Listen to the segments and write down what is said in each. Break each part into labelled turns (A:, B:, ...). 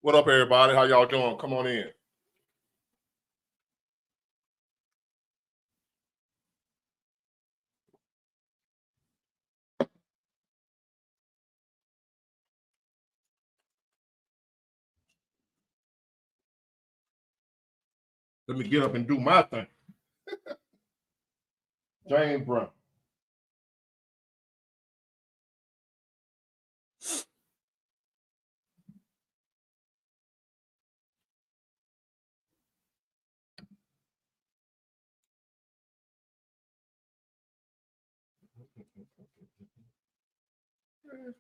A: What up, everybody? How y'all doing? Come on in. Let me get up and do my thing. James Brown.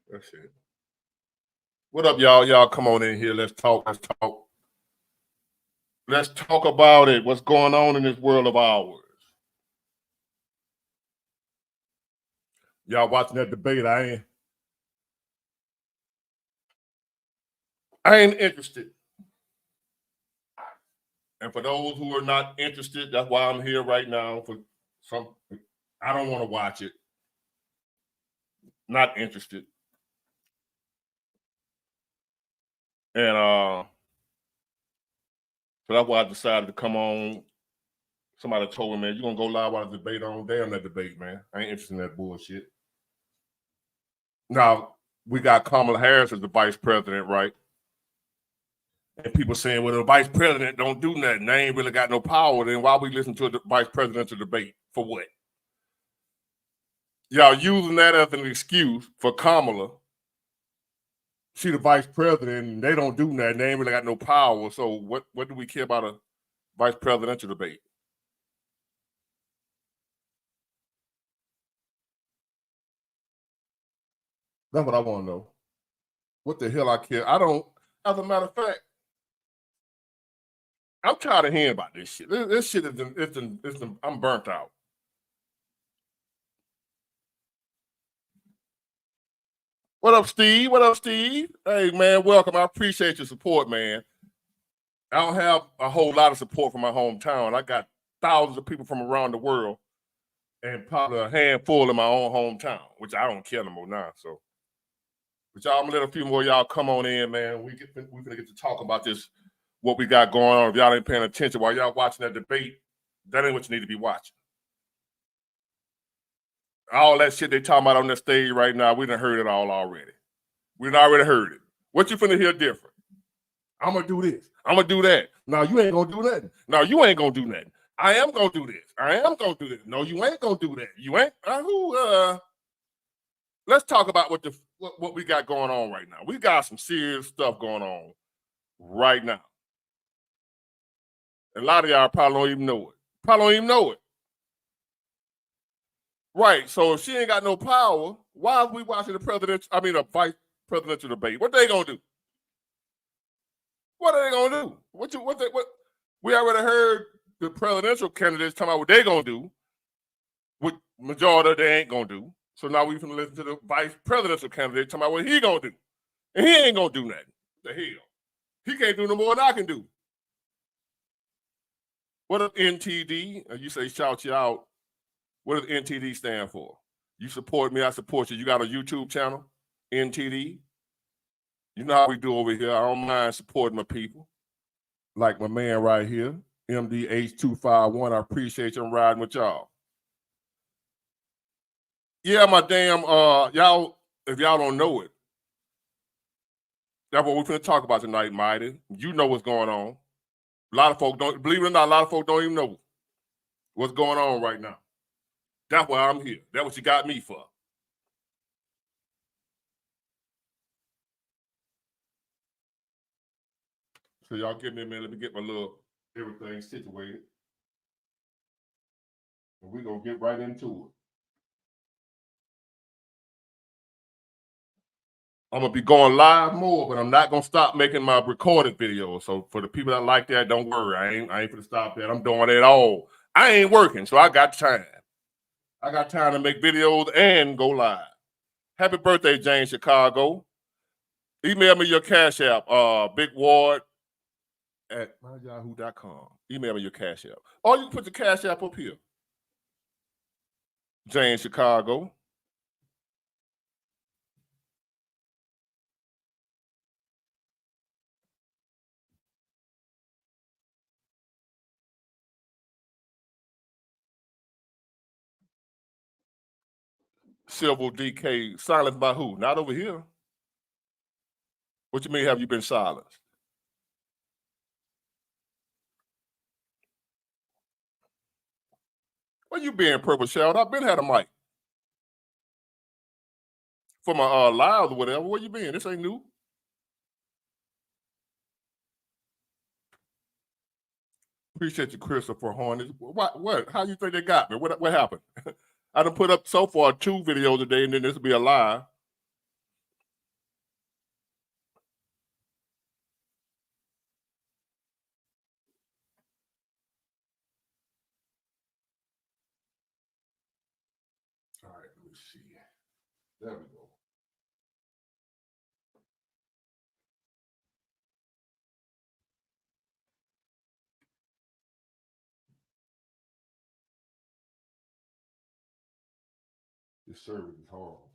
A: That's it. What up, y'all? Y'all come on in here. Let's talk. Let's talk. Let's talk about it. What's going on in this world of ours? Y'all watching that debate? I ain't interested. And for those who are not interested, that's why I'm here right now. I don't want to watch it. Not interested. And so that's why I decided to come on. Somebody told me, man, you're going to go live while the debate on. Damn that debate, man. I ain't interested in that bullshit. Now, we got Kamala Harris as the vice president, right? And people saying, well, the vice president don't do nothing. They ain't really got no power. Then why we listen to the vice presidential debate? For what? Y'all using that as an excuse for Kamala. She the vice president, and they don't do nothing. They ain't really got no power. So what do we care about a vice presidential debate? That's what I want to know. What the hell I care? I don't, as a matter of fact, I'm tired of hearing about this shit. This shit I'm burnt out. What up, Steve? What up, Steve? Hey, man, welcome. I appreciate your support, man. I don't have a whole lot of support from my hometown. I got thousands of people from around the world and probably a handful in my own hometown, which I don't care no more now. So, but y'all, I'm gonna let a few more of y'all come on in, man. We're gonna get to talk about this, what we got going on. If y'all ain't paying attention while y'all watching that debate, that ain't what you need to be watching. All that shit they talking about on the stage right now, we done heard it all already. We done already heard it. What you finna hear different? I'm gonna do this. I'm gonna do that. No, you ain't gonna do nothing. No, you ain't gonna do nothing. I am gonna do this. I am gonna do this. No, you ain't gonna do that. You ain't. Let's talk about what we got going on right now. We got some serious stuff going on right now. A lot of y'all probably don't even know it. Probably don't even know it. Right. So if she ain't got no power, why are we watching the vice presidential debate? What they gonna do? What are they gonna do? What we already heard the presidential candidates talking about what they gonna do, what majority they ain't gonna do. So now we finna listen to the vice presidential candidate talking about what he gonna do. And he ain't gonna do nothing. The hell. He can't do no more than I can do. What does NTD? You say shout you out. What does NTD stand for? You support me, I support you. You got a YouTube channel, NTD. You know how we do over here. I don't mind supporting my people. Like my man right here, MDH251. I appreciate you riding with y'all. Yeah, my damn, y'all, if y'all don't know it, that's what we're going to talk about tonight, Mighty. You know what's going on. A lot of folks don't, believe it or not, a lot of folks don't even know what's going on right now. That's why I'm here. That's what you got me for. So y'all give me a minute. Let me get my little everything situated. And we're going to get right into it. I'm going to be going live more, but I'm not going to stop making my recorded videos. So for the people that like that, don't worry. I ain't going to stop that. I'm doing it all. I ain't working, so I got time. I got time to make videos and go live. Happy birthday, Jane Chicago. Email me your Cash App, Big Ward at myyahoo.com. Email me your Cash App. Or you can put the Cash App up here. Jane Chicago. Civil DK, silenced by who? Not over here. What you mean, have you been silenced? Where you been, Purple Shout? I've been had a mic. For my lives or whatever. Where you been? This ain't new. Appreciate you, Christopher Hornets. What? How you think they got me? What happened? I done put up so far 2 videos a day, and then this will be a live. All right, let me see. There we go. This service is horrible.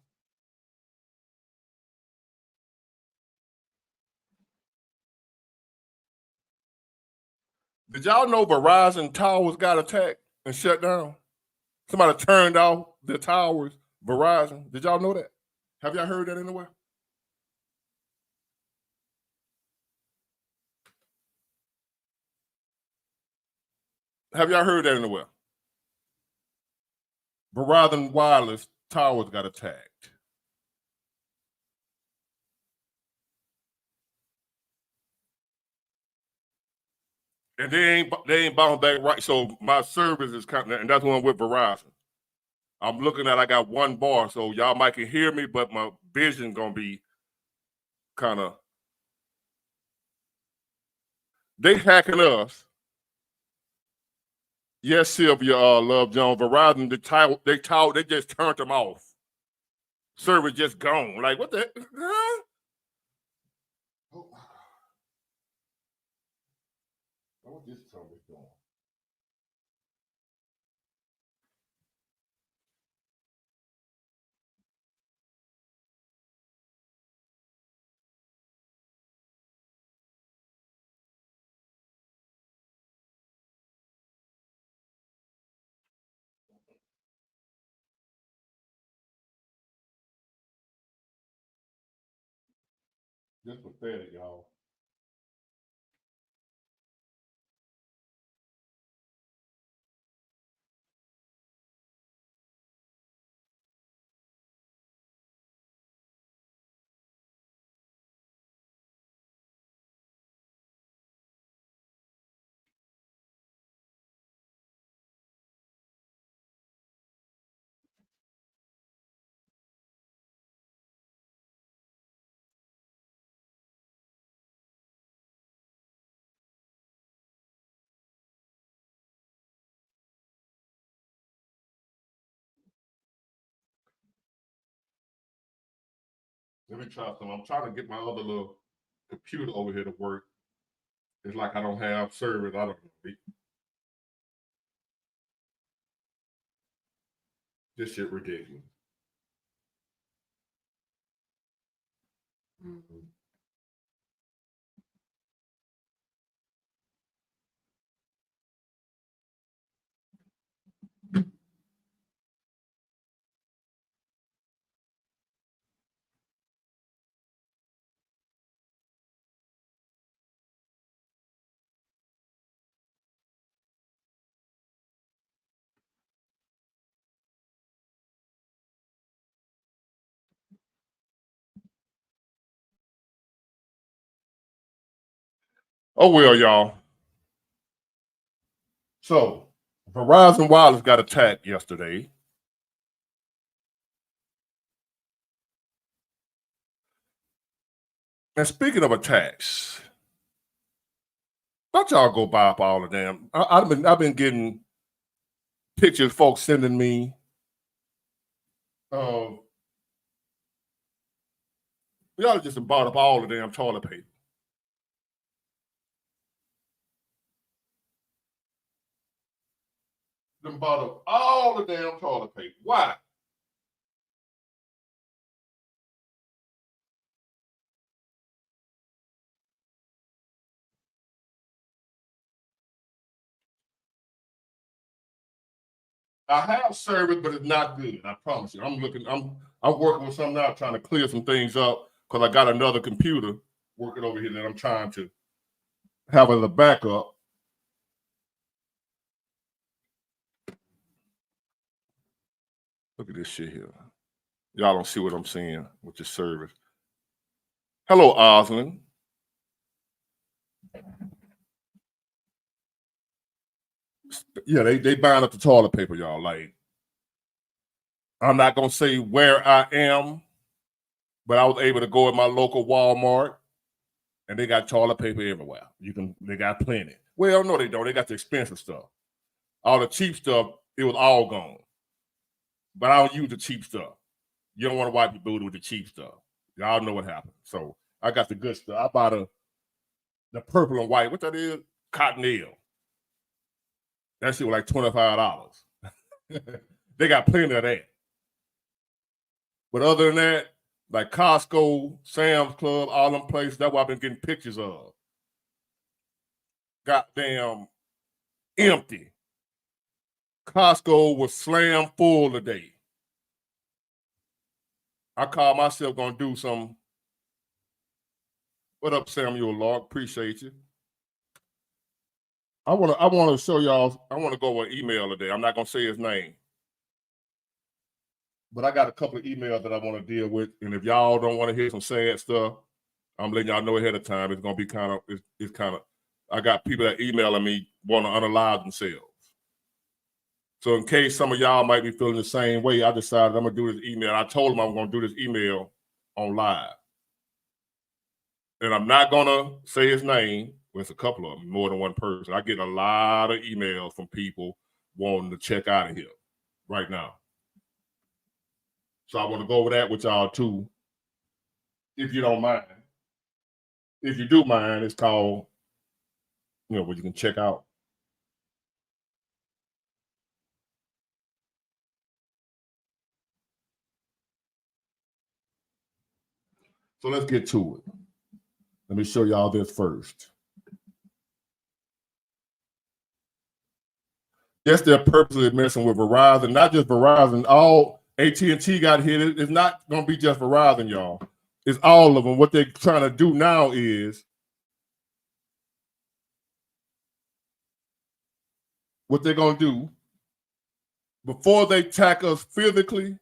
A: Did y'all know Verizon towers got attacked and shut down? Somebody turned off the towers, Verizon. Did y'all know that? Have y'all heard that anywhere? Have y'all heard that anywhere? Verizon Wireless towers got attacked. And they ain't bounced back right. So my service is kind of, and that's one with Verizon. I'm looking at I got 1 bar, so y'all might can hear me, but my vision gonna be kind of. They hacking us. Yes, Sylvia, Love Jones, Verizon. They just turned them off. Service just gone. Like what the? Huh? Oh. What this service doing? Just pathetic, y'all. Let me try some. I'm trying to get my other little computer over here to work. It's like I don't have service. I don't know. This shit ridiculous. Mm-hmm. Oh well, y'all. So Verizon Wireless got attacked yesterday. And speaking of attacks, don't y'all go buy up all the damn. I've been getting pictures, folks sending me. Um, y'all just bought up all the damn toilet paper. Them bought up all the damn toilet paper. Why? I have service, but it's not good. I promise you. I'm working with something now, trying to clear some things up because I got another computer working over here that I'm trying to have as a backup. Look at this shit here. Y'all don't see what I'm seeing with the service. Hello, Osland. Yeah, they buying up the toilet paper, y'all. Like, I'm not gonna say where I am, but I was able to go at my local Walmart, and they got toilet paper everywhere. They got plenty. Well, no, they don't. They got the expensive stuff. All the cheap stuff, it was all gone. But I don't use the cheap stuff. You don't want to wipe your booty with the cheap stuff. Y'all know what happened. So I got the good stuff. I bought the purple and white. What that is? Cottonelle. That shit was like $25. They got plenty of that. But other than that, like Costco, Sam's Club, all them places, that's what I've been getting pictures of. Goddamn empty. Costco was slam full today. I call myself gonna do some. What up, Samuel Lark? Appreciate you. I wanna show y'all. I want to go with email today. I'm not gonna say his name, but I got a couple of emails that I want to deal with. And if y'all don't want to hear some sad stuff, I'm letting y'all know ahead of time. It's gonna be kind of. It's kind of. I got people that emailing me want to unalive themselves. So in case some of y'all might be feeling the same way, I decided I'm gonna do this email. I told them I'm gonna do this email on live, and I'm not gonna say his name. Well, it's a couple of them, more than one person. I get a lot of emails from people wanting to check out of here right now. So I want to go over that with y'all too, if you don't mind. If you do mind, it's called, where you can check out. So let's get to it. Let me show y'all this first. Yes, they're purposely messing with Verizon, not just Verizon. All AT&T got hit. It's not going to be just Verizon, y'all. It's all of them. What they're trying to do now is what they're going to do before they attack us physically,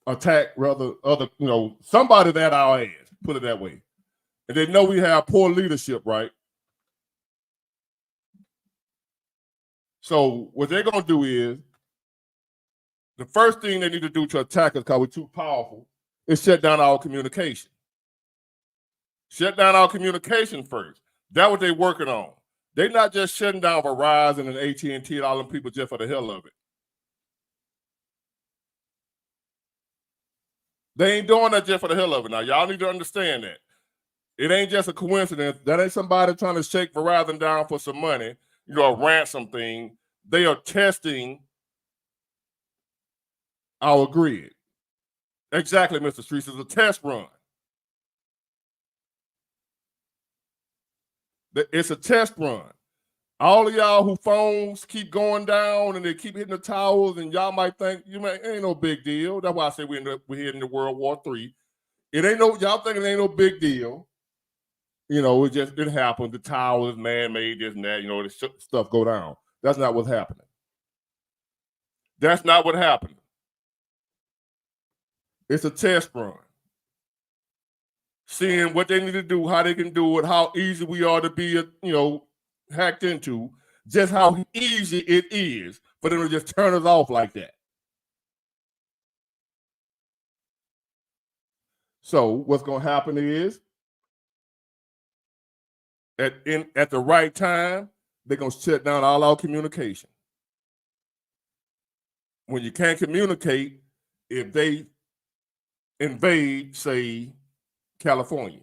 A: attack rather other, somebody that our ass, put it that way. And they know we have poor leadership, right? So what they're going to do is the first thing they need to do to attack us because we're too powerful is shut down our communication. Shut down our communication first. That's what they're working on. They're not just shutting down Verizon and AT&T and all them people just for the hell of it. They ain't doing that just for the hell of it. Now, y'all need to understand that. It ain't just a coincidence. That ain't somebody trying to shake Verizon down for some money, a ransom thing. They are testing our grid. Exactly, Mr. Streets. It's a test run. It's a test run. All of y'all who phones keep going down and they keep hitting the towers, and y'all might think it ain't no big deal. That's why I say we're heading to World War III. It ain't y'all think it ain't no big deal. It happened. The towers, man-made, this and that. This stuff go down. That's not what's happening. That's not what happened. It's a test run. Seeing what they need to do, how they can do it, how easy we are to be, hacked into, just how easy it is for them to just turn us off like that. So what's going to happen is at the right time, they're going to shut down all our communication. When you can't communicate, if they invade, say, California,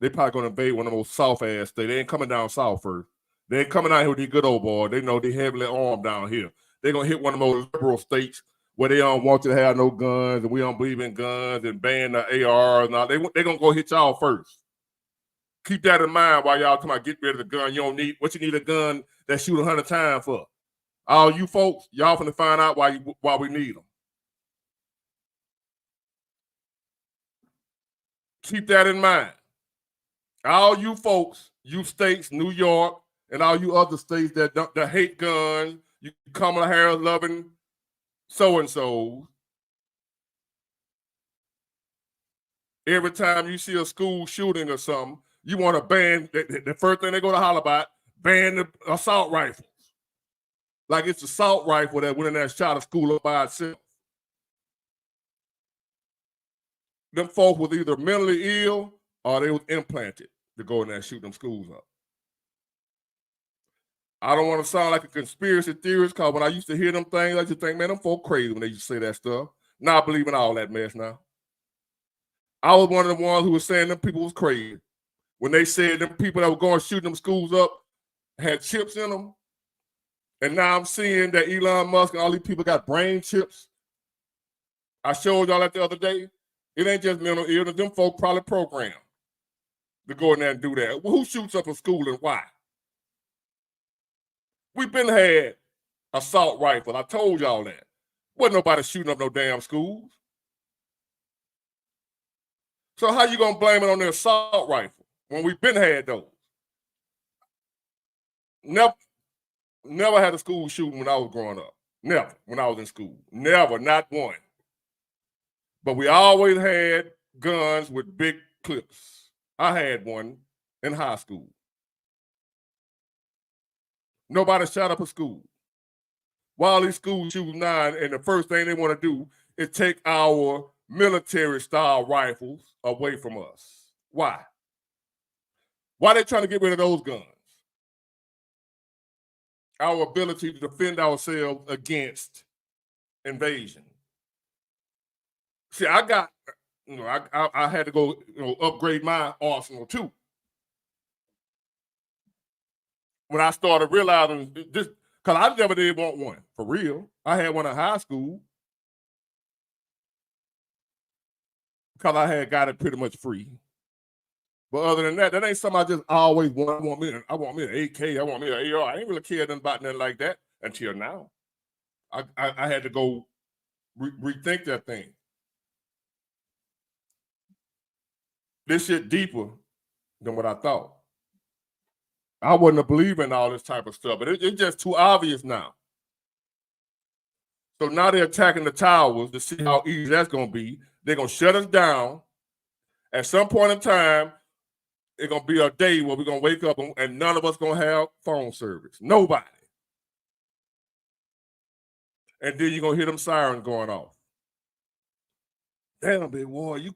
A: they probably going to invade one of those soft ass states. They ain't coming down south first. They ain't coming out here with these good old boys. They know they heavily armed down here. They're going to hit one of those liberal states where they don't want you to have no guns and we don't believe in guns and ban the AR. Now they're going to go hit y'all first. Keep that in mind while y'all talking about get rid of the gun. You don't need what you need a gun that shoot 100 times for. All you folks, y'all finna find out why we need them. Keep that in mind. All you folks, you states, New York, and all you other states that hate guns, you Kamala Harris loving so-and-so. Every time you see a school shooting or something, you want to ban, the first thing they go to holler about, ban the assault rifles. Like it's assault rifle that went in there and shot a school up by itself. Them folks was either mentally ill or they was implanted to go in there and shoot them schools up. I don't want to sound like a conspiracy theorist, because when I used to hear them things, I used to think, man, them folk crazy when they used to say that stuff. Now I believe in all that mess now. I was one of the ones who was saying them people was crazy. When they said them people that were going to shoot them schools up had chips in them. And now I'm seeing that Elon Musk and all these people got brain chips. I showed y'all that the other day. It ain't just mental illness. Them folk probably programmed to go in there and do that. Well, who shoots up a school and why? We've been had assault rifle. I told y'all that. Wasn't nobody shooting up no damn schools. So how you gonna blame it on the assault rifle when we've been had those? Never had a school shooting when I was growing up. Never, when I was in school. Never, not one. But we always had guns with big clips. I had one in high school. Nobody shot up a school. While these schools shooting now, and the first thing they want to do is take our military-style rifles away from us. Why? Why are they trying to get rid of those guns? Our ability to defend ourselves against invasion. See, I got, I had to go, upgrade my arsenal too. When I started realizing this, because I never did want one, for real. I had one in high school because I had got it pretty much free. But other than that, that ain't something I just always want. I want me an AK. I want me an AR. I ain't really care nothing about nothing like that until now. I had to go rethink that thing. This shit deeper than what I thought. I wasn't believing all this type of stuff, but it's just too obvious now. So now they're attacking the towers to see how easy that's going to be. They're going to shut us down. At some point in time, it's going to be a day where we're going to wake up and none of us going to have phone service. Nobody. And then you're going to hear them sirens going off. Damn, big boy, you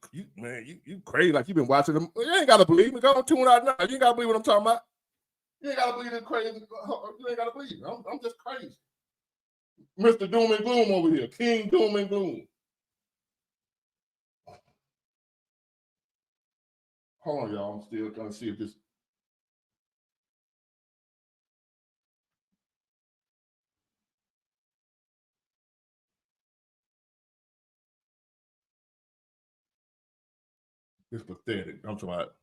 A: crazy. Like you've been watching them. You ain't got to believe me. Go on, tune out now. You ain't got to believe what I'm talking about. You ain't got to believe this crazy. You ain't got to believe. I'm just crazy. Mr. Doom and Gloom over here. King Doom and Gloom. Hold on, y'all. I'm still trying to see if this. It's pathetic. I'm talking about.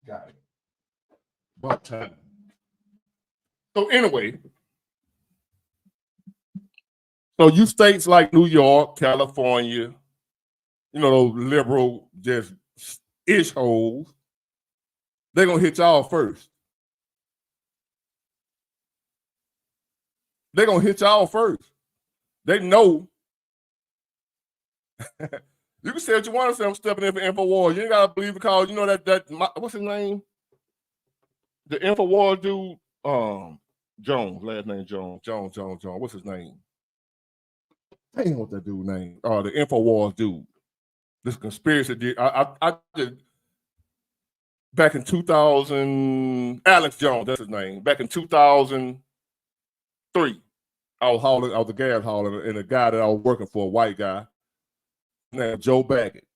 A: Got it. About time. So anyway, so you states like New York, California, those liberal just ish holes, they're gonna hit y'all first. They're gonna hit y'all first. They know. You can say what you want to say. I'm stepping in for InfoWars. You ain't gotta believe because you know that what's his name? The InfoWars dude, Jones, last name Jones. What's his name? Damn, what that dude name? The InfoWars dude. This conspiracy dude. I did back in 2000. Alex Jones, that's his name. Back in 2000. 3. I was a gas hauler, and the guy that I was working for, a white guy, named Joe Baggett.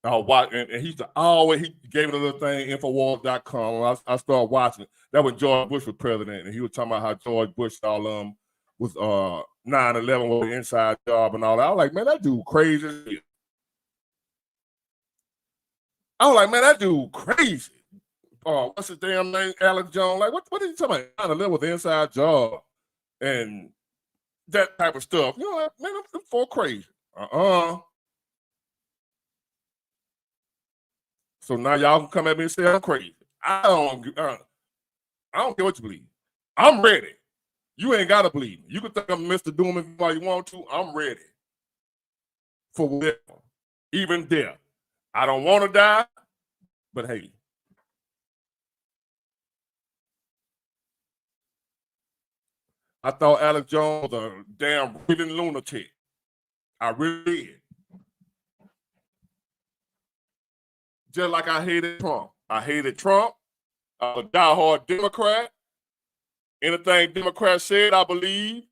A: I was watching, and he gave it a little thing, Infowars.com. I started watching it. That when George Bush was president, and he was talking about how George Bush was 9/11 was the inside job and all that. I was like, man, that dude crazy as hell. I was like, man, that dude crazy. What's his damn name? Alex Jones. Like, what are you talking about? 9/11 was the inside job and that type of stuff. You know what, man, I'm for crazy. So now y'all can come at me and say I'm crazy. I don't care what you believe. I'm ready. You ain't gotta believe me. You can think I'm Mr. Doom while you want to. I'm ready for whatever, even death. I don't want to die, but hey. I thought Alex Jones was a damn breathing lunatic. I really did. Just like I hated Trump. I hated Trump. I was a diehard Democrat. Anything Democrats said, I believe.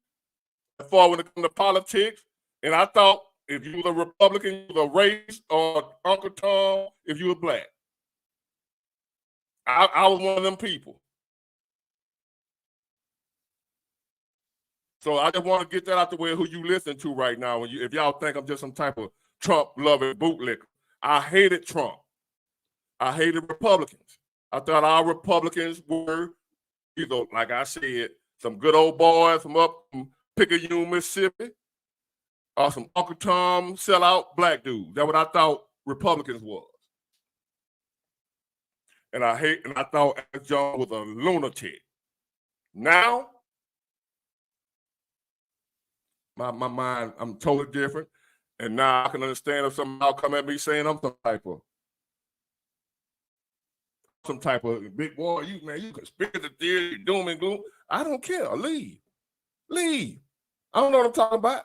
A: As far when it comes to politics. And I thought if you were a Republican, you were a race or Uncle Tom, if you were black. I was one of them people. So I just want to get that out the way, who you listen to right now. If y'all think I'm just some type of Trump-loving bootlicker. I hated Trump. I hated Republicans. I thought our Republicans were, like I said, some good old boys from up from Picayune, Mississippi, or some Uncle Tom sellout black dudes. That's what I thought Republicans was. And I thought Alex Jones was a lunatic. Now, my mind, I'm totally different. And now I can understand if somebody come at me saying I'm some type of big boy, you conspiracy theory, doom and gloom. I don't care. Leave. I don't know what I'm talking about.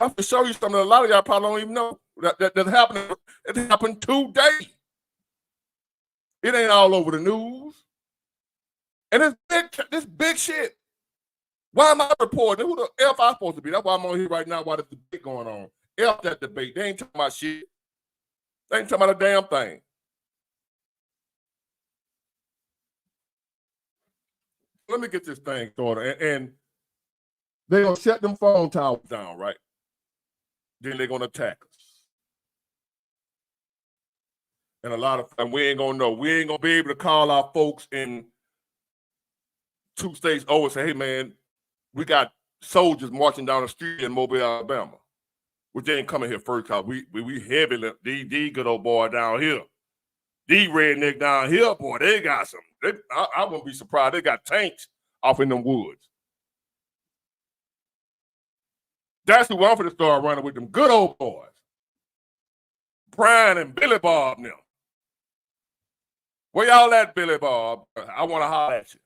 A: I can show you something that a lot of y'all probably don't even know that happened. It happened today. It ain't all over the news. And this big shit. Why am I reporting? Who the F I supposed to be? That's why I'm on here right now while there's debate going on. F that debate. They ain't talking about shit. They ain't talking about a damn thing. Let me get this thing started. And they're going to shut them phone towers down, right? Then they're going to attack us. And we ain't going to know. We ain't going to be able to call our folks in 2 states over and say, hey, man, we got soldiers marching down the street in Mobile, Alabama. Which they ain't coming here first because we heavy. These good old boy down here. These redneck down here, boy, they got some. I wouldn't be surprised. They got tanks off in them woods. That's who I'm going to start running with, them good old boys. Brian and Billy Bob now. Where y'all at, Billy Bob? I want to holler at you.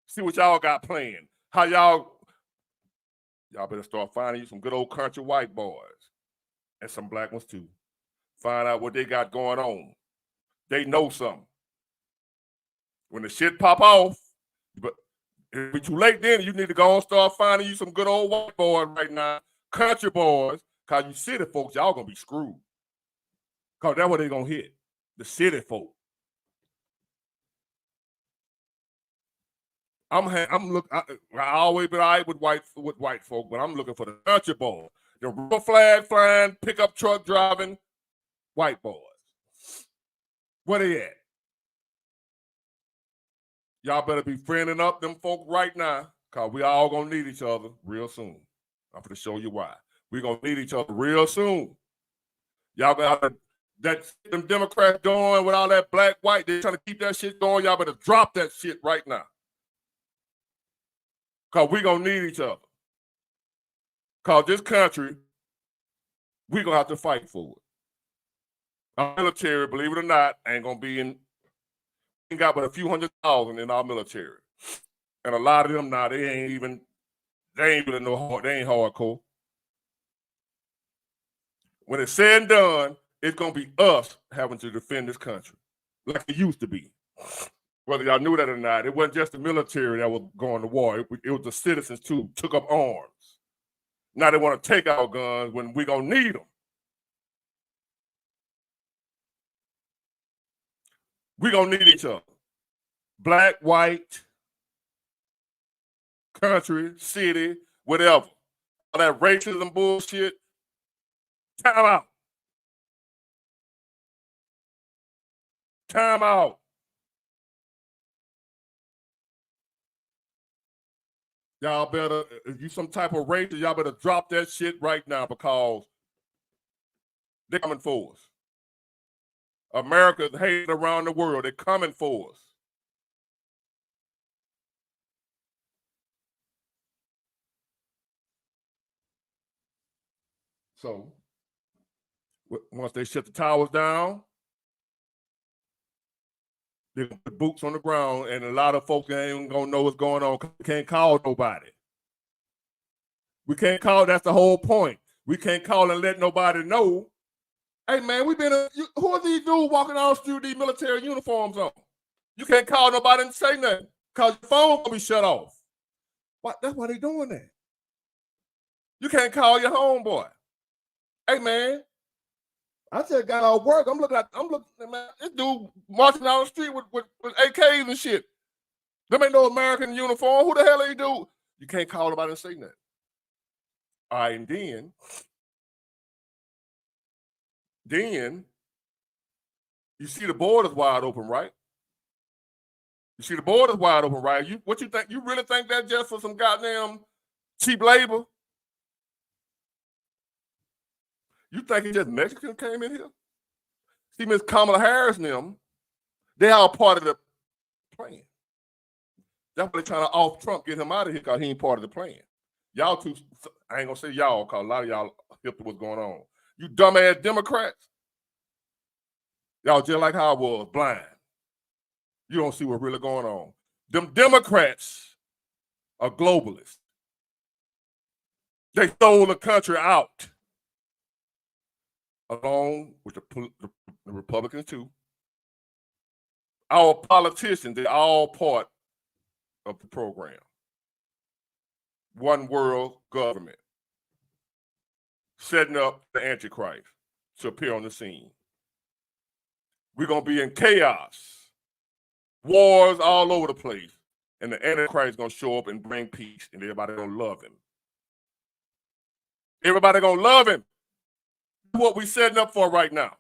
A: See what y'all got playing. How y'all better start finding you some good old country white boys. And some black ones too. Find out what they got going on. They know something. When the shit pop off, but if it's too late then, you need to go and start finding you some good old white boys right now, country boys, because you city folks, y'all going to be screwed. Because that's what they're going to hit, the city folk. I always been all right with white folk, but I'm looking for the country boys, the real flag flying, pickup truck driving white boys. Where they at? Y'all better be friending up them folk right now, because we all going to need each other real soon. I'm going to show you why. We're going to need each other real soon. Y'all got them Democrats going with all that black, white. They're trying to keep that shit going. Y'all better drop that shit right now. Because we're going to need each other. Because this country, we're going to have to fight for it. Our military, believe it or not, ain't going to be in. We got but a few 100,000 in our military. And a lot of them now, they ain't really they ain't hardcore. When it's said and done, it's going to be us having to defend this country like it used to be. Whether y'all knew that or not, it wasn't just the military that was going to war. It was the citizens too, took up arms. Now they want to take our guns when we're going to need them. We're going to need each other. Black, white, country, city, whatever. All that racism bullshit, time out. Time out. Y'all better, if you some type of racist, y'all better drop that shit right now because they're coming for us. America's hated around the world. They're coming for us. So, once they shut the towers down, they put boots on the ground, and a lot of folks ain't gonna know what's going on. We can't call nobody. We can't call. That's the whole point. We can't call and let nobody know. Hey man, who are these dudes walking down the street with these military uniforms on? You can't call nobody and say nothing because your phone gonna be shut off. That's why they doing that. You can't call your homeboy. Hey man, I just got off work. I'm looking, man, this dude marching down the street with AKs and shit. Them ain't no American uniform. Who the hell are you do? You can't call nobody and say nothing. All right, and then you see the borders wide open, right? You see the borders wide open, right? What you think? You really think that just for some goddamn cheap labor? You think it's just Mexicans came in here? See, Miss Kamala Harris and them, they all part of the plan. That's why they're trying to off Trump, get him out of here because he ain't part of the plan. Y'all too, I ain't gonna say y'all because a lot of y'all hip to what's going on. You dumbass Democrats, y'all just like how I was, blind. You don't see what's really going on. Them Democrats are globalists. They stole the country out, along with the Republicans too. Our politicians, they're all part of the program. One world government, setting up the Antichrist to appear on the scene. We're going to be in chaos, wars all over the place, and the Antichrist is going to show up and bring peace, and everybody going to love him. Everybody going to love him. That's what we're setting up for right now.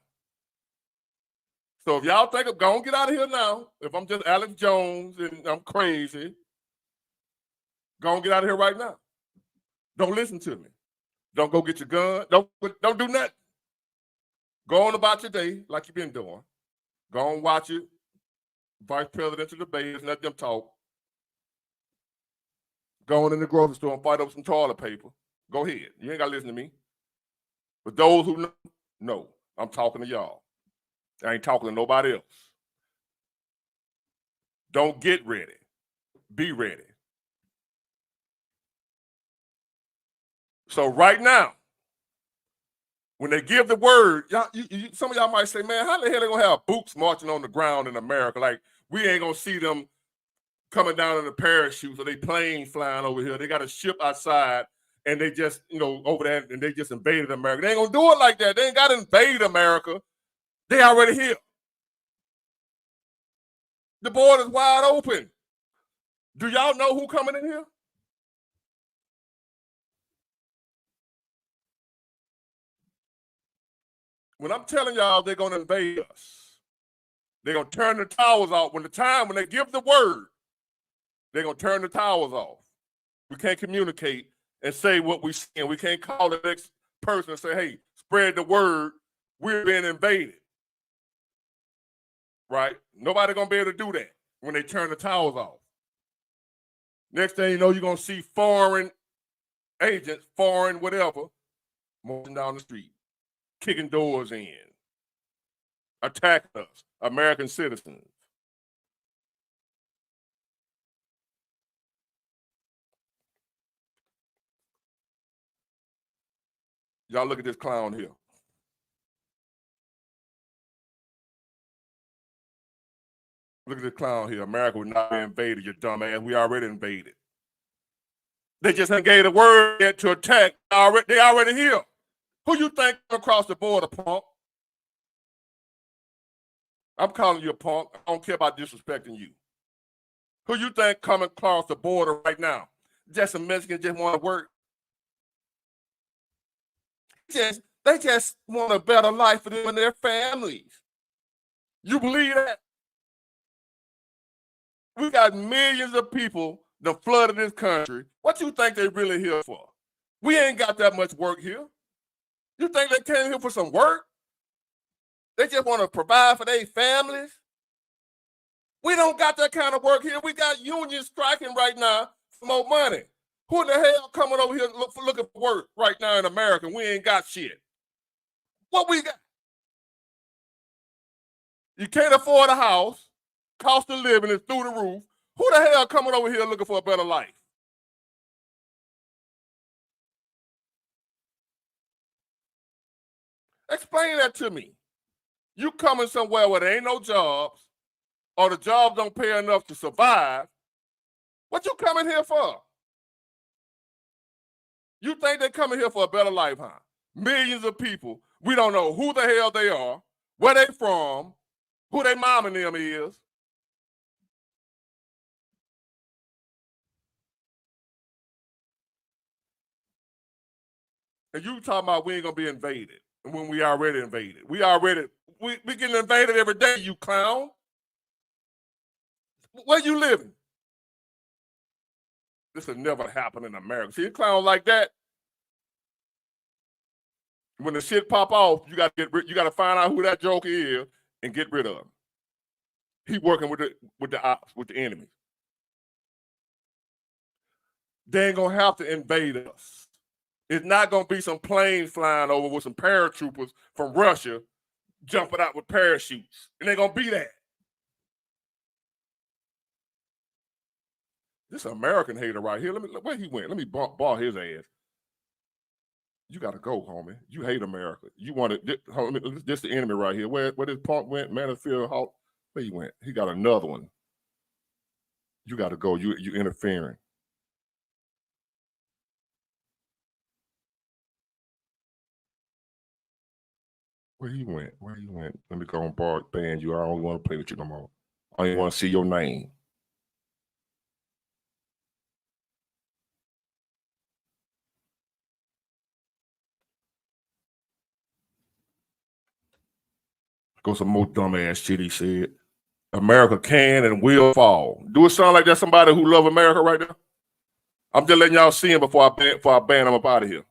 A: So if y'all think of going get out of here now, if I'm just Alex Jones and I'm crazy, go and get out of here right now. Don't listen to me. Don't go get your gun. Don't do nothing. Go on about your day like you've been doing. Go and watch it. Vice presidential debates, let them talk. Go on in the grocery store and fight over some toilet paper. Go ahead. You ain't got to listen to me. But those who know, no, I'm talking to y'all. I ain't talking to nobody else. Don't get ready. Be ready. So right now, when they give the word, some of y'all might say, man, how the hell they gonna have boots marching on the ground in America? Like, we ain't gonna see them coming down in the parachutes or they planes flying over here. They got a ship outside and they just, over there and they just invaded America. They ain't gonna do it like that. They ain't gotta invade America. They already here. The border's wide open. Do y'all know who coming in here? When I'm telling y'all they're going to invade us, they're going to turn the towers off. When they give the word, they're going to turn the towers off. We can't communicate and say what we see. And we can't call the next person and say, hey, spread the word. We're being invaded. Right? Nobody going to be able to do that when they turn the towers off. Next thing you know, you're going to see foreign agents, foreign whatever, marching down the street, kicking doors in, attacking us, American citizens. Y'all look at this clown here. Look at this clown here. America would not be invaded, you dumbass. We already invaded. They just ain't gave the word yet to attack. They already here. Who you think across the border, punk? I'm calling you a punk. I don't care about disrespecting you. Who you think coming across the border right now? Just some Mexicans just want to work. They just want a better life for them and their families. You believe that? We got millions of people that flooded this country. What you think they really here for? We ain't got that much work here. You think they came here for some work? They just want to provide for their families? We don't got that kind of work here. We got unions striking right now for more money. Who in the hell coming over here looking for work right now in America? We ain't got shit. What we got? You can't afford a house. Cost of living is through the roof. Who the hell coming over here looking for a better life? Explain that to me. You coming somewhere where there ain't no jobs, or the jobs don't pay enough to survive. What you coming here for? You think they coming here for a better life, huh? Millions of people. We don't know who the hell they are, where they from, who their mom and them is. And you talking about we ain't gonna be invaded when we already invaded. We getting invaded every day, you clown. Where you living? This will never happen in America. See a clown like that? When the shit pop off, you gotta find out who that joker is and get rid of him. He working with the ops, with the enemy. They ain't gonna have to invade us. It's not gonna be some planes flying over with some paratroopers from Russia jumping out with parachutes. It ain't gonna be that. This American hater right here. Where he went? Let me bar his ass. You gotta go, homie. You hate America. You want to. This the enemy right here. Where this punk went? Mansfield Hall. Where he went? He got another one. You gotta go. You interfering. Where he went? Where he went? Let me go and ban you. I don't want to play with you no more. I don't even want to see your name. Go some more dumbass shit he said. America can and will fall. Do it sound like that's somebody who love America right now? I'm just letting y'all see him before I ban him up out of here.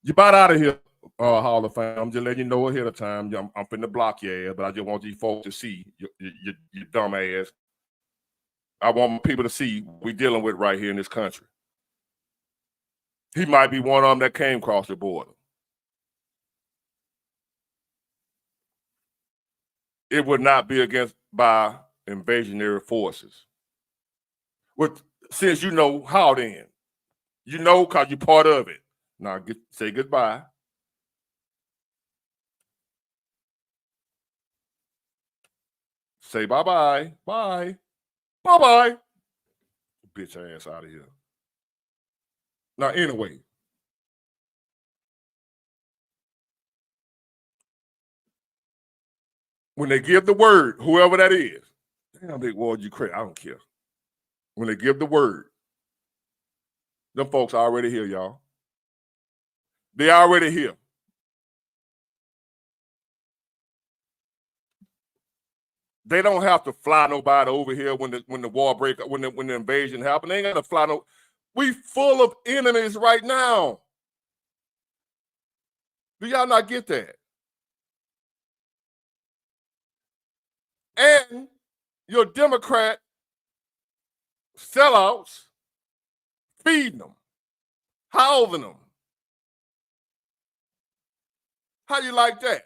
A: You about out of here, Hall of Fame. I'm just letting you know ahead of time. I'm finna block your ass, but I just want these folks to see your dumb ass. I want people to see what we're dealing with right here in this country. He might be one of them that came across the border. It would not be against by invasionary forces. Since you know how then. You know because you're part of it. Now say goodbye. Say bye-bye. Bye. Bye-bye. Bitch ass out of here. Now, anyway. When they give the word, whoever that is, damn, big war, you crazy. I don't care. When they give the word, them folks are already here, y'all. They already here. They don't have to fly nobody over here when the war break up, when the invasion happened. They ain't got to fly no. We full of enemies right now. Do y'all not get that? And your Democrat sellouts feeding them, housing them. How you like that?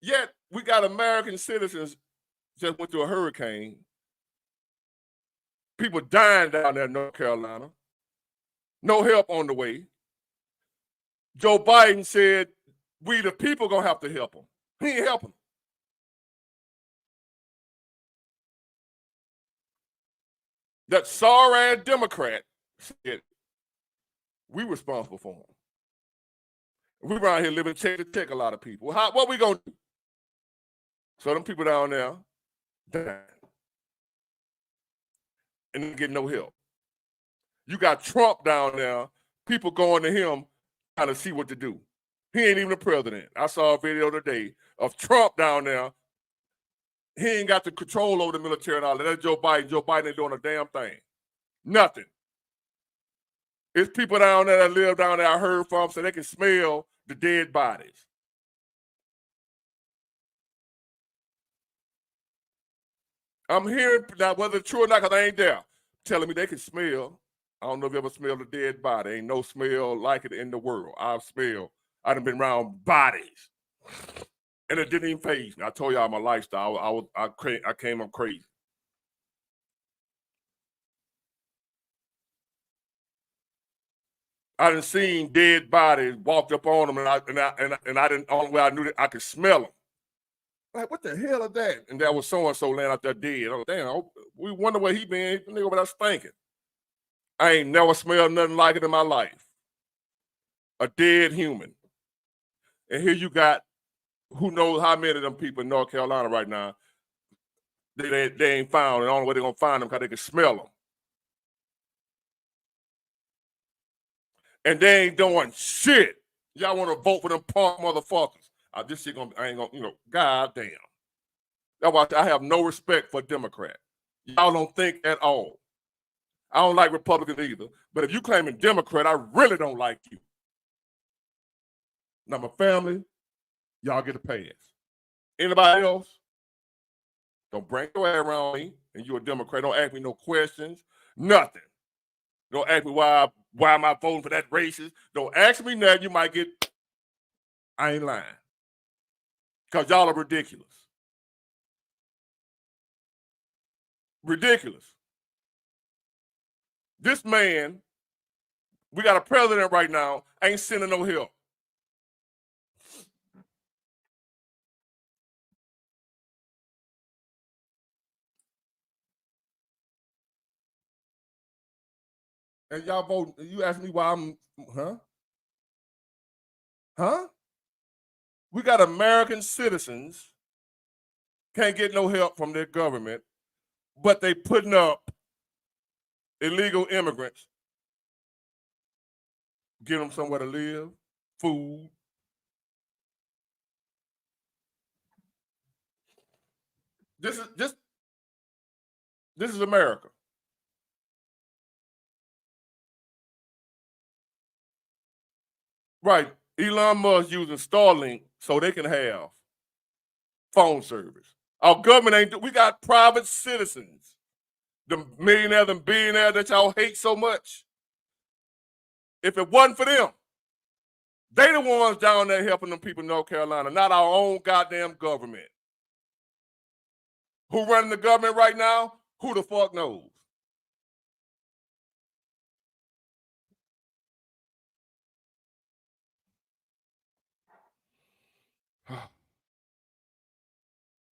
A: Yet we got American citizens just went through a hurricane. People dying down there in North Carolina. No help on the way. Joe Biden said, we the people gonna have to help him. He ain't helping. That sorry-ass Democrat said, we responsible for him. We around here living check to check a lot of people. What we gonna do? So them people down there dying and they get no help. You got Trump down there, people going to him trying to see what to do. He ain't even the president. I saw a video today of Trump down there. He ain't got the control over the military and all that. That's Joe Biden. Joe Biden ain't doing a damn thing. Nothing. It's people down there that live down there I heard from so they can smell the dead bodies. I'm hearing now whether it's true or not because I ain't there, telling me they can smell. I don't know if you ever smelled a dead body. Ain't no smell like it in the world. I done been around bodies. And it didn't even faze me. I told y'all my lifestyle. I came up crazy. I done seen dead bodies, walked up on them, and I didn't. Only way I knew that I could smell them. Like, what the hell is that? And that was so and so laying out there dead. Oh, damn, we wonder where he been. The nigga over there stinking. I ain't never smelled nothing like it in my life. A dead human. And here you got who knows how many of them people in North Carolina right now they ain't found, and the only way they're gonna find them because they can smell them. And they ain't doing shit. Y'all want to vote for them punk motherfuckers. This shit I ain't gonna, goddamn. That's why I have no respect for Democrats. Y'all don't think at all. I don't like Republicans either. But if you claiming Democrat, I really don't like you. Now my family, y'all get a pass. Anybody else? Don't bring your ass around me and you're a Democrat. Don't ask me no questions. Nothing. Don't ask me why am I voting for that racist. Don't ask me nothing. You might get, I ain't lying. Because y'all are ridiculous. Ridiculous. This man, we got a president right now, ain't sending no help. And y'all vote, you ask me why I'm, Huh? We got American citizens, can't get no help from their government, but they putting up illegal immigrants, get them somewhere to live, food. This is America. Right. Elon Musk using Starlink so they can have phone service. Our government ain't, we got private citizens, the millionaires and billionaires that y'all hate so much. If it wasn't for them, they the ones down there helping them people in North Carolina, not our own goddamn government. Who running the government right now? Who the fuck knows?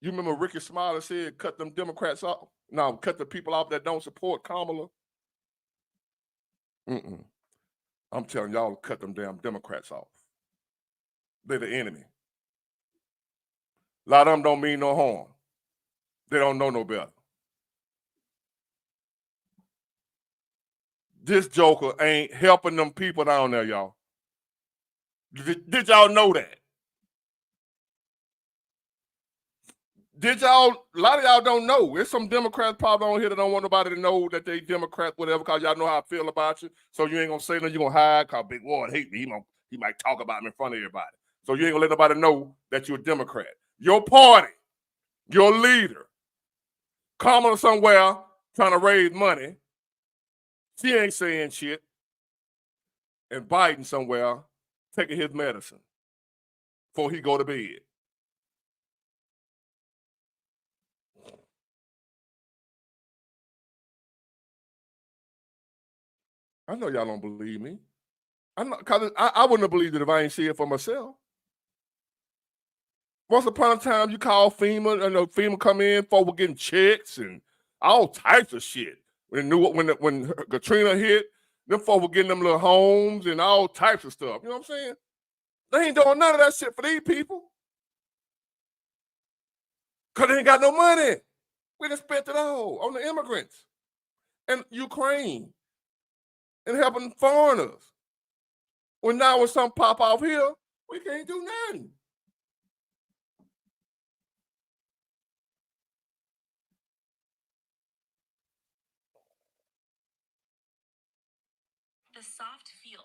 A: You remember Ricky Smiley said, cut them Democrats off? No, cut the people off that don't support Kamala. I'm telling y'all, cut them damn Democrats off. They're the enemy. A lot of them don't mean no harm. They don't know no better. This joker ain't helping them people down there, y'all. Did y'all know that? A lot of y'all don't know. There's some Democrats probably on here that don't want nobody to know that they Democrats, whatever, because y'all know how I feel about you. So you ain't gonna say nothing, you're gonna hide, because Big Ward hate me. He might talk about me in front of everybody. So you ain't gonna let nobody know that you're a Democrat. Your party, your leader, Kamala somewhere trying to raise money. She ain't saying shit. And Biden somewhere taking his medicine before he go to bed. I know y'all don't believe me. I'm not, cause I wouldn't have believed it if I ain't see it for myself. Once upon a time, you call FEMA, and FEMA come in, folks were getting checks and all types of shit. When Katrina hit, them folks were getting them little homes and all types of stuff. You know what I'm saying? They ain't doing none of that shit for these people. Because they ain't got no money. We done spent it all on the immigrants and Ukraine and helping foreigners. When now when something pop off here, we can't do nothing.
B: The soft feel,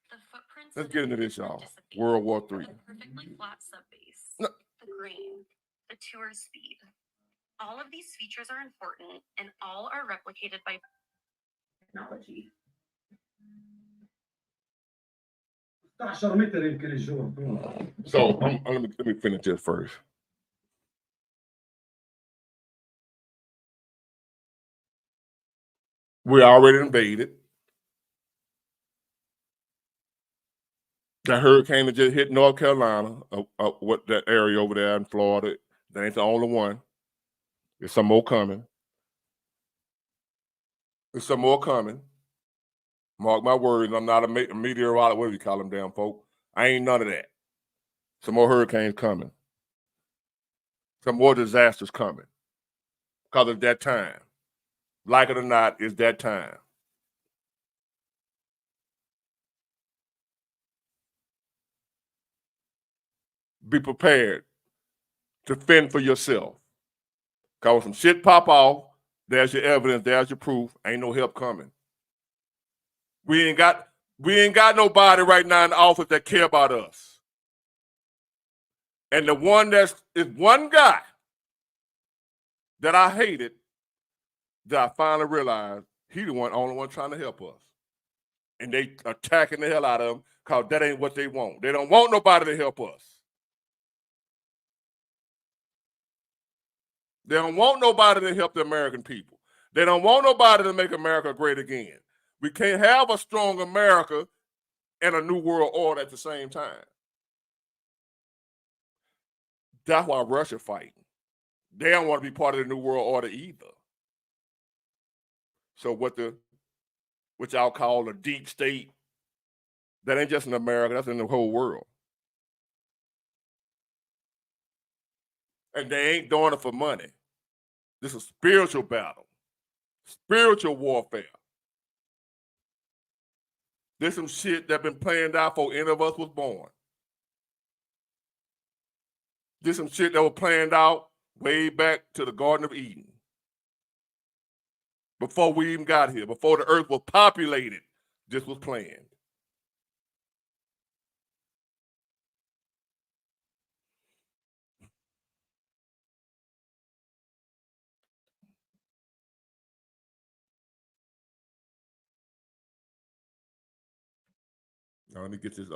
B: the footprints.
A: Let's get into this, y'all. World War III.
B: The perfectly flat subbase,
A: no.
B: The green, the tour speed. All of these features are important and all are replicated by technology.
A: So let me finish this first. We already invaded. That hurricane that just hit North Carolina, what that area over there in Florida, that ain't the only one. There's some more coming. There's some more coming. Mark my words, I'm not a meteorologist, whatever you call them damn folk. I ain't none of that. Some more hurricanes coming. Some more disasters coming. Because of that time. Like it or not, it's that time. Be prepared to fend for yourself. Because when some shit pop off, there's your evidence, there's your proof. Ain't no help coming. We ain't got nobody right now in the office that care about us. And the one is one guy that I hated that I finally realized he the only one trying to help us. And they attacking the hell out of him because that ain't what they want. They don't want nobody to help us. They don't want nobody to help the American people. They don't want nobody to make America great again. We can't have a strong America and a new world order at the same time. That's why Russia fighting. They don't want to be part of the new world order either. So what y'all call the deep state, that ain't just in America, that's in the whole world. And they ain't doing it for money. This is a spiritual battle, spiritual warfare. There's some shit that been planned out before any of us was born. There's some shit that was planned out way back to the Garden of Eden. Before we even got here, before the earth was populated, this was planned. Now let me get this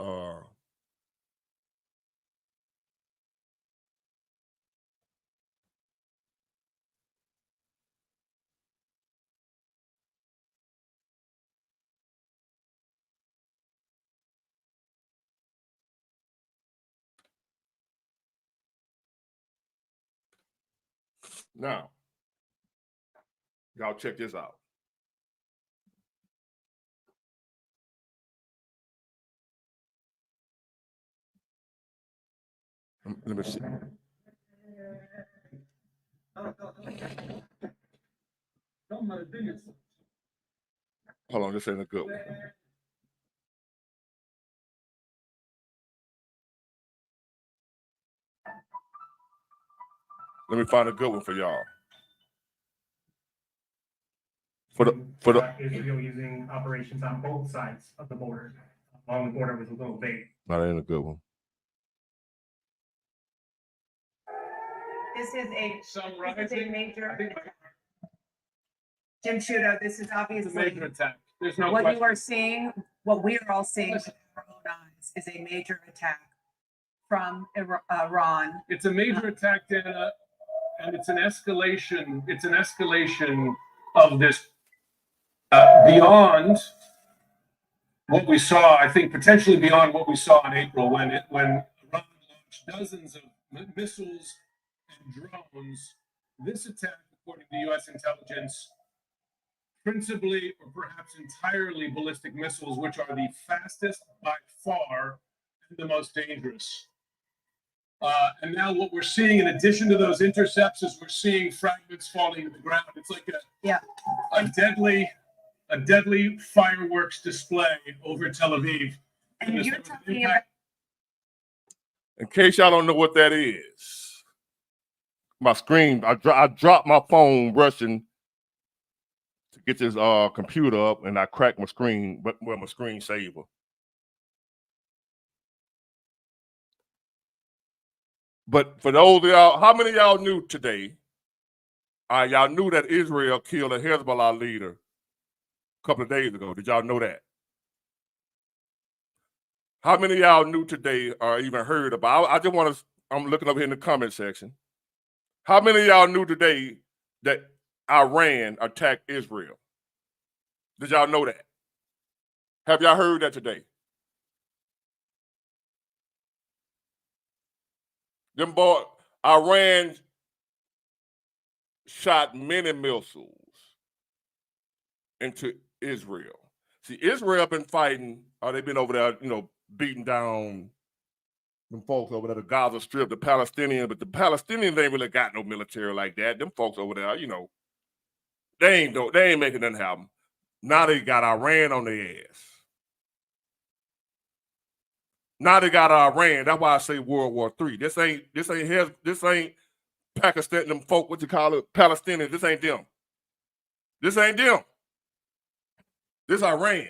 A: now, y'all check this out. Let me see. Hold on, this ain't a good one. Let me find a good one for y'all.
C: Israel using operations on both sides of the border. Along the border was a little vague.
A: That ain't a good one.
D: This is a major. Jim Sciutto, this is obviously
C: a major attack. There's no
D: what
C: question.
D: You are seeing, what we are all seeing with our own eyes, is a major attack from Iran.
C: It's a major attack, Dana, and it's an escalation. It's an escalation of this beyond
E: what we saw, I think, potentially beyond what we saw in April when Iran launched dozens of missiles and drones. This attack, according to U.S. intelligence, principally or perhaps entirely ballistic missiles, which are the fastest by far and the most dangerous. And now what we're seeing, in addition to those intercepts, is we're seeing fragments falling to the ground. It's like a deadly fireworks display over Tel Aviv.
D: And
E: Goodness,
D: you're
E: there was an
D: talking
E: impact.
A: In case y'all don't know what that is, my screen, I dropped my phone rushing to get this computer up, and I cracked my screen, but well, my screensaver. But for those of y'all, how many of y'all knew today? Y'all knew that Israel killed a Hezbollah leader a couple of days ago. Did y'all know that? How many of y'all knew today or even heard about? I just want to, I'm looking up here in the comment section. How many of y'all knew today that Iran attacked Israel? Did y'all know that? Have y'all heard that today? Them boy, Iran shot many missiles into Israel. See, Israel been fighting, they've been over there, beating down them folks over there, the Gaza Strip, the Palestinians, but the Palestinians ain't really got no military like that. Them folks over there, they ain't making nothing happen. Now they got Iran on their ass. Now they got Iran. That's why I say World War III. This ain't Pakistan, them folk, what you call it, Palestinians. This ain't them. This ain't them. This Iran.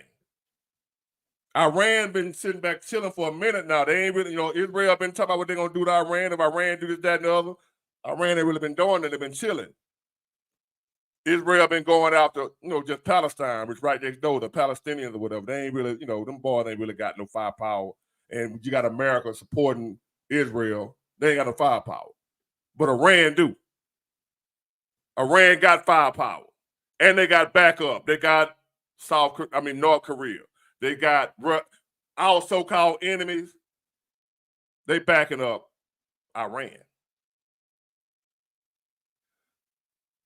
A: Iran been sitting back chilling for a minute now. They ain't really, Israel been talking about what they're gonna do to Iran. If Iran do this, that, and the other, Iran ain't really been doing it. They've been chilling. Israel been going after, just Palestine, which right next door, the Palestinians or whatever. They ain't really, them boys ain't really got no firepower. And you got America supporting Israel. They ain't got no firepower. But Iran do. Iran got firepower. And they got backup. They got North Korea. They got our so-called enemies. They backing up Iran.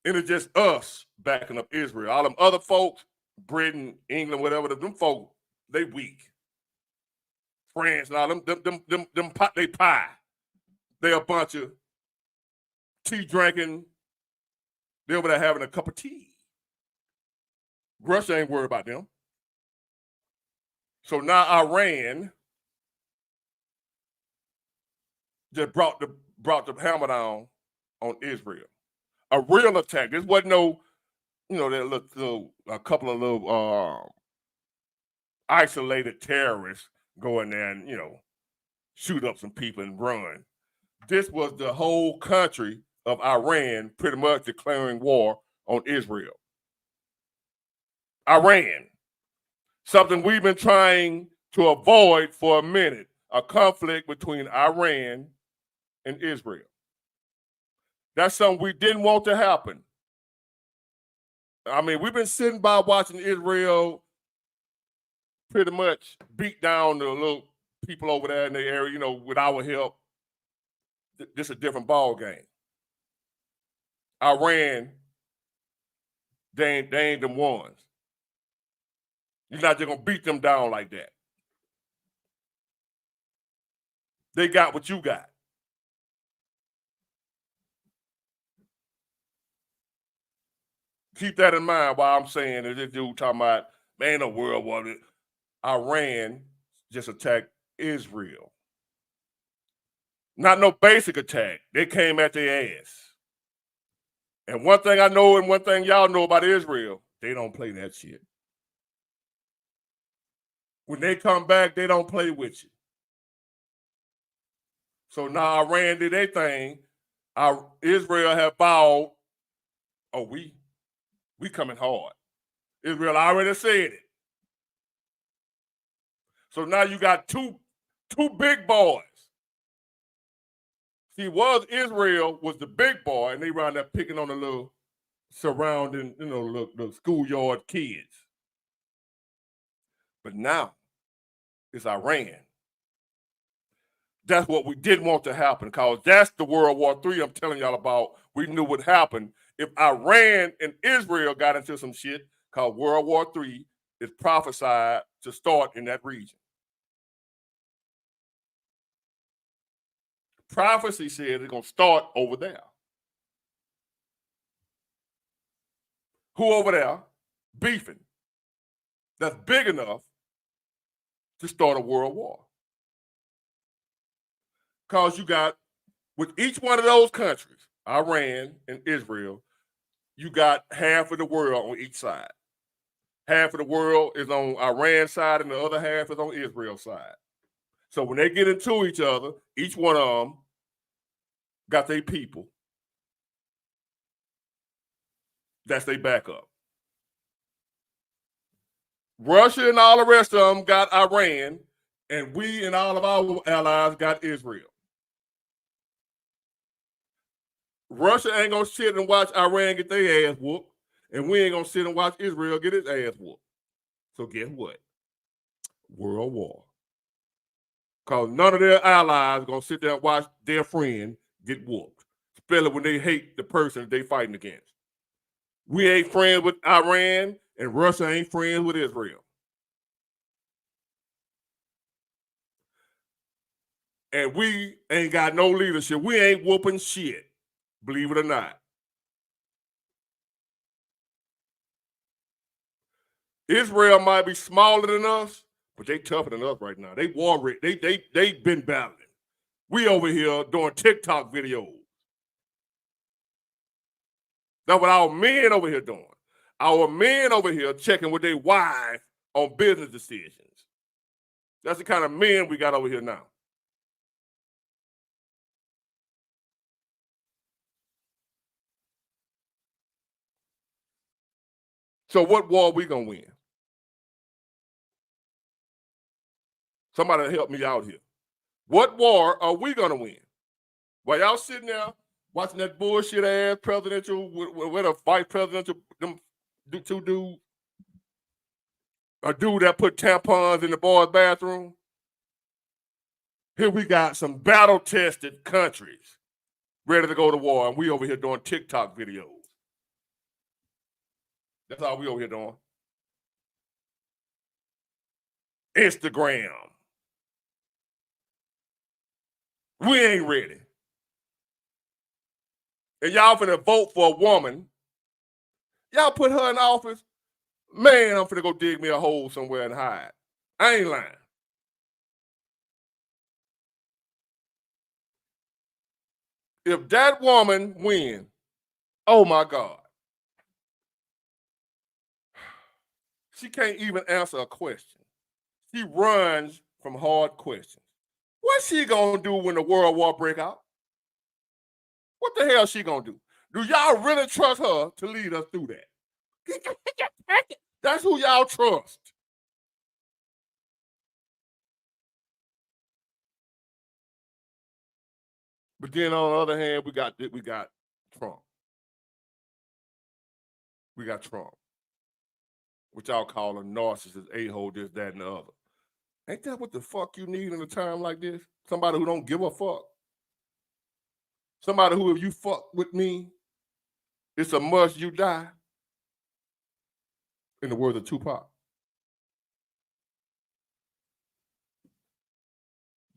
A: And it's just us backing up Israel. All them other folks, Britain, England, whatever, them folks, they weak. France and all them they pie. They a bunch of tea drinking. They over there having a cup of tea. Russia ain't worried about them. So now Iran just brought the hammer down on Israel. A real attack. This wasn't no, a couple of little isolated terrorists go in there and, shoot up some people and run. This was the whole country of Iran pretty much declaring war on Israel. Iran, something we've been trying to avoid for a minute, a conflict between Iran and Israel. That's something we didn't want to happen. I mean, we've been sitting by watching Israel pretty much beat down the little people over there in the area, with our help. This is a different ball game. Iran, they ain't them ones. You're not just gonna beat them down like that. They got what you got. Keep that in mind while I'm saying that this dude talking about, man, a world war. Iran just attacked Israel. Not no basic attack. They came at their ass. And one thing I know and one thing y'all know about Israel, they don't play that shit. When they come back, they don't play with you. So now Iran did their thing. Israel have vowed, we coming hard. Israel already said it. So now you got two big boys. See, Israel was the big boy, and they around there picking on the little surrounding, the schoolyard kids. But now is Iran. That's what we didn't want to happen, because that's the World War III I'm telling y'all about. We knew what happened if Iran and Israel got into some shit, called World War III is prophesied to start in that region. Prophecy said it's going to start over there. Who over there beefing that's big enough to start a world war? Because you got, with each one of those countries, Iran and Israel, you got half of the world on each side. Half of the world is on Iran's side and the other half is on Israel's side. So when they get into each other, each one of them got their people. That's their backup. Russia and all the rest of them got Iran, and we and all of our allies got Israel. Russia ain't gonna sit and watch Iran get their ass whooped, and we ain't gonna sit and watch Israel get its ass whooped. So guess what? World war. Because none of their allies gonna sit there and watch their friend get whooped, especially when they hate the person they fighting against. We ain't friends with Iran, and Russia ain't friends with Israel. And we ain't got no leadership. We ain't whooping shit, believe it or not. Israel might be smaller than us, but they tougher than us right now. They war ready. They been battling. We over here doing TikTok videos. That's what our men over here doing. Our men over here checking with their wife on business decisions. That's the kind of men we got over here now. So what war are we gonna win? Somebody help me out here. What war are we gonna win? While y'all sitting there watching that bullshit ass presidential with a vice presidential, them two dudes, a dude that put tampons in the boys' bathroom. Here we got some battle-tested countries ready to go to war, and we over here doing TikTok videos. That's all we over here doing. Instagram. We ain't ready. And y'all finna vote for a woman. Y'all put her in office. Man, I'm finna go dig me a hole somewhere and hide. I ain't lying. If that woman wins, oh my God. She can't even answer a question. She runs from hard questions. What's she gonna do when the world war break out? What the hell she gonna do? Do y'all really trust her to lead us through that? That's who y'all trust. But then on the other hand, we got Trump. We got Trump, which y'all call a narcissist, a-hole, this, that, and the other. Ain't that what the fuck you need in a time like this? Somebody who don't give a fuck. Somebody who, if you fuck with me, it's a must you die. In the words of Tupac.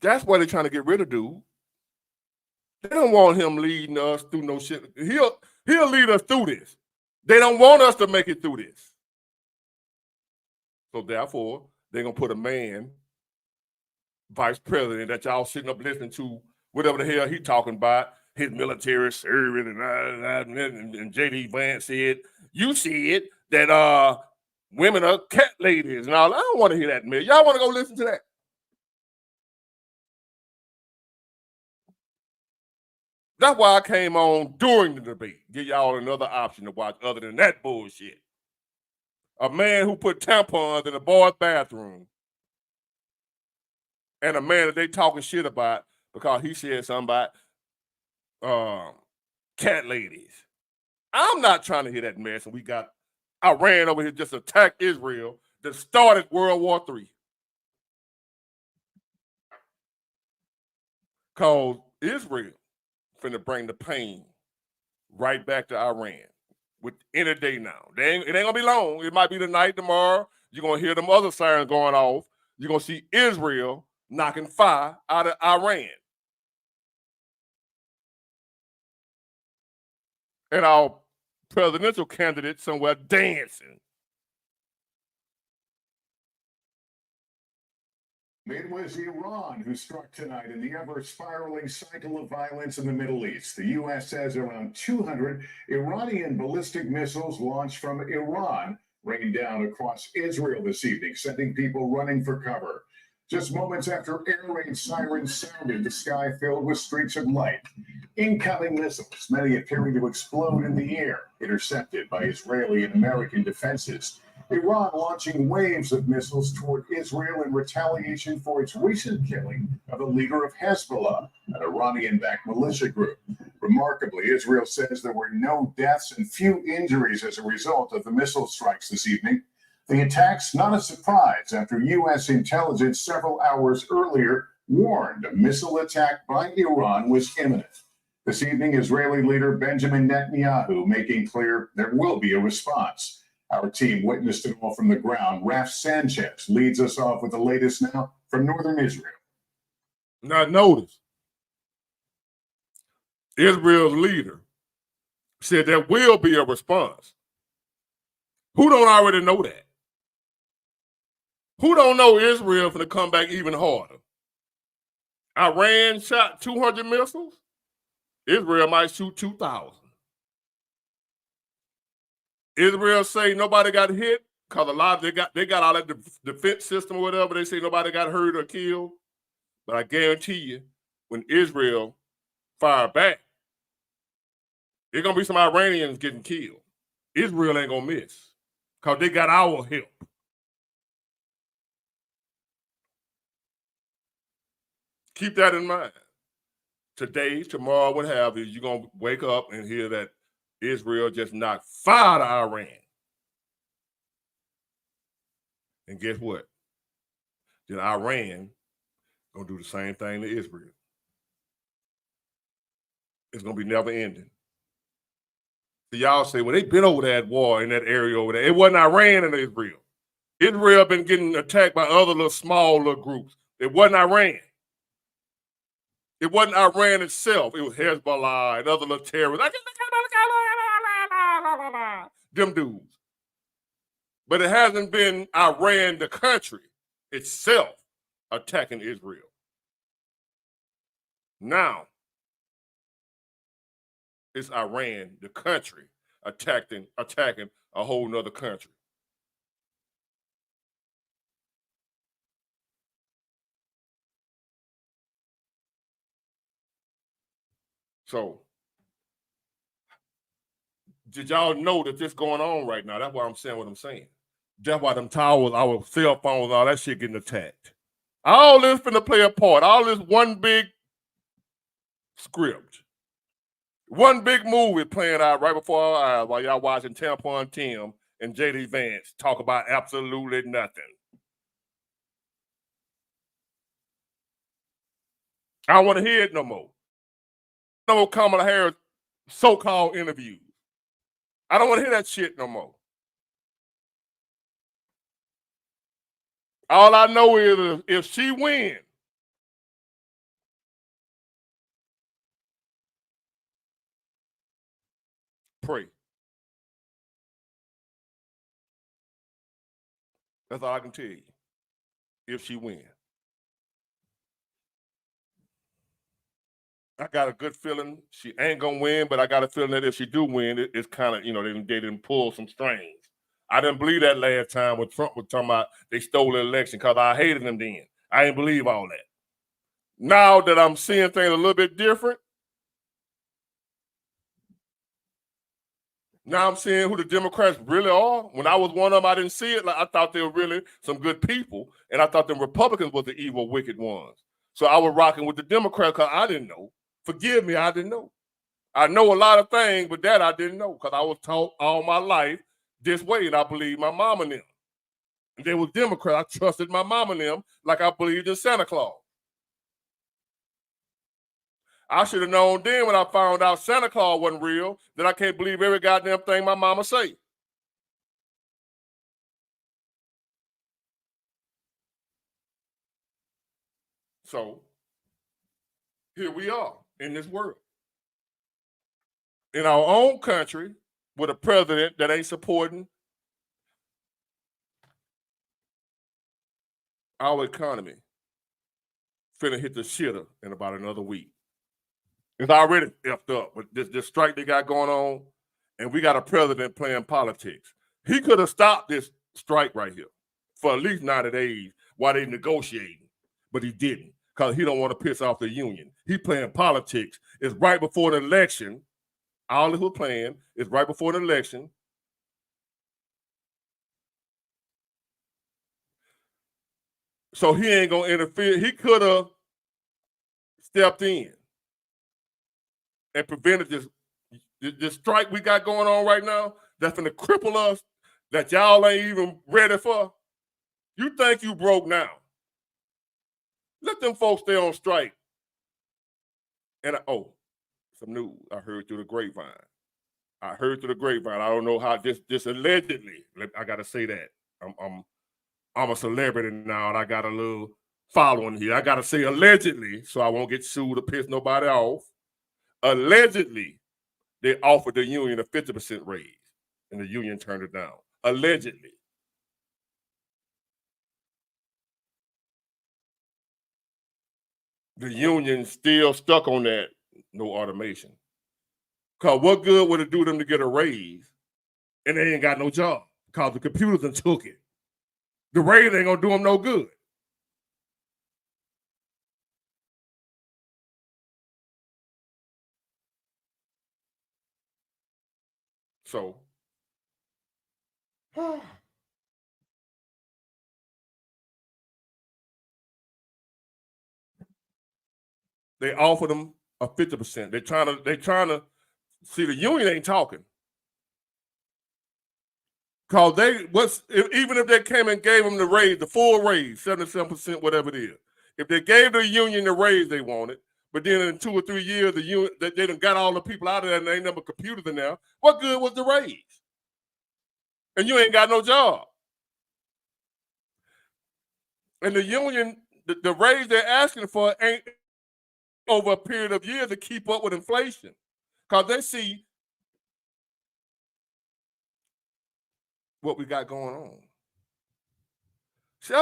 A: That's why they're trying to get rid of dude. They don't want him leading us through no shit. He'll lead us through this. They don't want us to make it through this. So therefore, they're going to put a man, vice president, that y'all sitting up listening to, whatever the hell he talking about, his military service, and J.D. Vance said, you said that women are cat ladies and all. I don't want to hear that, man. Y'all want to go listen to that? That's why I came on during the debate. Give y'all another option to watch other than that bullshit. A man who put tampons in a boy's bathroom. And a man that they talking shit about because he said something about cat ladies. I'm not trying to hear that mess. And we got Iran over here just attacked Israel that started World War III. Cause Israel finna bring the pain right back to Iran with any day now. It ain't gonna be long. It might be tonight, tomorrow. You're gonna hear them other sirens going off. You're gonna see Israel knocking fire out of Iran. And our presidential candidate somewhere dancing.
F: It was Iran who struck tonight in the ever-spiraling cycle of violence in the Middle East. The U.S. says around 200 Iranian ballistic missiles launched from Iran rained down across Israel this evening, sending people running for cover. Just moments after air raid sirens sounded, the sky filled with streaks of light. Incoming missiles, many appearing to explode in the air, intercepted by Israeli and American defenses. Iran launching waves of missiles toward Israel in retaliation for its recent killing of the leader of Hezbollah, an Iranian-backed militia group. Remarkably, Israel says there were no deaths and few injuries as a result of the missile strikes this evening. The attacks not a surprise after U.S. intelligence several hours earlier warned a missile attack by Iran was imminent. This evening, Israeli leader Benjamin Netanyahu making clear there will be a response. Our team witnessed it all from the ground. Raf Sanchez leads us off with the latest now from northern Israel.
A: Now notice, Israel's leader said there will be a response. Who don't already know that? Who don't know Israel finna come back even harder? Iran shot 200 missiles. Israel might shoot 2,000. Israel say nobody got hit because a lot of they got all that defense system or whatever. They say nobody got hurt or killed. But I guarantee you, when Israel fire back, there's gonna be some Iranians getting killed. Israel ain't gonna miss because they got our help. Keep that in mind. Today, tomorrow, what have you, you're gonna wake up and hear that Israel just knocked fire to Iran. And guess what? Then Iran gonna do the same thing to Israel. It's gonna be never ending. So y'all say, well, they've been over that war in that area over there. It wasn't Iran and Israel. Israel been getting attacked by other little small little groups. It wasn't Iran. It wasn't Iran itself. It was Hezbollah and other little terrorists. Them dudes. But it hasn't been Iran, the country itself, attacking Israel. Now, it's Iran, the country, attacking a whole nother country. So, did y'all know that this going on right now? That's why I'm saying what I'm saying. That's why them towers, our cell phones, all that shit getting attacked. All this finna play a part. All this one big script. One big movie playing out right before our eyes while y'all watching Tampon Tim and J.D. Vance talk about absolutely nothing. I don't want to hear it no more. No more Kamala Harris so-called interviews. I don't want to hear that shit no more. All I know is if she wins, pray. That's all I can tell you. If she wins. I got a good feeling she ain't gonna win, but I got a feeling that if she do win, it's kind of, they didn't pull some strings. I didn't believe that last time when Trump was talking about they stole the election because I hated them then. I didn't believe all that. Now that I'm seeing things a little bit different, now I'm seeing who the Democrats really are. When I was one of them, I didn't see it. Like, I thought they were really some good people, and I thought the Republicans were the evil, wicked ones. So I was rocking with the Democrats because I didn't know. Forgive me, I didn't know. I know a lot of things, but that I didn't know because I was taught all my life this way, and I believed my mom and them. And they were Democrats. I trusted my mom and them like I believed in Santa Claus. I should have known then when I found out Santa Claus wasn't real that I can't believe every goddamn thing my mama say. So here we are in this world. In our own country, with a president that ain't supporting our economy, finna hit the shitter in about another week. It's already effed up with this strike they got going on, and we got a president playing politics. He could have stopped this strike right here for at least 90 days while they negotiating, but he didn't because he don't want to piss off the union. He playing politics. It's right before the election. All this was playing is right before the election. So he ain't gonna interfere. He could have stepped in and prevented this strike we got going on right now that's gonna cripple us, that y'all ain't even ready for. You think you broke now. Let them folks stay on strike. And some news I heard through the grapevine. I don't know how this allegedly, I gotta say that. I'm a celebrity now and I got a little following here. I gotta say allegedly so I won't get sued or piss nobody off. Allegedly, they offered the union a 50% raise and the union turned it down. Allegedly. The union still stuck on that no automation. Because what good would it do them to get a raise and they ain't got no job? Because the computers done took it. The raise ain't gonna do them no good. So, they offered them a 50%. They're trying to see the union ain't talking. Cause even if they came and gave them the raise, the full raise, 77%, whatever it is. If they gave the union the raise they wanted, but then in 2 or 3 years, the union they done got all the people out of there and they ain't never computers in there, what good was the raise? And you ain't got no job. And the union, the raise they're asking for ain't over a period of years to keep up with inflation. Because they see what we got going on. See,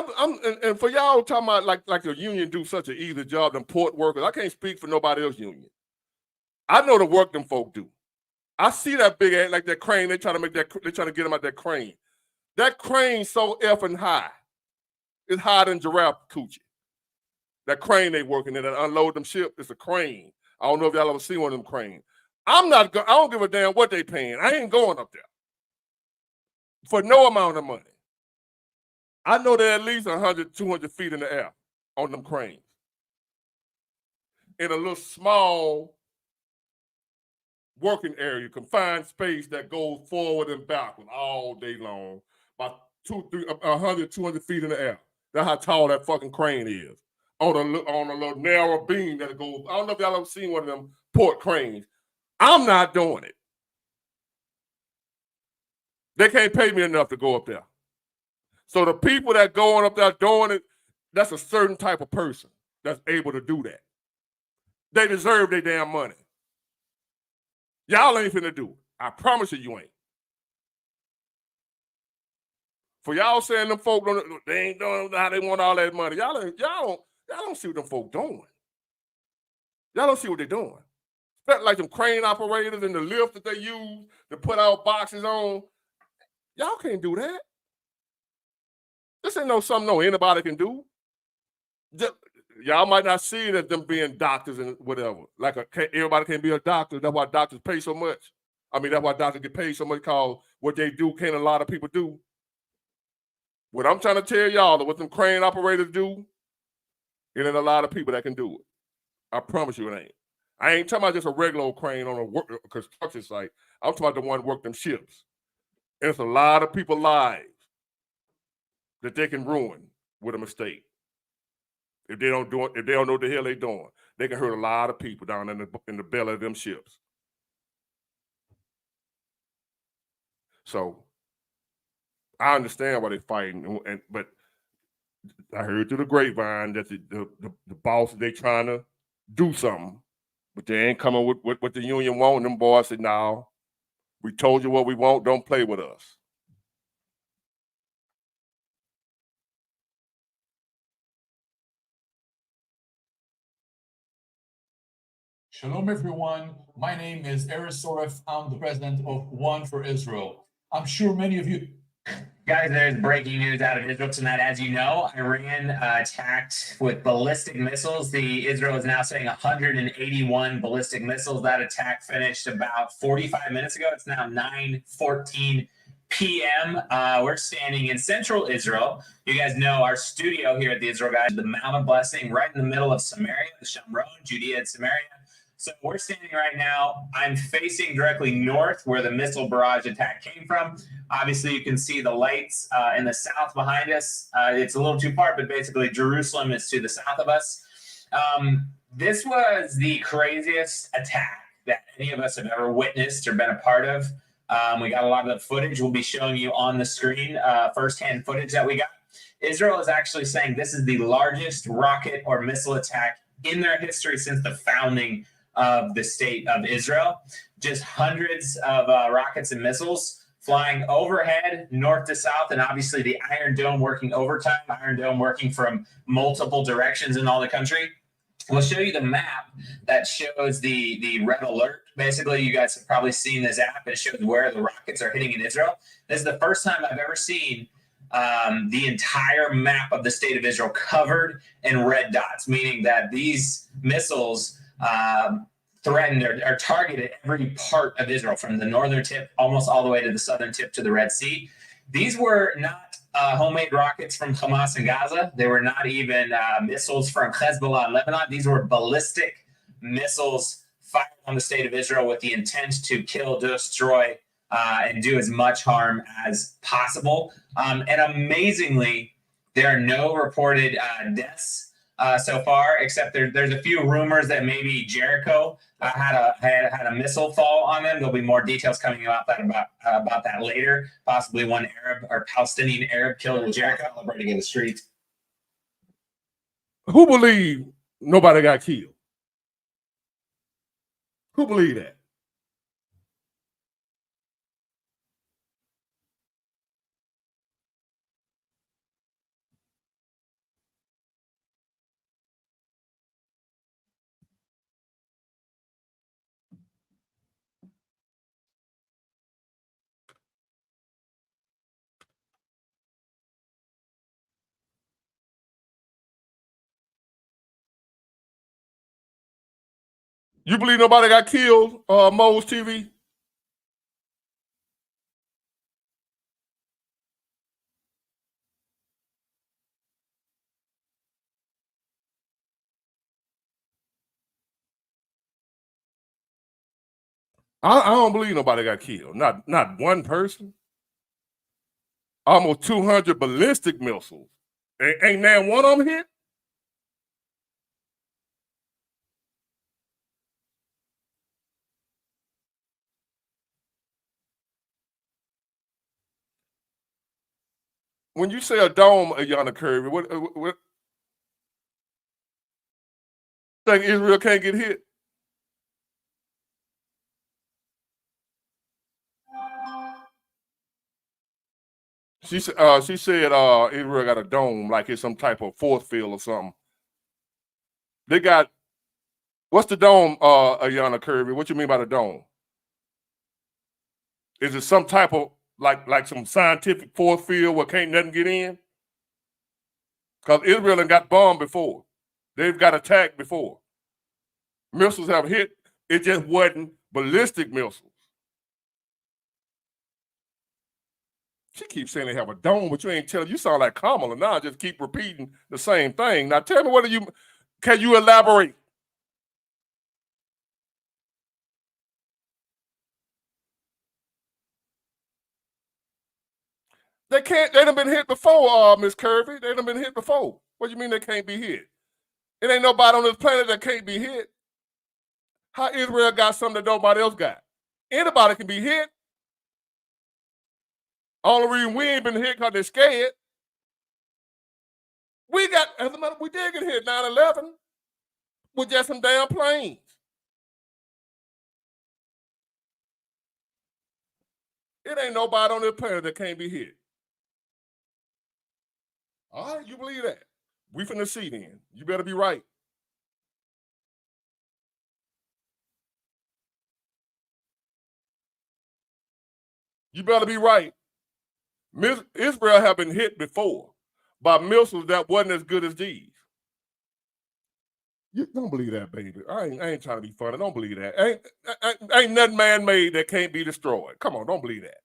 A: and for y'all talking about like the union do such an easy job than port workers, I can't speak for nobody else union. I know the work them folk do. I see that big ass, like that crane, they trying to get them out that crane. That crane so effing high. It's higher than giraffe coochie. That crane they working in that unload them ship, it's a crane. I don't know if y'all ever see one of them cranes. I don't give a damn what they paying. I ain't going up there for no amount of money. I know they're at least 100, 200 feet in the air on them cranes. In a little small working area, confined space that goes forward and backward all day long, about 100, 200 feet in the air. That's how tall that fucking crane is. On a little narrow beam that it goes. I don't know if y'all ever seen one of them port cranes. I'm not doing it. They can't pay me enough to go up there. So the people that going up there doing it, that's a certain type of person that's able to do that. They deserve their damn money. Y'all ain't finna do it. I promise you ain't. For y'all saying them folk they ain't doing how they want all that money. Y'all don't see what them folk doing. Y'all don't see what they're doing. Like them crane operators and the lift that they use to put out boxes on. Y'all can't do that. This ain't something anybody can do. Y'all might not see it as them being doctors and whatever. Everybody can't be a doctor. That's why doctors pay so much. I mean, that's why doctors get paid so much because what they do can't a lot of people do. What I'm trying to tell y'all, what them crane operators do, it ain't a lot of people that can do it. I promise you it ain't. I ain't talking about just a regular old crane on a construction site. I'm talking about the one that work them ships. And it's a lot of people's lives that they can ruin with a mistake. If they don't know what the hell they doing. they can hurt a lot of people down in the belly of them ships. So I understand why they're fighting, but I heard through the grapevine that the bosses, they trying to do something, but they ain't coming with what the union want. And them boys said, no, we told you what we want, don't play with us.
G: Shalom, everyone. My name is Eris Soref. I'm the president of One for Israel. I'm sure many of you.
H: Guys, there's breaking news out of Israel tonight. As you know, Iran attacked with ballistic missiles. Israel is now saying 181 ballistic missiles. That attack finished about 45 minutes ago. It's now 9:14 p.m. We're standing in central Israel. You guys know our studio here at the Israel Guide, the Mount of Blessing, right in the middle of Samaria, the Shomron, Judea and Samaria. So we're standing right now. I'm facing directly north where the missile barrage attack came from. Obviously, you can see the lights in the south behind us. It's a little too far, but basically Jerusalem is to the south of us. This was the craziest attack that any of us have ever witnessed or been a part of. We got a lot of the footage we'll be showing you on the screen, firsthand footage that we got. Israel is actually saying this is the largest rocket or missile attack in their history since the founding of the state of Israel. Just hundreds of rockets and missiles flying overhead, north to south, and obviously the Iron Dome working overtime, Iron Dome working from multiple directions in all the country. We'll show you the map that shows the red alert. Basically, you guys have probably seen this app. It shows where the rockets are hitting in Israel. This is the first time I've ever seen the entire map of the state of Israel covered in red dots, meaning that these missiles threatened or targeted every part of Israel, from the northern tip almost all the way to the southern tip to the Red Sea. These were not homemade rockets from Hamas and Gaza. They were not even missiles from Hezbollah and Lebanon. These were ballistic missiles fired on the state of Israel with the intent to kill, destroy, and do as much harm as possible. And amazingly, there are no reported deaths so far, except there's a few rumors that maybe Jericho had a missile fall on them. There'll be more details coming about that later. Possibly one Arab or Palestinian Arab killed in Jericho, celebrating in the streets.
A: Who believe nobody got killed? Who believe that? You believe nobody got killed, Mo's TV? I don't believe nobody got killed. Not one person. Almost 200 ballistic missiles. Ain't now one of them hit? When you say a dome, Yana Kirby, what think Israel can't get hit? She said Israel got a dome, like it's some type of force field or something. They got, what's the dome, Yana Kirby? What you mean by the dome? Is it some type of like some scientific force field where can't nothing get in? Because Israel done got bombed before. They've got attacked before. Missiles have hit. It just wasn't ballistic missiles. She keeps saying they have a dome, but you ain't telling. You sound like Kamala now. Just keep repeating the same thing. Now tell me, can you elaborate? They can't. They done been hit before, Miss Kirby. They done been hit before. What do you mean they can't be hit? It ain't nobody on this planet that can't be hit. How Israel got something that nobody else got? Anybody can be hit. Only reason we ain't been hit because they're scared. We got, as a matter, we did get hit 9/11 with just some damn planes. It ain't nobody on this planet that can't be hit. All right, you believe that? We finna see then. You better be right. You better be right. Israel have been hit before by missiles that wasn't as good as these. You don't believe that, baby. I ain't trying to be funny. Don't believe that. Ain't nothing man-made that can't be destroyed. Come on, don't believe that.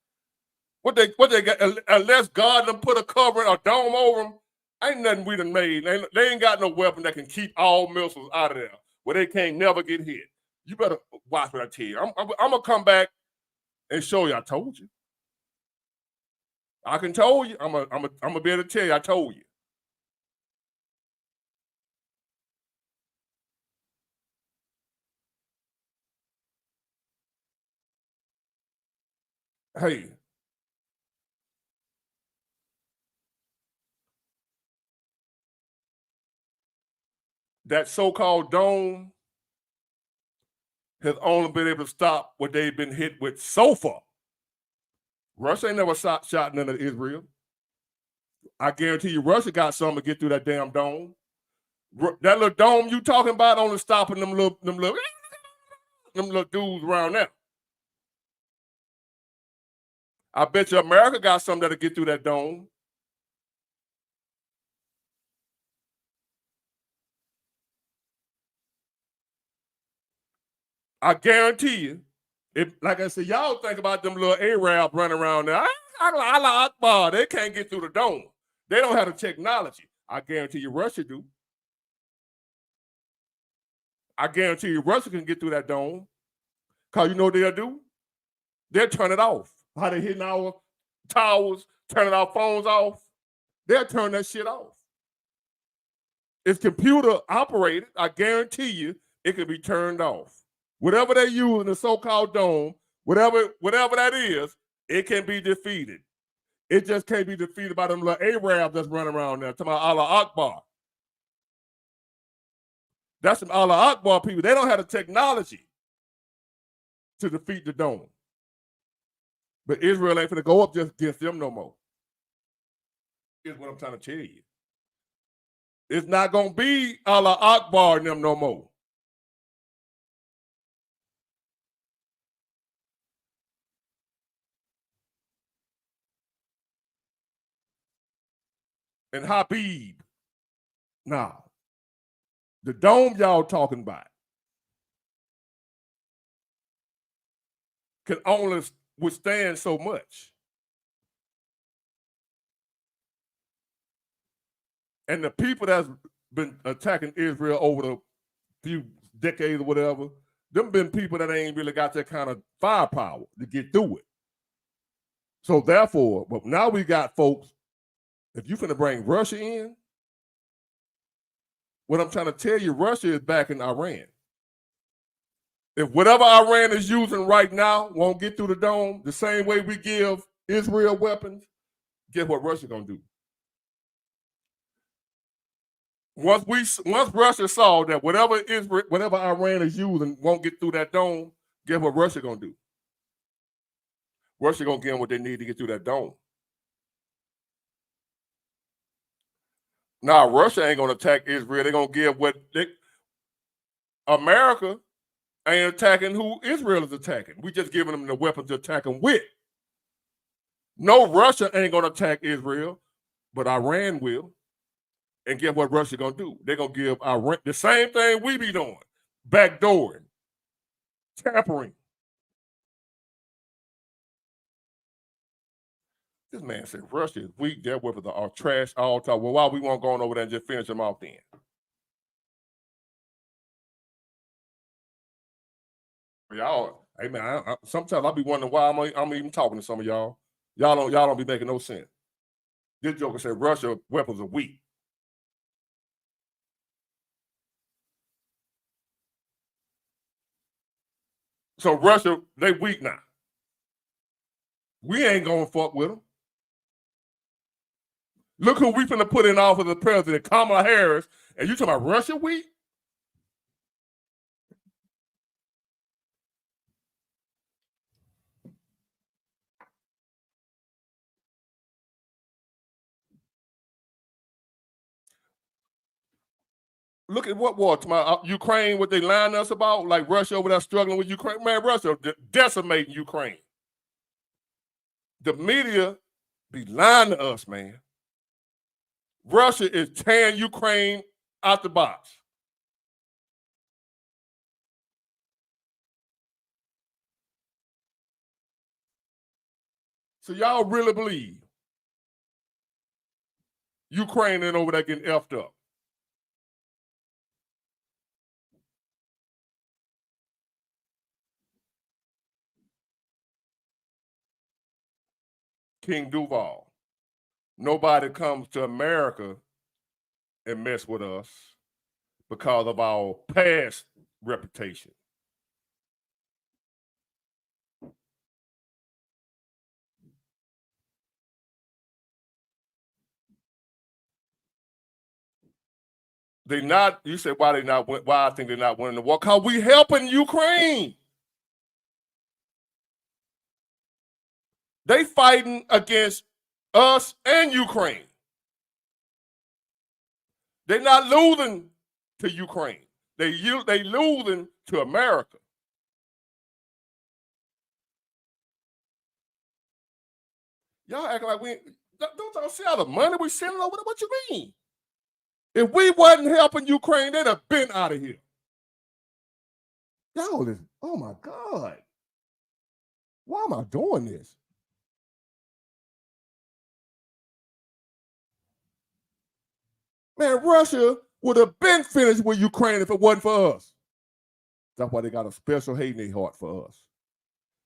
A: What they got, unless God done put a covering or dome over them, ain't nothing we done made. They ain't got no weapon that can keep all missiles out of there where they can't never get hit. You better watch what I tell you. I'm gonna come back and show you. I told you. I can tell you. I'm gonna be able to tell you. I told you. Hey. That so-called dome has only been able to stop what they've been hit with so far. Russia ain't never shot none of Israel. I guarantee you Russia got something to get through that damn dome. That little dome you talking about only stopping them little dudes around there. I bet you America got something that'll get through that dome. I guarantee you, if, like I said, y'all think about them little Arabs running around there. Allah Akbar, they can't get through the dome. They don't have the technology. I guarantee you Russia do. I guarantee you Russia can get through that dome. Because you know what they'll do? They'll turn it off. How they hitting our towers, turning our phones off. They'll turn that shit off. It's computer operated. I guarantee you it can be turned off. Whatever they use in the so-called dome, whatever that is, it can be defeated. It just can't be defeated by them little Arabs that's running around there. Talking about Allah Akbar. That's some Allah Akbar people. They don't have the technology to defeat the dome. But Israel ain't finna go up just against them no more. Here's what I'm trying to tell you. It's not gonna be Allah Akbar in them no more. And Habib. Nah. The dome y'all talking about can only withstand so much. And the people that's been attacking Israel over the few decades or whatever, them been people that ain't really got that kind of firepower to get through it. So therefore, but now we got folks, if you finna bring Russia in, what I'm trying to tell you, Russia is backing Iran. If whatever Iran is using right now won't get through the dome, the same way we give Israel weapons, guess what Russia gonna do? Once Russia saw that whatever Iran is using won't get through that dome, guess what Russia gonna do? Russia gonna give them what they need to get through that dome. Now, Russia ain't gonna attack Israel. They're gonna give America ain't attacking who Israel is attacking. We just giving them the weapons to attack them with. No, Russia ain't gonna attack Israel, but Iran will. And guess what Russia gonna do? They're gonna give Iran the same thing we be doing: backdooring, tampering. This man said Russia is weak. Their weapons are trash all time. Well, why we won't go on over there and just finish them off then? Y'all, hey man, sometimes I be wondering why I'm even talking to some of y'all. Y'all don't be making no sense. This joker said Russia weapons are weak. So Russia, they weak now. We ain't gonna fuck with them. Look who we finna put in office as president, Kamala Harris, and you talking about Russia weak? Look at what war, Ukraine, what they lying us about, like Russia over there struggling with Ukraine. Man, Russia decimating Ukraine. The media be lying to us, man. Russia is tearing Ukraine out the box. So y'all really believe Ukraine ain't over there getting effed up? King Duval. Nobody comes to America and mess with us because of our past reputation. They not, you say why I think they're not winning the war? Because we helping Ukraine. They fighting against us and Ukraine. They're not losing to Ukraine. They losing to America. Y'all act like don't y'all see all the money we sending over there? What you mean? If we wasn't helping Ukraine, they'd have been out of here. Y'all is, oh my God. Why am I doing this? Man, Russia would have been finished with Ukraine if it wasn't for us. That's why they got a special hate in their heart for us.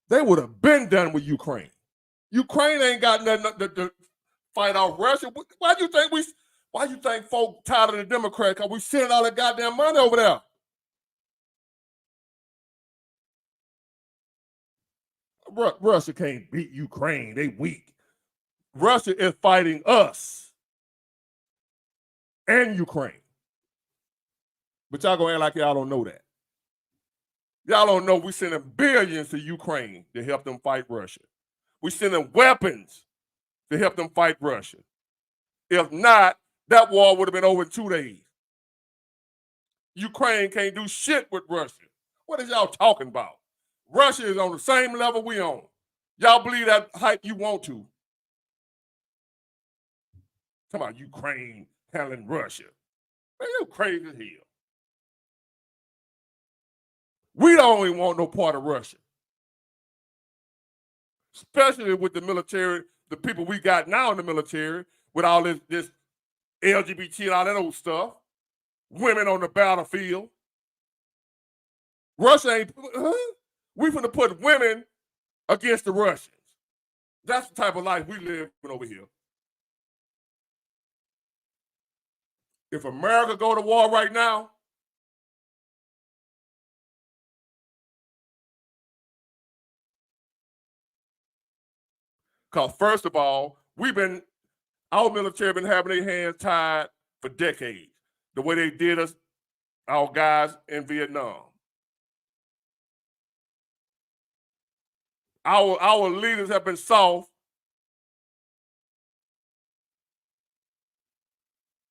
A: They would have been done with Ukraine. Ukraine ain't got nothing to fight off Russia. Why do you think folk tired of the Democrats? Because we sending all that goddamn money over there. Russia can't beat Ukraine. They weak. Russia is fighting us and Ukraine. But y'all gonna act like y'all don't know that. Y'all don't know we sending billions to Ukraine to help them fight Russia. We sending weapons to help them fight Russia. If not, that war would have been over in 2 days. Ukraine can't do shit with Russia. What is y'all talking about? Russia is on the same level we on. Y'all believe that hype you want to. Talking about Ukraine handling Russia. Man, you crazy as hell. We don't even want no part of Russia. Especially with the military, the people we got now in the military, with all this LGBT and all that old stuff. Women on the battlefield. Russia ain't, we finna put women against the Russians. That's the type of life we live over here. If America go to war right now, because first of all, our military been having their hands tied for decades. The way they did us, our guys in Vietnam. Our leaders have been soft.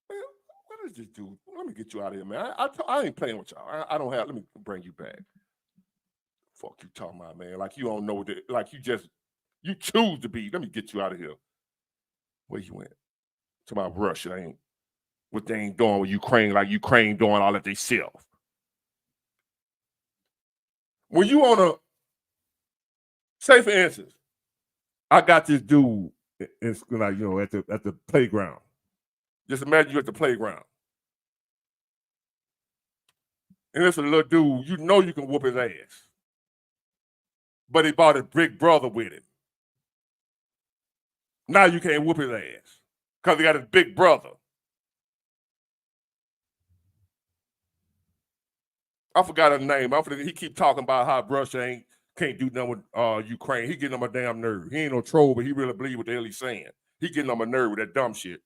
A: Man, what is this dude? Let me get you out of here, man. I ain't playing with y'all. I don't have, let me bring you back. Fuck you talking about, man. Like you don't know that, like you choose to be. Let me get you out of here. Where you went? Talking about Russia, what they ain't doing with Ukraine, like Ukraine doing all that they self. When you on a, say for instance, I got this dude in like, at the playground. Just imagine you at the playground. And it's a little dude, you know you can whoop his ass. But he brought his big brother with him. Now you can't whoop his ass because he got his big brother. I forgot his name. He keep talking about how Russia can't do nothing with Ukraine. He getting on my damn nerve. He ain't no troll, but he really believe what the hell he's saying. He getting on my nerve with that dumb shit.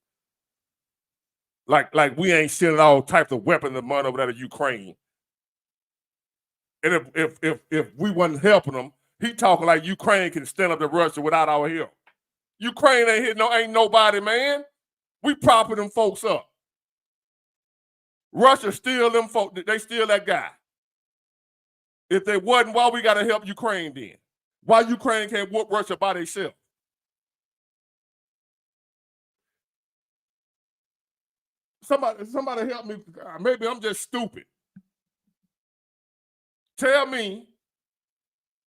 A: Like we ain't sending all types of weapons and money over there to Ukraine. And if we wasn't helping them, he talking like Ukraine can stand up to Russia without our help. Ukraine ain't nobody, man. We propping them folks up. Russia steal them folks. They steal that guy. If they wasn't, why we got to help Ukraine then? Why Ukraine can't whoop Russia by themselves? Somebody help me. Maybe I'm just stupid. Tell me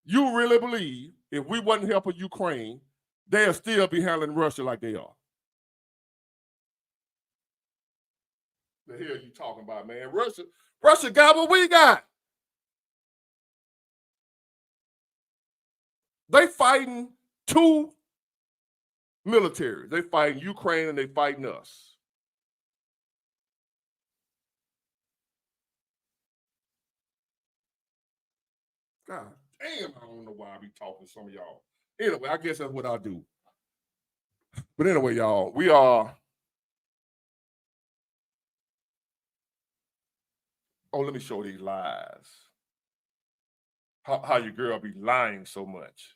A: you really believe if we wasn't helping Ukraine, they'll still be handling Russia like they are. The hell you talking about, man? Russia got what we got. They fighting two militaries. They fighting Ukraine and they fighting us. God damn, I don't know why I be talking to some of y'all. Anyway, I guess that's what I do. But anyway, y'all, we are. Oh, let me show these lies. How your girl be lying so much.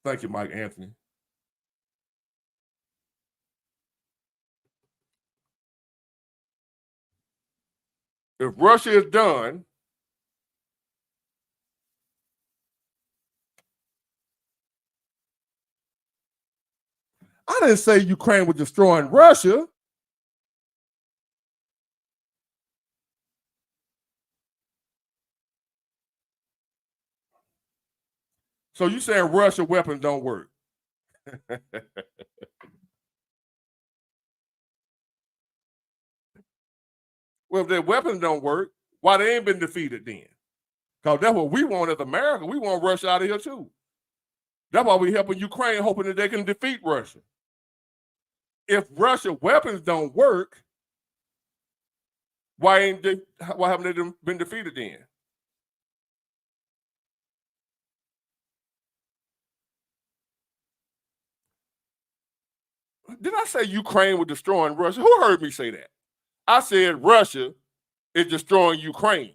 A: Thank you, Mike Anthony. If Russia is done, I didn't say Ukraine was destroying Russia. So you saying Russia weapons don't work? Well, if their weapons don't work, why they ain't been defeated then? Because that's what we want as America. We want Russia out of here too. That's why we helping Ukraine, hoping that they can defeat Russia. If Russia weapons don't work, why haven't they been defeated then? Did I say Ukraine was destroying Russia? Who heard me say that? I said Russia is destroying Ukraine.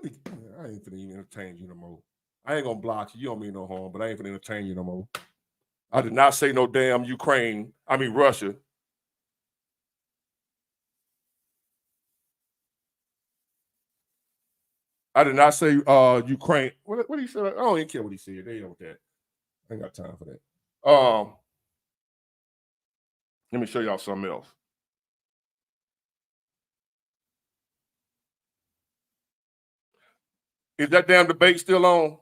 A: I ain't finna even entertain you no more. I ain't gonna block you. You don't mean no harm, but I ain't finna entertain you no more. I did not say no damn Russia. I did not say Ukraine. What did he say? I don't even care what he said. They know that. I ain't got time for that. Let me show y'all something else. Is that damn debate still on?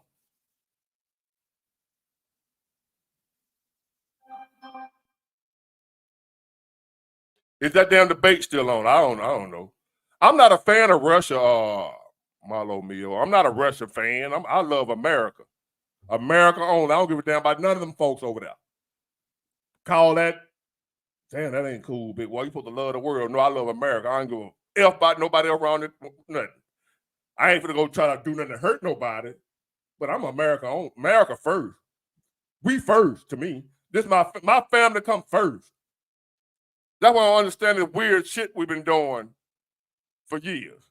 A: Is that damn debate still on? I don't know. I'm not a fan of Russia, Marlo Mio. I'm not a Russia fan. I love America. America only. I don't give a damn about none of them folks over there. Call that, damn, that ain't cool, big boy. You supposed to love the world. No, I love America. I ain't give a F about nobody around it, nothing. I ain't gonna go try to do nothing to hurt nobody, but I'm America first. We first, to me. This my family come first. That's why I understand the weird shit we've been doing for years.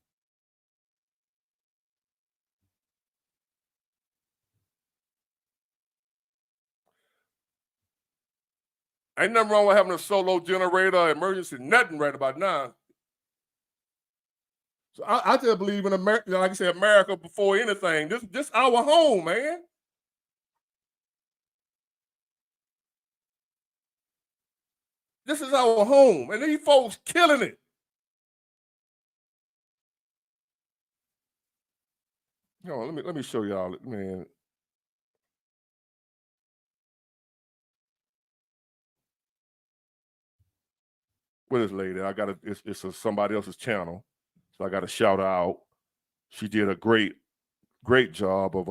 A: Ain't nothing wrong with having a solo generator, emergency, nothing right about now. So I just believe in America, like I said, America before anything. This our home, man. This is our home, and these folks killing it. No, let me show y'all, man. Where this lady? It's somebody else's channel, so I got to shout her out. She did a great job of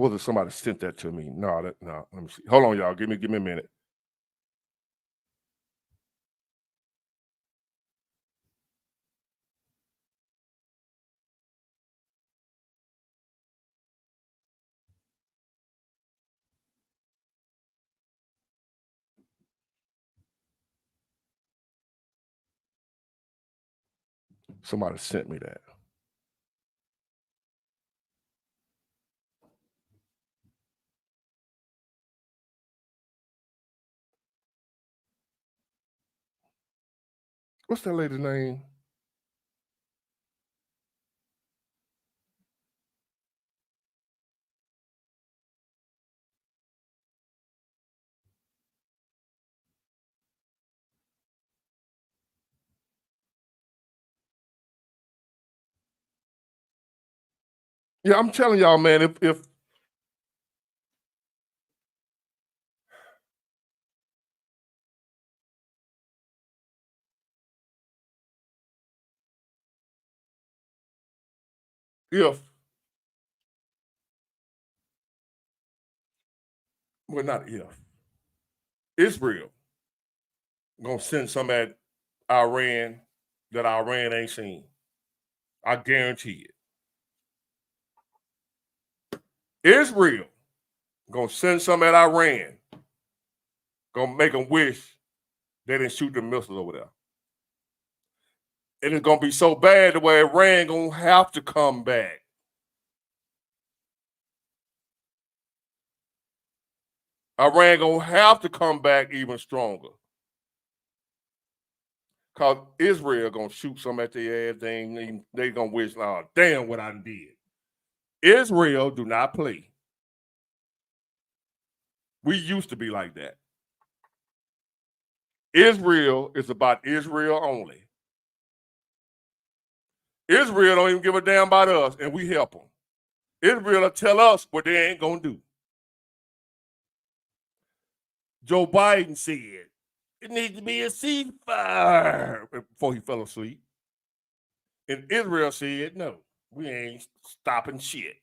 A: Or was it somebody sent that to me? No, no. Let me see. Hold on, y'all. Give me a minute. Somebody sent me that. What's that lady's name? Yeah, I'm telling y'all, man, if well, not if Israel gonna send some at Iran that Iran ain't seen. I guarantee it. Israel gonna send some at Iran. Gonna make them wish they didn't shoot the missiles over there. And it's gonna be so bad the way Iran gonna have to come back. Iran gonna have to come back even stronger. Cause Israel gonna shoot some at their ass. They gonna wish, oh, damn what I did. Israel do not play. We used to be like that. Israel is about Israel only. Israel don't even give a damn about us, and we help them. Israel will tell us what they ain't gonna do. Joe Biden said it needs to be a ceasefire before he fell asleep. And Israel said, no, we ain't stopping shit.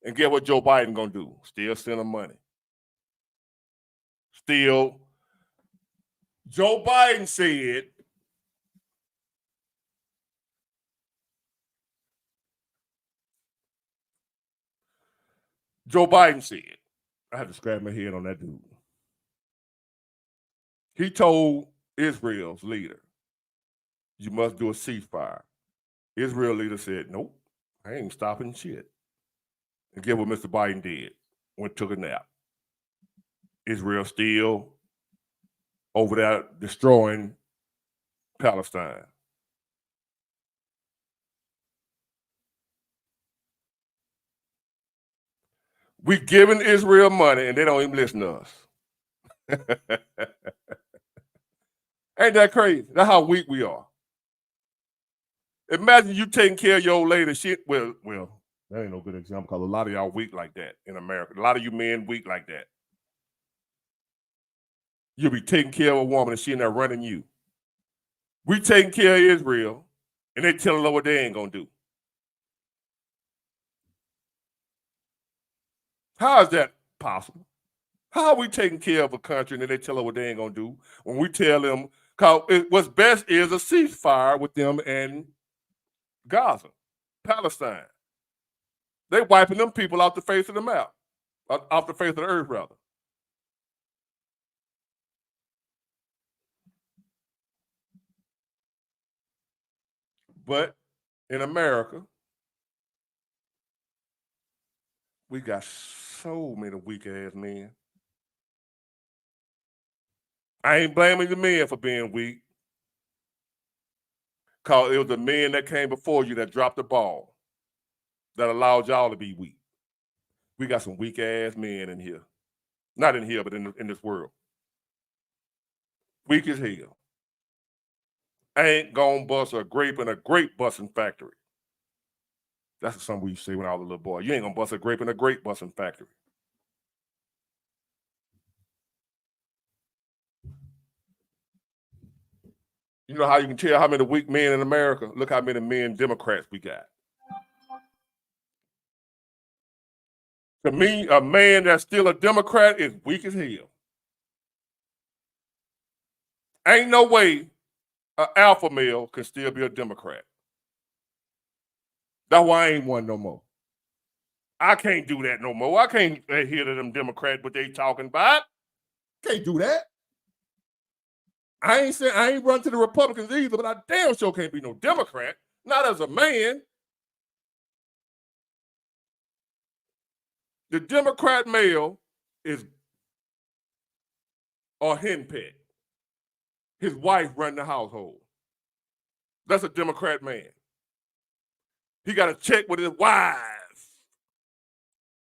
A: And guess what Joe Biden gonna do? Still send them money. Still, Joe Biden said, I had to scratch my head on that dude. He told Israel's leader, you must do a ceasefire. Israel leader said, nope, I ain't stopping shit. And guess what Mr. Biden did? Went took a nap. Israel still over there destroying Palestine. We giving Israel money and they don't even listen to us. Ain't that crazy? That's how weak we are. Imagine you taking care of your old lady. Shit, well, that ain't no good example because a lot of y'all weak like that in America. A lot of you men weak like that. You'll be taking care of a woman and she in there running you. We taking care of Israel and they telling her what they ain't gonna do. How is that possible? How are we taking care of a country and then they tell her what they ain't gonna do when we tell them? Cause what's best is a ceasefire with them and Gaza, Palestine. They wiping them people off the face of the map, off the face of the earth, rather. But in America, we got so many weak ass men. I ain't blaming the men for being weak. Cause it was the men that came before you that dropped the ball, that allowed y'all to be weak. We got some weak ass men in here. Not in here, but in this world. Weak as hell. Ain't gonna bust a grape in a grape busting factory. That's something we used to say when I was a little boy. You ain't gonna bust a grape in a grape busting factory. You know how you can tell how many weak men in America? Look how many men Democrats we got. To me, a man that's still a Democrat is weak as hell. Ain't no way an alpha male can still be a Democrat. That's why I ain't one no more. I can't do that no more. I can't hear to them Democrats what they talking about. Can't do that. I ain't run to the Republicans either, but I damn sure can't be no Democrat. Not as a man. The Democrat male is a henpecked. His wife run the household. That's a Democrat man. He got to check with his wife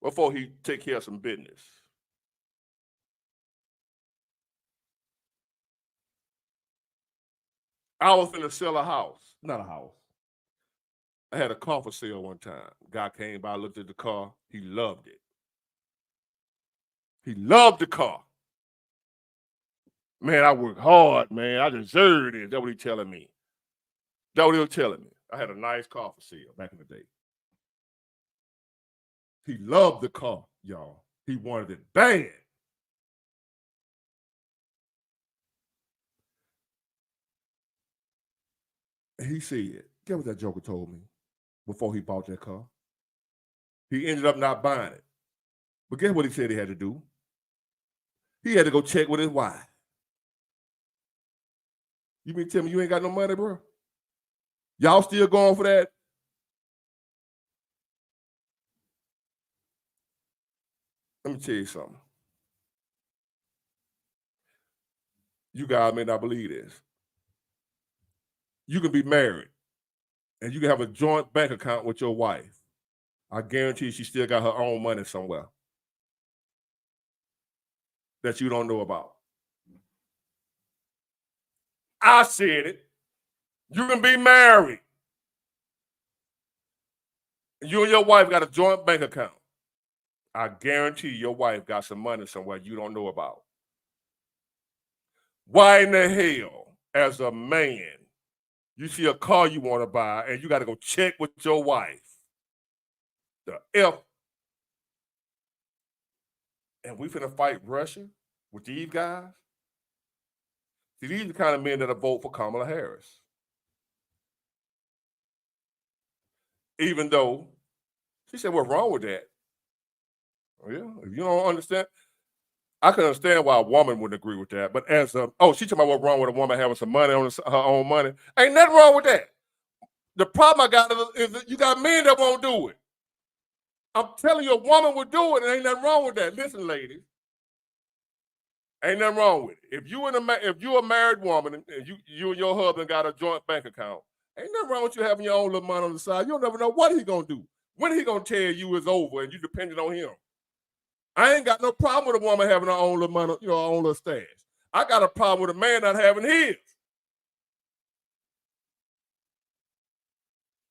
A: before he take care of some business. I was finna sell a house. Not a house. I had a car for sale one time. Guy came by, looked at the car. He loved it. He loved the car. Man, I worked hard, man. I deserved it. That's what he telling me. That's what he was telling me. I had a nice car for sale back in the day. He loved the car, y'all. He wanted it bad. And he said, guess what that joker told me before he bought that car? He ended up not buying it. But guess what he said he had to do? He had to go check with his wife. You mean tell me you ain't got no money, bro? Y'all still going for that? Let me tell you something. You guys may not believe this. You can be married and you can have a joint bank account with your wife. I guarantee she still got her own money somewhere that you don't know about. I said it. You can be married. You and your wife got a joint bank account. I guarantee your wife got some money somewhere you don't know about. Why in the hell, as a man, you see a car you want to buy and you got to go check with your wife? The F. And we finna fight Russia with these guys? See, these are the kind of men that vote for Kamala Harris. Even though she said, what's wrong with that? Yeah, if you don't understand, I can understand why a woman wouldn't agree with that. But as a, she talking about what's wrong with a woman having some money on her own money. Ain't nothing wrong with that. The problem I got is that you got men that won't do it. I'm telling you, a woman would do it, and ain't nothing wrong with that. Listen, ladies, ain't nothing wrong with it. If you a married woman and you and your husband got a joint bank account, ain't nothing wrong with you having your own little money on the side. You'll never know what he gonna do. When he gonna tell you it's over and you depending on him. I ain't got no problem with a woman having her own little money, her own little stash. I got a problem with a man not having his.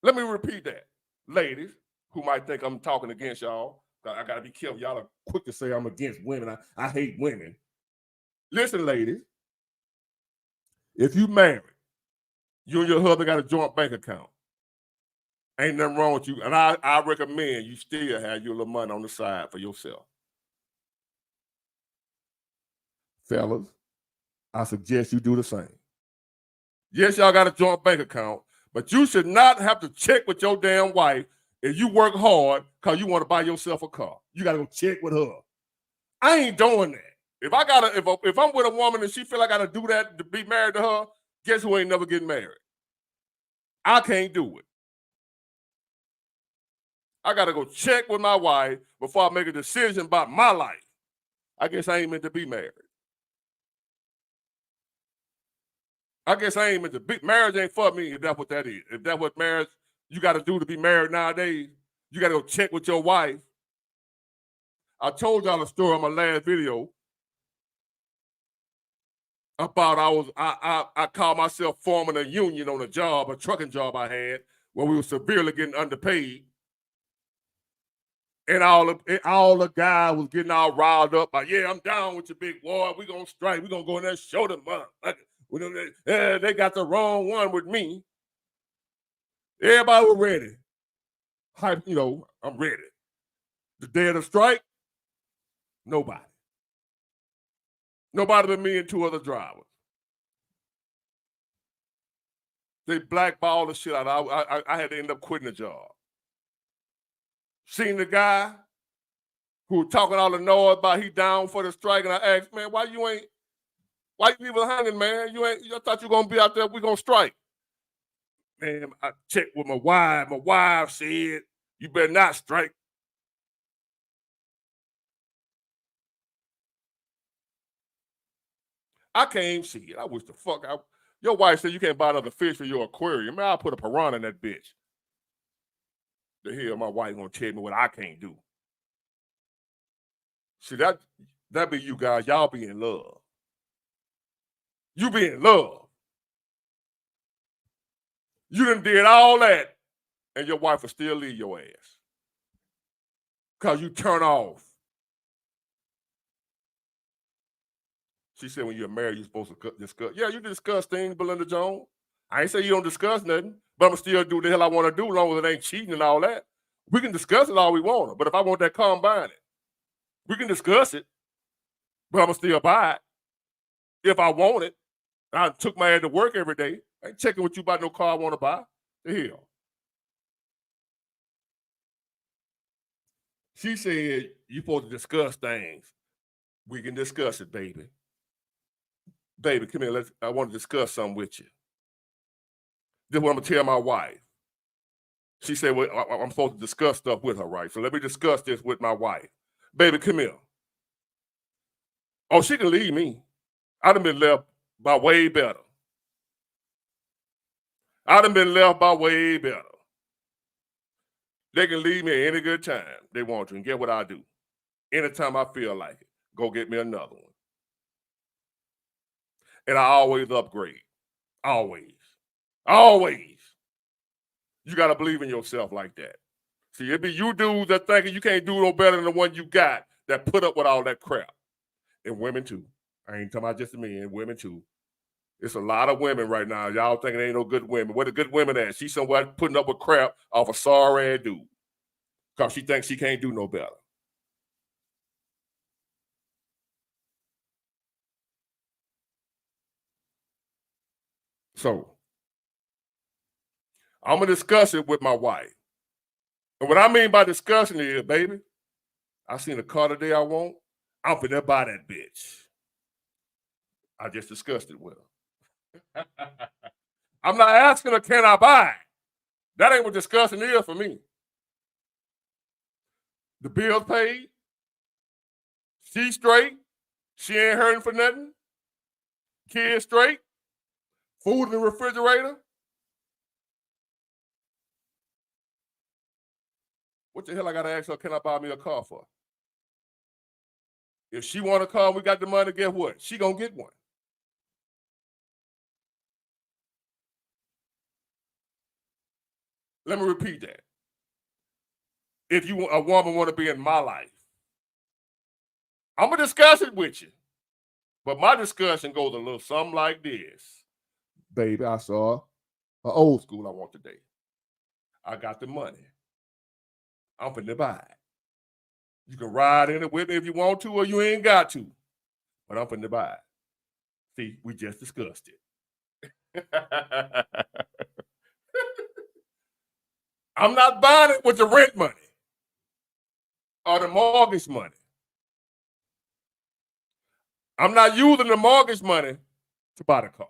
A: Let me repeat that. Ladies who might think I'm talking against y'all, I got to be careful. Y'all are quick to say I'm against women. I hate women. Listen, ladies, if you married, you and your husband got a joint bank account, ain't nothing wrong with you. And I recommend you still have your little money on the side for yourself. Fellas, I suggest you do the same. Yes, y'all got a joint bank account, but you should not have to check with your damn wife if you work hard because you want to buy yourself a car. You got to go check with her. I ain't doing that. If I'm with a woman and she feel like I got to do that to be married to her, guess who ain't never getting married? I can't do it. I got to go check with my wife before I make a decision about my life. I guess I ain't meant to be married. I guess I ain't meant to be. Marriage ain't for me if that's what that is. If that's what marriage you got to do to be married nowadays, you got to go check with your wife. I told y'all a story on my last video about I called myself forming a union on a trucking job I had where we were severely getting underpaid. And all the guys was getting all riled up like, yeah, I'm down with you, big boy. We gonna strike. We gonna go in there and show them up. They got the wrong one with me. Everybody was ready. I'm ready. The day of the strike, nobody. Nobody but me and 2 other drivers. They blackballed the shit out. I had to end up quitting the job. Seen the guy who was talking all the noise about he down for the strike, and I asked, man, why you leave us hanging, man? I thought you were gonna be out there, we gonna strike. Man, I checked with my wife. My wife said, you better not strike. I can't even see it. I wish the fuck I. Your wife said you can't buy another fish for your aquarium. Man, I'll put a piranha in that bitch. The hell my wife gonna tell me what I can't do. See, that be you guys. Y'all be in love. You be in love. You done did all that, and your wife will still leave your ass. Because you turn off. She said when you're married, you're supposed to discuss. Yeah, you discuss things, Belinda Jones. I ain't say you don't discuss nothing, but I'm going to still do the hell I want to do as long as it ain't cheating and all that. We can discuss it all we want. But if I want that combine it, we can discuss it, but I'm going to still buy it. If I want it, I took my head to work every day. I ain't checking with you about no car I want to buy. The hell. She said, you're supposed to discuss things. We can discuss it, baby. Baby, come here. I want to discuss something with you. This is what I'm going to tell my wife. She said, well, I'm supposed to discuss stuff with her, right? So let me discuss this with my wife. Baby, come here. Oh, she can leave me. I'd have been left by way better. I'd have been left by way better. They can leave me at any good time they want to. And get what I do. Anytime I feel like it, go get me another one. And I always upgrade. Always. Always. You got to believe in yourself like that. See, it be you dudes that thinking you can't do no better than the one you got that put up with all that crap. And women too. I ain't talking about just men, women too. It's a lot of women right now. Y'all thinking ain't no good women. Where the good women at? She's somewhere putting up with crap off a sorry ass dude. Because she thinks she can't do no better. So, I'm going to discuss it with my wife. And what I mean by discussing it is, baby, I seen a car today I want. I'm finna buy that bitch. I just discussed it with her. I'm not asking her, can I buy it? That ain't what discussing is for me. The bill's paid. She's straight. She ain't hurting for nothing. Kids straight. Food in the refrigerator. What the hell I gotta ask her, can I buy me a car for? If she want a car and we got the money, guess what? She gonna get one. Let me repeat that. If a woman want to be in my life, I'm gonna discuss it with you. But my discussion goes a little something like this. Baby, I saw an old school I want today. I got the money. I'm finna buy it. You can ride in it with me if you want to, or you ain't got to. But I'm finna buy it. See, we just discussed it. I'm not buying it with the rent money or the mortgage money. I'm not using the mortgage money to buy the car.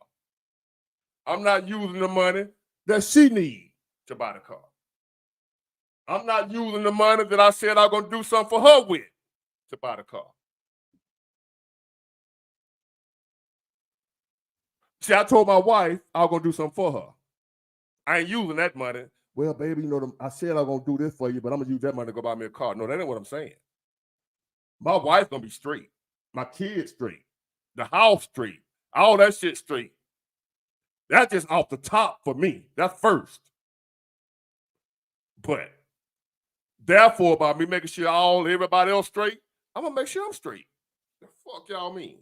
A: I'm not using the money that she needs to buy the car. I'm not using the money that I said I'm going to do something for her with to buy the car. See, I told my wife I was going to do something for her. I ain't using that money. Well, baby, you know, I said I'm going to do this for you, but I'm going to use that money to go buy me a car. No, that ain't what I'm saying. My wife's going to be straight. My kids straight. The house straight. All that shit straight. That's just off the top for me. That's first. But therefore, by me making sure everybody else straight, I'm going to make sure I'm straight. The fuck y'all mean?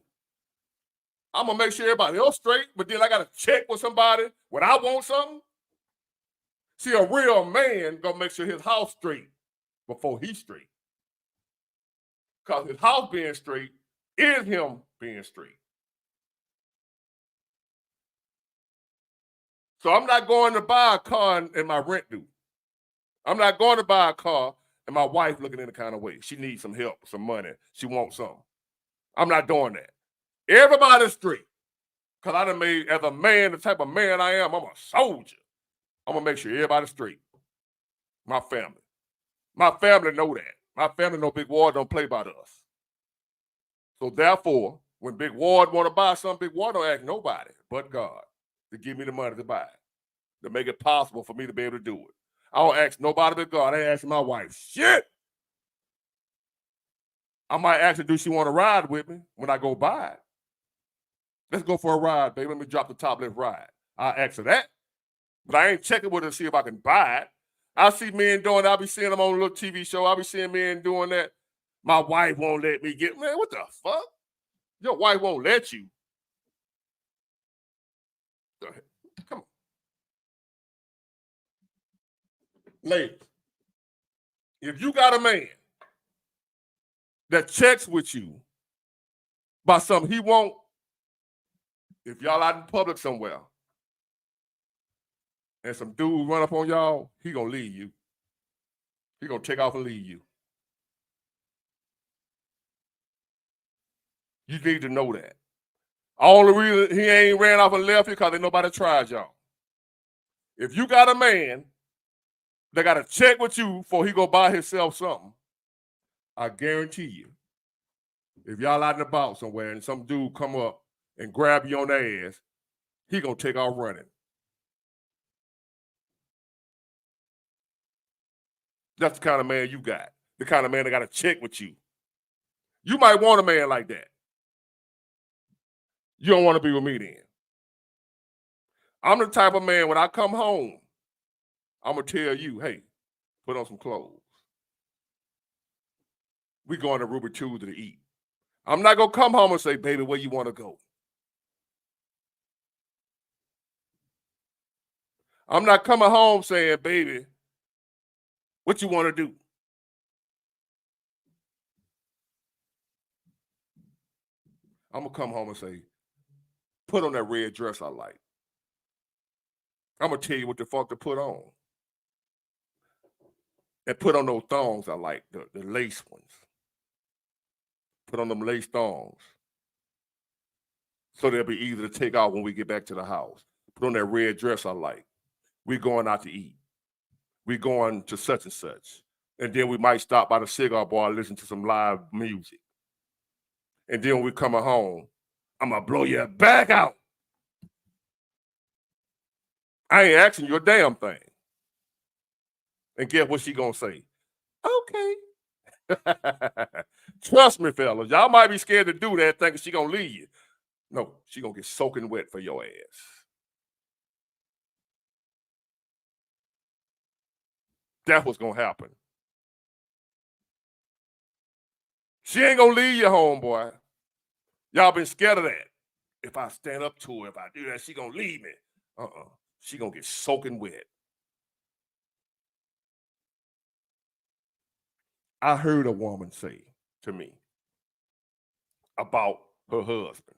A: I'm going to make sure everybody else straight, but then I got to check with somebody when I want something. See, a real man going to make sure his house straight before he's straight. Because his house being straight is him being straight. So I'm not going to buy a car and my rent due. I'm not going to buy a car and my wife looking in the kind of way. She needs some help, some money. She wants something. I'm not doing that. Everybody's straight. Because I done made, as a man, the type of man I am, I'm a soldier. I'm going to make sure everybody's straight. My family. My family know that. My family know Big Ward don't play by us. So therefore, when Big Ward want to buy something, Big Ward don't ask nobody but God to give me the money to buy it, to make it possible for me to be able to do it. I don't ask nobody but God. I ain't asking my wife shit. I might ask her, do she want to ride with me when I go buy it? Let's go for a ride, baby. Let me drop the top, let's ride. I ask her that, but I ain't checking with her to see if I can buy it. I see men doing that. I be seeing them on a little TV show. I be seeing men doing that. My wife won't let me get, man, what the fuck? Your wife won't let you. Go ahead. Come on. Ladies, if you got a man that checks with you by something he won't, if y'all out in public somewhere and some dude run up on y'all, he gonna leave you. He gonna take off and leave you. You need to know that. Only reason he ain't ran off and left you because ain't nobody tried y'all. If you got a man that got to check with you before he go buy himself something, I guarantee you, if y'all out and about somewhere and some dude come up and grab you on the ass, he gonna take off running. That's the kind of man you got. The kind of man that got to check with you. You might want a man like that. You don't want to be with me then. I'm the type of man, when I come home, I'm going to tell you, hey, put on some clothes. We going to Ruby Tuesday to eat. I'm not going to come home and say, baby, where you want to go? I'm not coming home saying, baby, what you want to do? I'm going to come home and say, put on that red dress I like. I'm going to tell you what the fuck to put on. And put on those thongs I like, the lace ones. Put on them lace thongs. So they'll be easy to take out when we get back to the house. Put on that red dress I like. We going out to eat. We going to such and such. And then we might stop by the cigar bar and listen to some live music. And then when we coming home, I'm going to blow your back out. I ain't asking you a damn thing. And guess what she gonna say? Okay. Trust me, fellas. Y'all might be scared to do that thinking she gonna leave you. No, she gonna get soaking wet for your ass. That's what's gonna happen. She ain't gonna leave you, homeboy. Y'all been scared of that. If I stand up to her, if I do that, she gonna leave me. She gonna get soaking wet. I heard a woman say to me about her husband.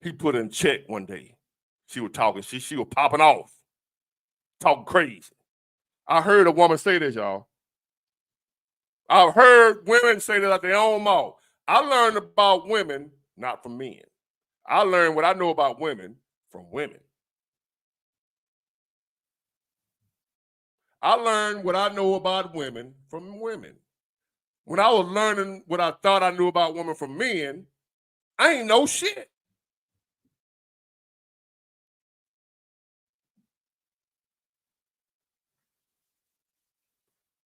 A: He put in check one day. She was talking, she was popping off, talking crazy. I heard a woman say this, y'all. I've heard women say that out their own mouth. I learned about women, not from men. I learned what I know about women from women. I learned what I know about women from women. When I was learning what I thought I knew about women from men, I ain't know shit.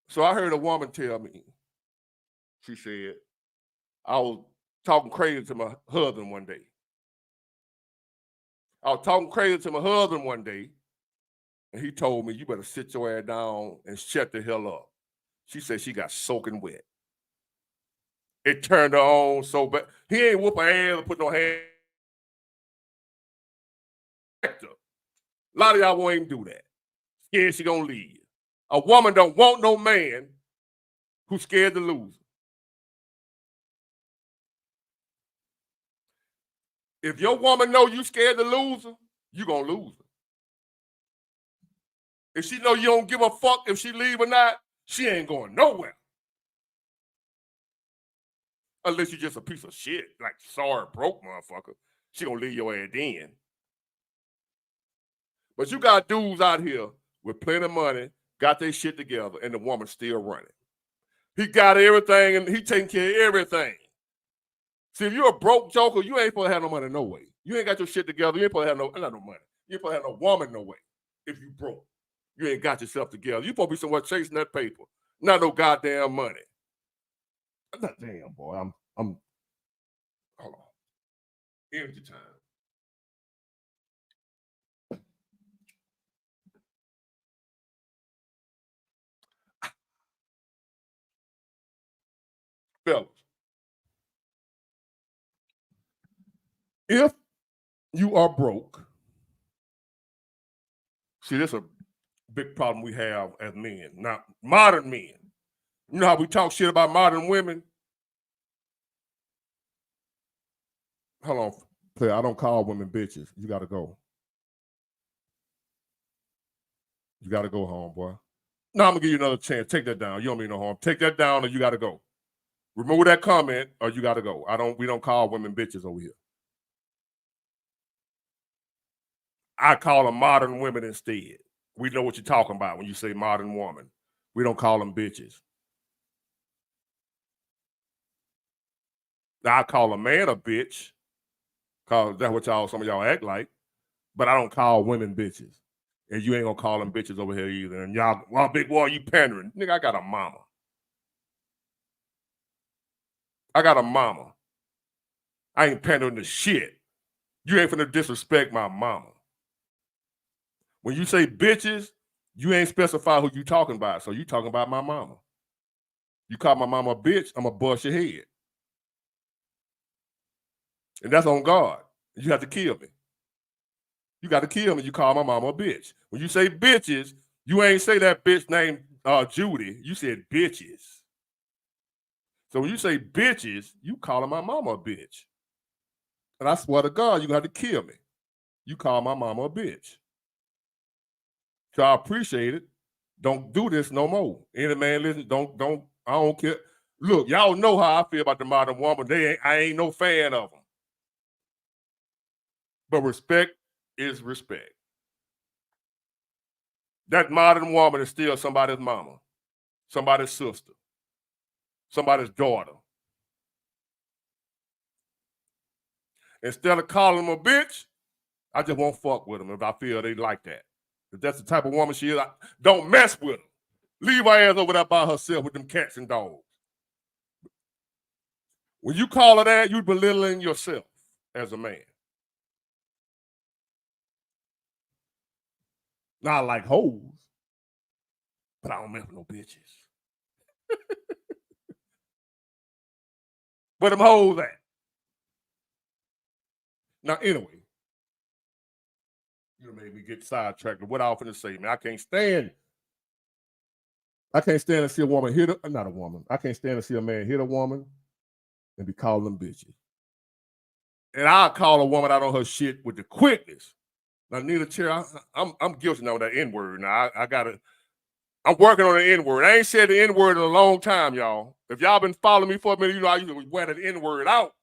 A: So I heard a woman tell me, she said, I was talking crazy to my husband one day. I was talking crazy to my husband one day, and he told me, you better sit your ass down and shut the hell up. She said she got soaking wet. It turned her on so bad. He ain't whoop her ass or put no hand. A lot of y'all won't even do that. Scared she gonna leave you. A woman don't want no man who's scared to lose. If your woman know you scared to lose her, you gonna lose her. If she know you don't give a fuck if she leave or not, she ain't going nowhere. Unless you just a piece of shit, like sorry, broke motherfucker. She gonna leave your ass in. But you got dudes out here with plenty of money, got their shit together, and the woman still running. He got everything, and he taking care of everything. See, if you're a broke joker, you ain't supposed to have no money no way. You ain't got your shit together. You ain't supposed to have no money. You ain't supposed to have no woman no way. If you broke, you ain't got yourself together. You supposed to be somewhere chasing that paper, not no goddamn money. Not damn boy. I'm. Hold on. Energy time. Fellas, if you are broke, see, this is a big problem we have as men, not modern men. You know how we talk shit about modern women? Hold on, player. I don't call women bitches. You got to go. You got to go home, boy. No, I'm going to give you another chance. Take that down. You don't mean no harm. Take that down or you got to go. Remove that comment or you got to go. We don't call women bitches over here. I call them modern women instead. We know what you're talking about when you say modern woman. We don't call them bitches. Now, I call a man a bitch, because that's what some of y'all act like, but I don't call women bitches. And you ain't gonna call them bitches over here either. And y'all, well, big boy, you pandering. Nigga, I got a mama. I got a mama. I ain't pandering to shit. You ain't finna disrespect my mama. When you say bitches, you ain't specify who you talking about. So you talking about my mama. You call my mama a bitch, I'm gonna bust your head. And that's on God. You have to kill me. You got to kill me. You call my mama a bitch. When you say bitches, you ain't say that bitch named Judy. You said bitches. So when you say bitches, you calling my mama a bitch. And I swear to God, you got to kill me. You call my mama a bitch. So I appreciate it. Don't do this no more. Any man listen, I don't care. Look, y'all know how I feel about the modern woman. I ain't no fan of them. But respect is respect. That modern woman is still somebody's mama, somebody's sister, somebody's daughter. Instead of calling them a bitch, I just won't fuck with them if I feel they like that. If that's the type of woman she is, don't mess with her. Leave her ass over there by herself with them cats and dogs. When you call her that, you're belittling yourself as a man. Now, I like hoes, but I don't mess with no bitches. Where them hoes at? Now, anyway, you made me get sidetracked. What I was finna say, man, I can't stand to see a woman hit not a woman. I can't stand to see a man hit a woman and be calling them bitches. And I'll call a woman out on her shit with the quickness. Now, Nina Chair, I'm guilty now of that N-word. Now, I'm working on the N-word. I ain't said the N-word in a long time, y'all. If y'all been following me for a minute, you know I used to wear that N-word out.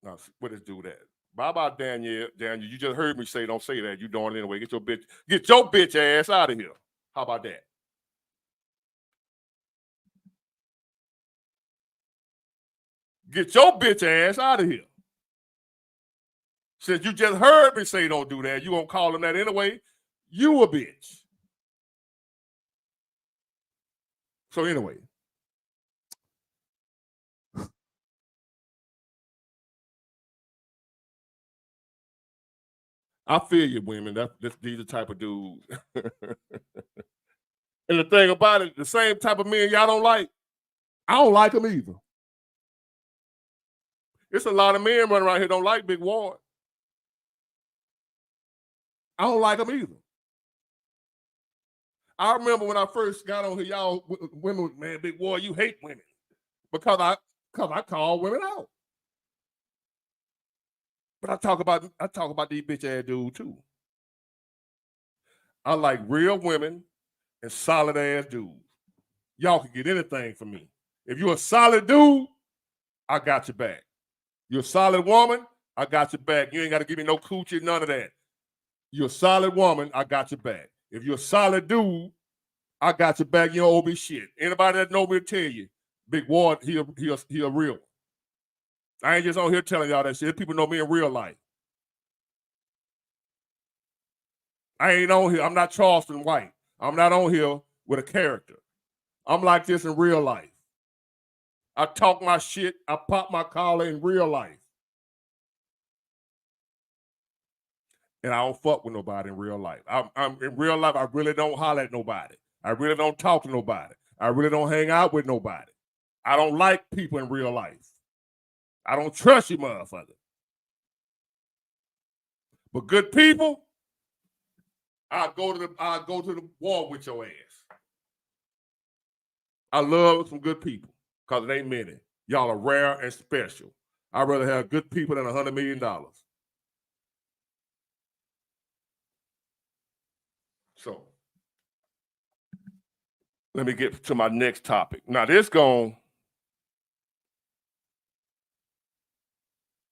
A: Now, what is do that? Bye-bye, Daniel. Daniel, you just heard me say don't say that. You doing it anyway. Get your bitch ass out of here. How about that? Get your bitch ass out of here. Since you just heard me say don't do that, you gonna call him that anyway? You a bitch. So anyway. I feel you, women. These are the type of dudes. And the thing about it, the same type of men y'all don't like, I don't like them either. It's a lot of men running around here don't like Big Ward. I don't like them either. I remember when I first got on here, y'all women, man, Big War, you hate women because I call women out. But I talk about these bitch ass dudes too. I like real women and solid ass dudes. Y'all can get anything from me. If you're a solid dude, I got your back. You're a solid woman, I got your back. You ain't got to give me no coochie, none of that. You're a solid woman, I got your back. If you're a solid dude, I got your back. You don't owe me shit. Anybody that know me will tell you, Big Ward, he a real one. I ain't just on here telling y'all that shit. People know me in real life. I ain't on here. I'm not Charleston White. I'm not on here with a character. I'm like this in real life. I talk my shit. I pop my collar in real life. And I don't fuck with nobody in real life. I'm in real life, I really don't holler at nobody. I really don't talk to nobody. I really don't hang out with nobody. I don't like people in real life. I don't trust you motherfuckers. But good people, I'll go to the war with your ass. I love some good people because it ain't many. Y'all are rare and special. I'd rather have good people than $100 million. So let me get to my next topic. Now this gonna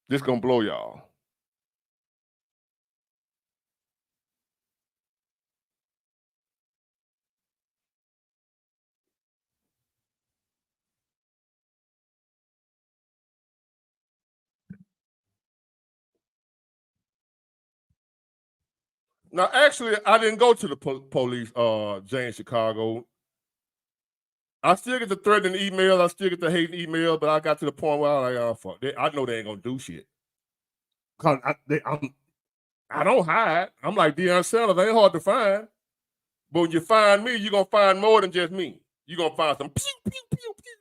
A: blow y'all. Now, actually, I didn't go to the police, Jay, in Chicago. I still get the threatening emails. I still get the hating emails, but I got to the point where I was like, oh, fuck. I know they ain't going to do shit. Because I don't hide. I'm like Deion Sanders. They ain't hard to find. But when you find me, you're going to find more than just me. You're going to find some pew, pew, pew, pew.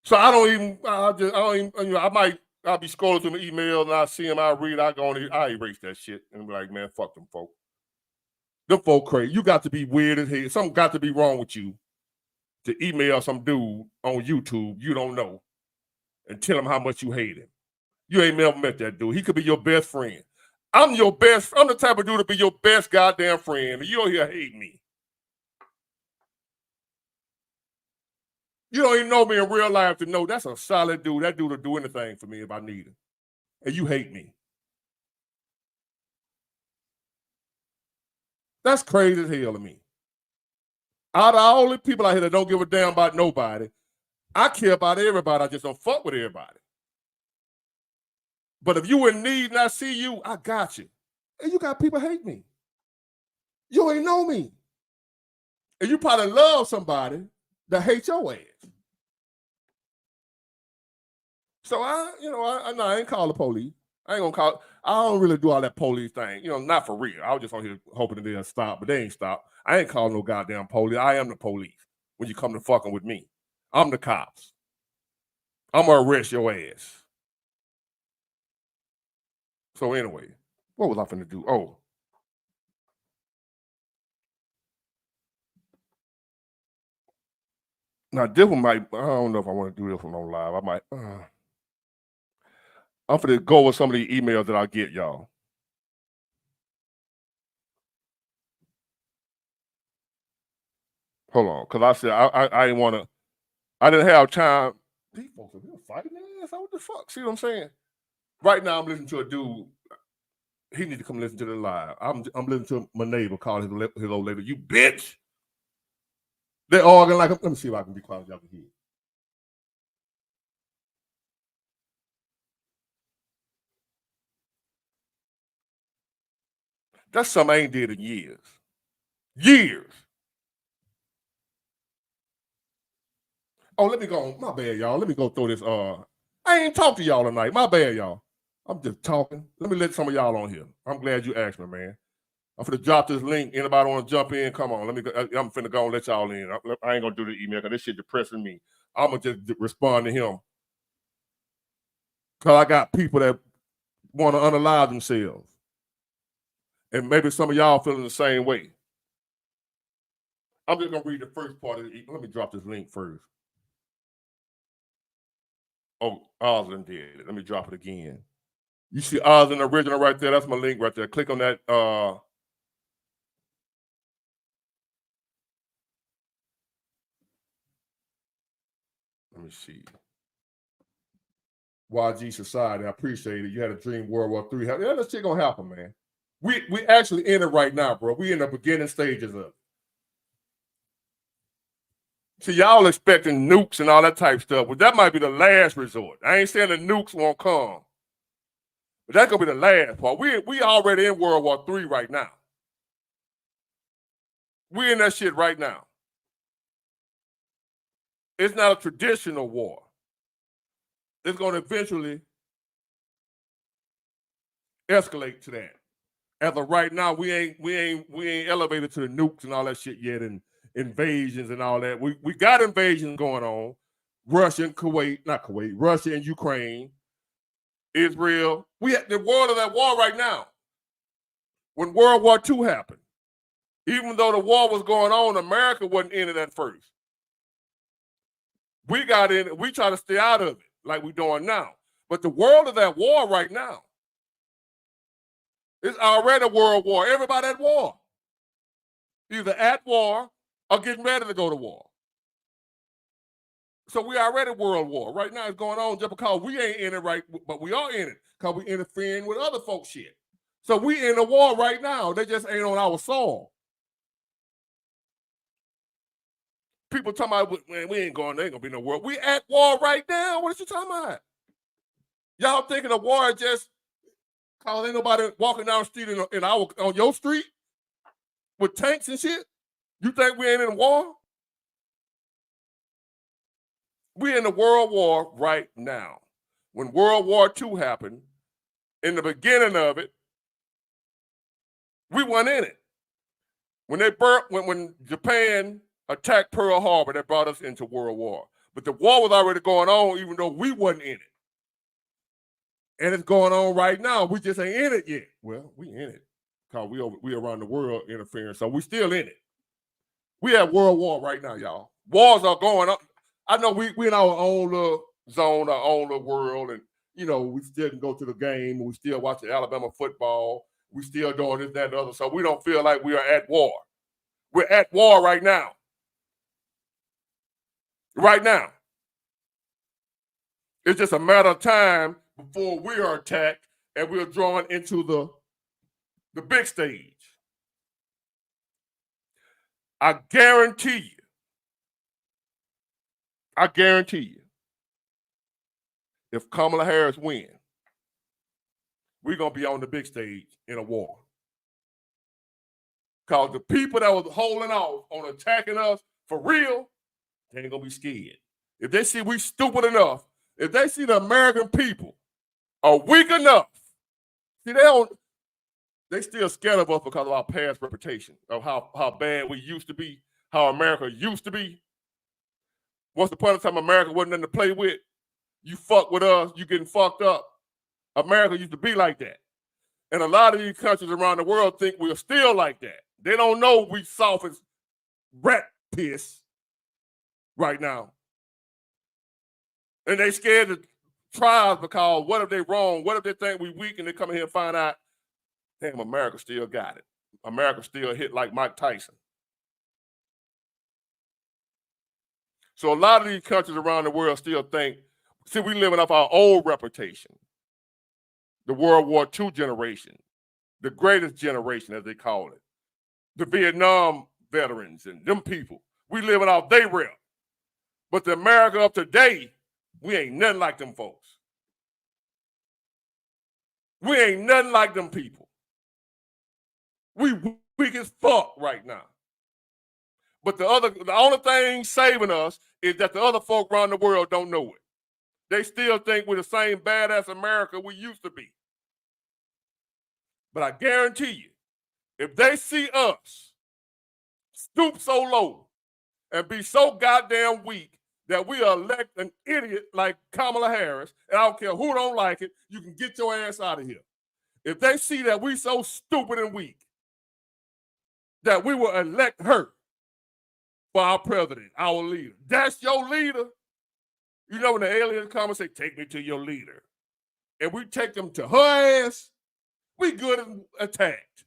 A: So I'll be scrolling through my email and I see them, I read, I erase that shit and be like, man, fuck them folk. Them folk crazy. You got to be weird as hell. Something got to be wrong with you to email some dude on YouTube you don't know and tell him how much you hate him. You ain't never met that dude. He could be your best friend. I'm the type of dude to be your best goddamn friend, and you don't here hate me. You don't even know me in real life to know that's a solid dude. That dude will do anything for me if I need him. And you hate me. That's crazy as hell to me. Out of all the people out here that don't give a damn about nobody, I care about everybody. I just don't fuck with everybody. But if you in need and I see you, I got you. And you got people hate me. You ain't know me. And you probably love somebody that hates your ass. So I ain't call the police. I ain't gonna call. I don't really do all that police thing. Not for real. I was just on here hoping that they'll stop, but they ain't stop. I ain't calling no goddamn police. I am the police when you come to fucking with me. I'm the cops. I'm gonna arrest your ass. So anyway, what was I finna do? Oh. Now, this one I don't know if I want to do this one on live. I might. I'm going to go with some of the emails that I get, y'all. Hold on, because I said I didn't want to. I didn't have time. These folks are fighting their ass. What the fuck? See what I'm saying? Right now, I'm listening to a dude. He need to come listen to the live. I'm listening to my neighbor call his old lady, "You bitch." They're arguing like. Let me see if I can be quiet. Y'all can hear. That's something I ain't did in years. Years. Oh, let me go. My bad, y'all. Let me go through this. I ain't talk to y'all tonight. My bad, y'all. I'm just talking. Let me let some of y'all on here. I'm glad you asked me, man. I'm finna drop this link. Anybody want to jump in? Come on. I'm finna go and let y'all in. I ain't gonna do the email because this shit depressing me. I'm gonna just respond to him. Because I got people that want to unalive themselves. And maybe some of y'all feeling the same way. I'm just gonna read the first part of it. Let me drop this link first. Oh, Osland did it. Let me drop it again. You see Osland original right there. That's my link right there. Click on that. Let me see. YG Society. I appreciate it. You had a dream World War III. Yeah, that shit gonna happen, man. We actually in it right now, bro. We in the beginning stages of it. See, y'all expecting nukes and all that type of stuff. Well, that might be the last resort. I ain't saying the nukes won't come. But that's gonna be the last part. We already in World War III right now. We in that shit right now. It's not a traditional war. It's gonna eventually escalate to that. As of right now, we ain't elevated to the nukes and all that shit yet, and invasions and all that. We got invasions going on. Russia and Russia and Ukraine, Israel. We at the world of that war right now. When World War II happened, even though the war was going on, America wasn't in it at first. We got in it. We try to stay out of it like we're doing now. But the world of that war right now, it's already a world war. Everybody at war. Either at war or getting ready to go to war. So we already world war. Right now it's going on just because we ain't in it right, but we are in it because we interfering with other folks' shit. So we in a war right now. They just ain't on our soil. People talking about, man, we ain't going, there ain't gonna be no war. We at war right now. What are you talking about? Y'all thinking the war just cause ain't nobody walking down the street on your street with tanks and shit? You think we ain't in a war? We in the World War right now. When World War II happened, in the beginning of it, we weren't in it. When Japan attacked Pearl Harbor, that brought us into World War. But the war was already going on, even though we wasn't in it. And it's going on right now. We just ain't in it yet. Well, we in it because we around the world interfering, so we still in it. We at World War right now, y'all. Wars are going up. I know we in our own little zone, our own little world, and we still can go to the game, and we still watch the Alabama football. We still doing this, that, and the other. So we don't feel like we are at war. We're at war right now. Right now. It's just a matter of time before we are attacked and we're drawn into the big stage. I guarantee you, if Kamala Harris wins, we're going to be on the big stage in a war. Because the people that was holding off on attacking us for real, they ain't going to be scared. If they see we stupid enough, if they see the American people are weak enough, see, they still scared of us because of our past reputation, of how bad we used to be, how America used to be. Once upon a time, America wasn't nothing to play with. You fuck with us, you getting fucked up. America used to be like that. And a lot of these countries around the world think we're still like that. They don't know we soft as rat piss right now. And they scared to try us because what if they wrong? What if they think we weak and they come in here and find out, damn, America still got it. America still hit like Mike Tyson. So a lot of these countries around the world still think, see, we living off our old reputation. The World War II generation, the greatest generation, as they call it. The Vietnam veterans and them people. We living off their rep. But the America of today, we ain't nothing like them folks. We ain't nothing like them people. We weak as fuck right now. But the only thing saving us is that the other folk around the world don't know it. They still think we're the same badass America we used to be. But I guarantee you, if they see us stoop so low and be so goddamn weak that we elect an idiot like Kamala Harris, and I don't care who don't like it, you can get your ass out of here. if they see that we so stupid and weak that we will elect her for our president, our leader. That's your leader. You know when the aliens come and say, take me to your leader, and we take them to her ass, we good and attacked.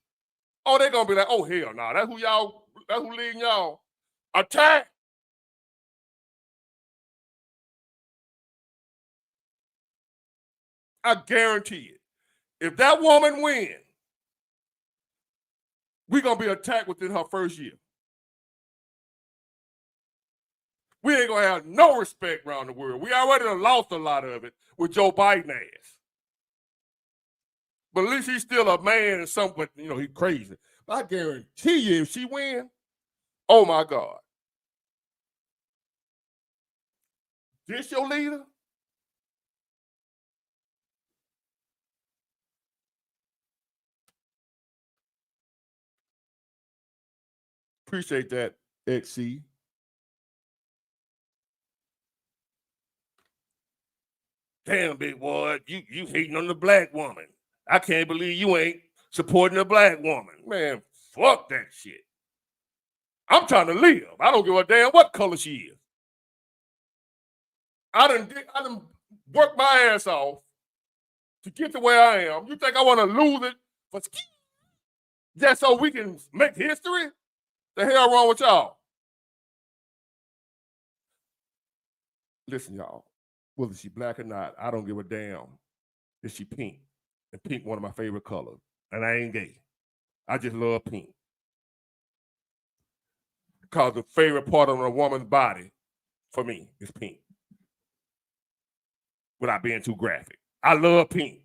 A: Oh, they're gonna be like, oh hell no, that's who leading y'all. Attack. I guarantee it. If that woman wins, we're gonna be attacked within her first year. We ain't gonna have no respect around the world. We already done lost a lot of it with Joe Biden ass. But at least he's still a man and something, you know, he's crazy. But I guarantee you, if she wins, oh my God. This your leader? Appreciate that, XC. Damn, big boy, you hating on the black woman. I can't believe you ain't supporting the black woman. Man, fuck that shit. I'm trying to live. I don't give a damn what color she is. I done worked my ass off to get to where I am. You think I want to lose it for just so we can make history? The hell wrong with y'all? Listen, y'all. Whether she black or not, I don't give a damn if she pink. And pink one of my favorite colors. And I ain't gay. I just love pink. Because the favorite part of a woman's body for me is pink. Without being too graphic. I love pink.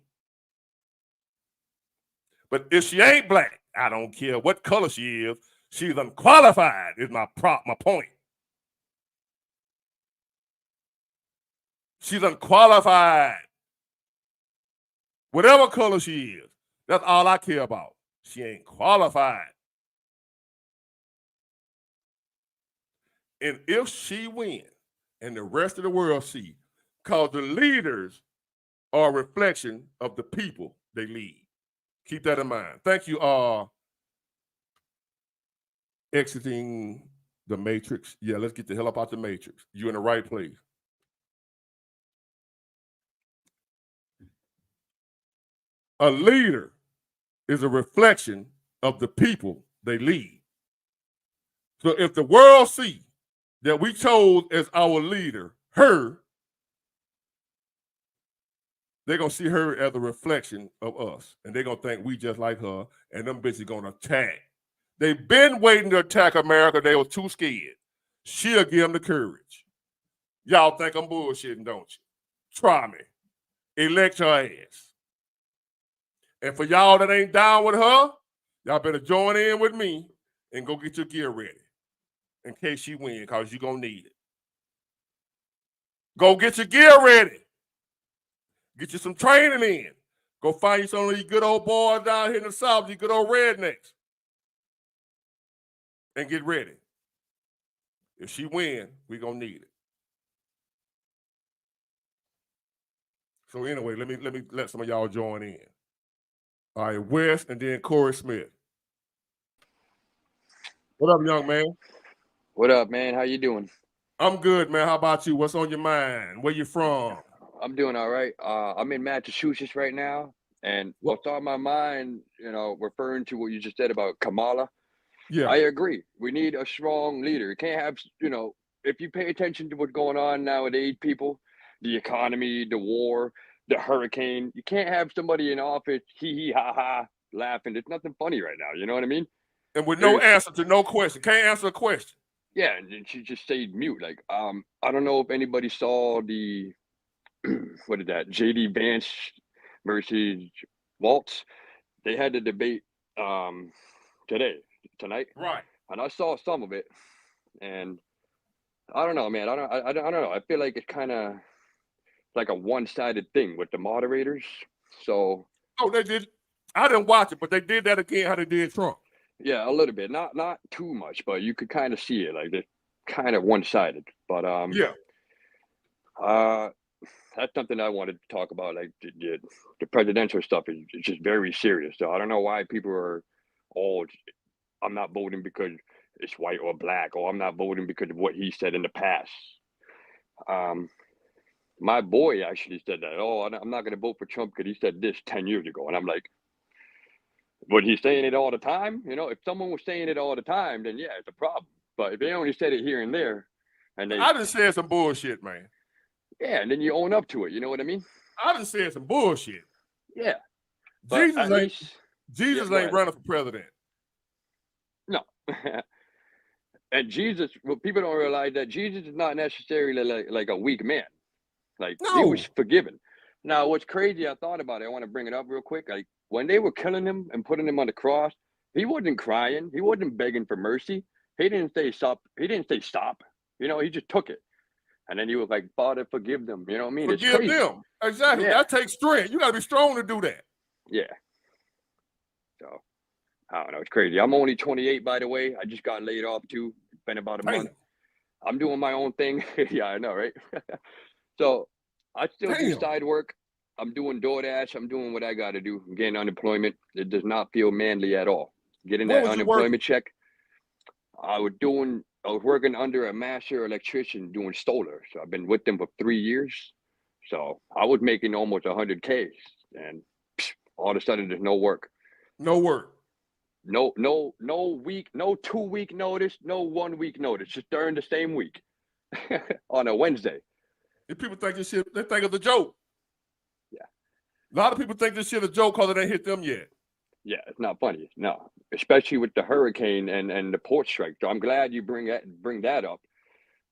A: But if she ain't black, I don't care what color she is, she's unqualified is my point. She's unqualified. Whatever color she is, that's all I care about. She ain't qualified. And if she wins, and the rest of the world see, because the leaders are a reflection of the people they lead. Keep that in mind. Thank you, exiting the matrix. Yeah, let's get the hell up out the matrix. You're in the right place. A leader is a reflection of the people they lead. So if the world see that we chose as our leader her, they're going to see her as a reflection of us. And they're going to think we just like her, and them bitches going to attack. They've been waiting to attack America. They were too scared. She'll give them the courage. Y'all think I'm bullshitting, don't you? Try me. Elect her ass. And for y'all that ain't down with her, y'all better join in with me and go get your gear ready in case she wins, because you're going to need it. Go get your gear ready. Get you some training in. Go find you some of these good old boys down here in the South, these good old rednecks. And get ready. If she wins, we're going to need it. So anyway, let me let some of y'all join in. All right, Wes and then Corey Smith. What up, young man?
I: What up, man? How you doing?
A: I'm good, man. How about you? What's on your mind? Where you from?
I: I'm doing all right. I'm in Massachusetts right now, and what's on my mind, referring to what you just said about Kamala.
A: Yeah,
I: I agree. We need a strong leader. You can't have, if you pay attention to what's going on nowadays, people, the economy, the war, the hurricane, you can't have somebody in office, hee ha ha, laughing. There's nothing funny right now. You know what I mean?
A: And with no answer to no question. Can't answer a question.
I: Yeah, and she just stayed mute. Like, I don't know if anybody saw the what is that? JD Vance versus Waltz. They had the debate tonight.
A: Right.
I: And I saw some of it, and I don't know, man. I don't know. I feel like it's kind of like a one-sided thing with the moderators. So.
A: Oh, they did. I didn't watch it, but they did that again. How they did Trump.
I: Yeah, a little bit. Not too much, but you could kind of see it. Like, they're kind of one-sided. But
A: yeah.
I: that's something I wanted to talk about. Like the presidential stuff is it's just very serious. So I don't know why people are, oh, I'm not voting because it's white or black, or I'm not voting because of what he said in the past. Um, my boy actually said that. Oh, I'm not going to vote for Trump because he said this 10 years ago, and I'm like, but he's saying it all the time. You know, if someone was saying it all the time, then yeah, it's a problem. But if they only said it here and there, and they,
A: I just said some bullshit, man.
I: yeah, and then you own up to it. You know what I mean?
A: I just said some bullshit.
I: Yeah. But
A: Jesus
I: at
A: ain't
I: least,
A: Jesus
I: go
A: ain't
I: ahead.
A: running for president.
I: No. And Jesus, well, people don't realize that Jesus is not necessarily like a weak man. Like he
A: No.
I: was forgiven. Now, what's crazy, I thought about it. I want to bring it up real quick. Like when they were killing him and putting him on the cross, he wasn't crying. He wasn't begging for mercy. He didn't say stop. He didn't say stop. You know, he just took it. And then he was like, Father, forgive them. You know what I mean? It's
A: Forgive
I: crazy.
A: them. Exactly.
I: Yeah.
A: That takes strength. You got to be strong to do that.
I: Yeah. So I don't know. It's crazy. I'm only 28, by the way. I just got laid off too. It's been about a month.
A: Damn.
I: I'm doing my own thing. Yeah, I know, right? So I still do
A: Damn.
I: side work. I'm doing DoorDash. I'm doing what I got to do. I'm getting unemployment. It does not feel manly at all. Getting
A: What
I: that
A: was you working?
I: unemployment check. I was working under a master electrician doing solar. So I've been with them for 3 years. So I was making almost 100K, and all of a sudden there's no work.
A: No work.
I: No 2 week notice, no 1 week notice, just during the same week on a Wednesday.
A: If people think this shit, they think it's a joke.
I: Yeah.
A: A lot of people think this shit a joke because it ain't hit them yet.
I: Yeah, it's not funny. No, especially with the hurricane and the port strike. So I'm glad you bring that up.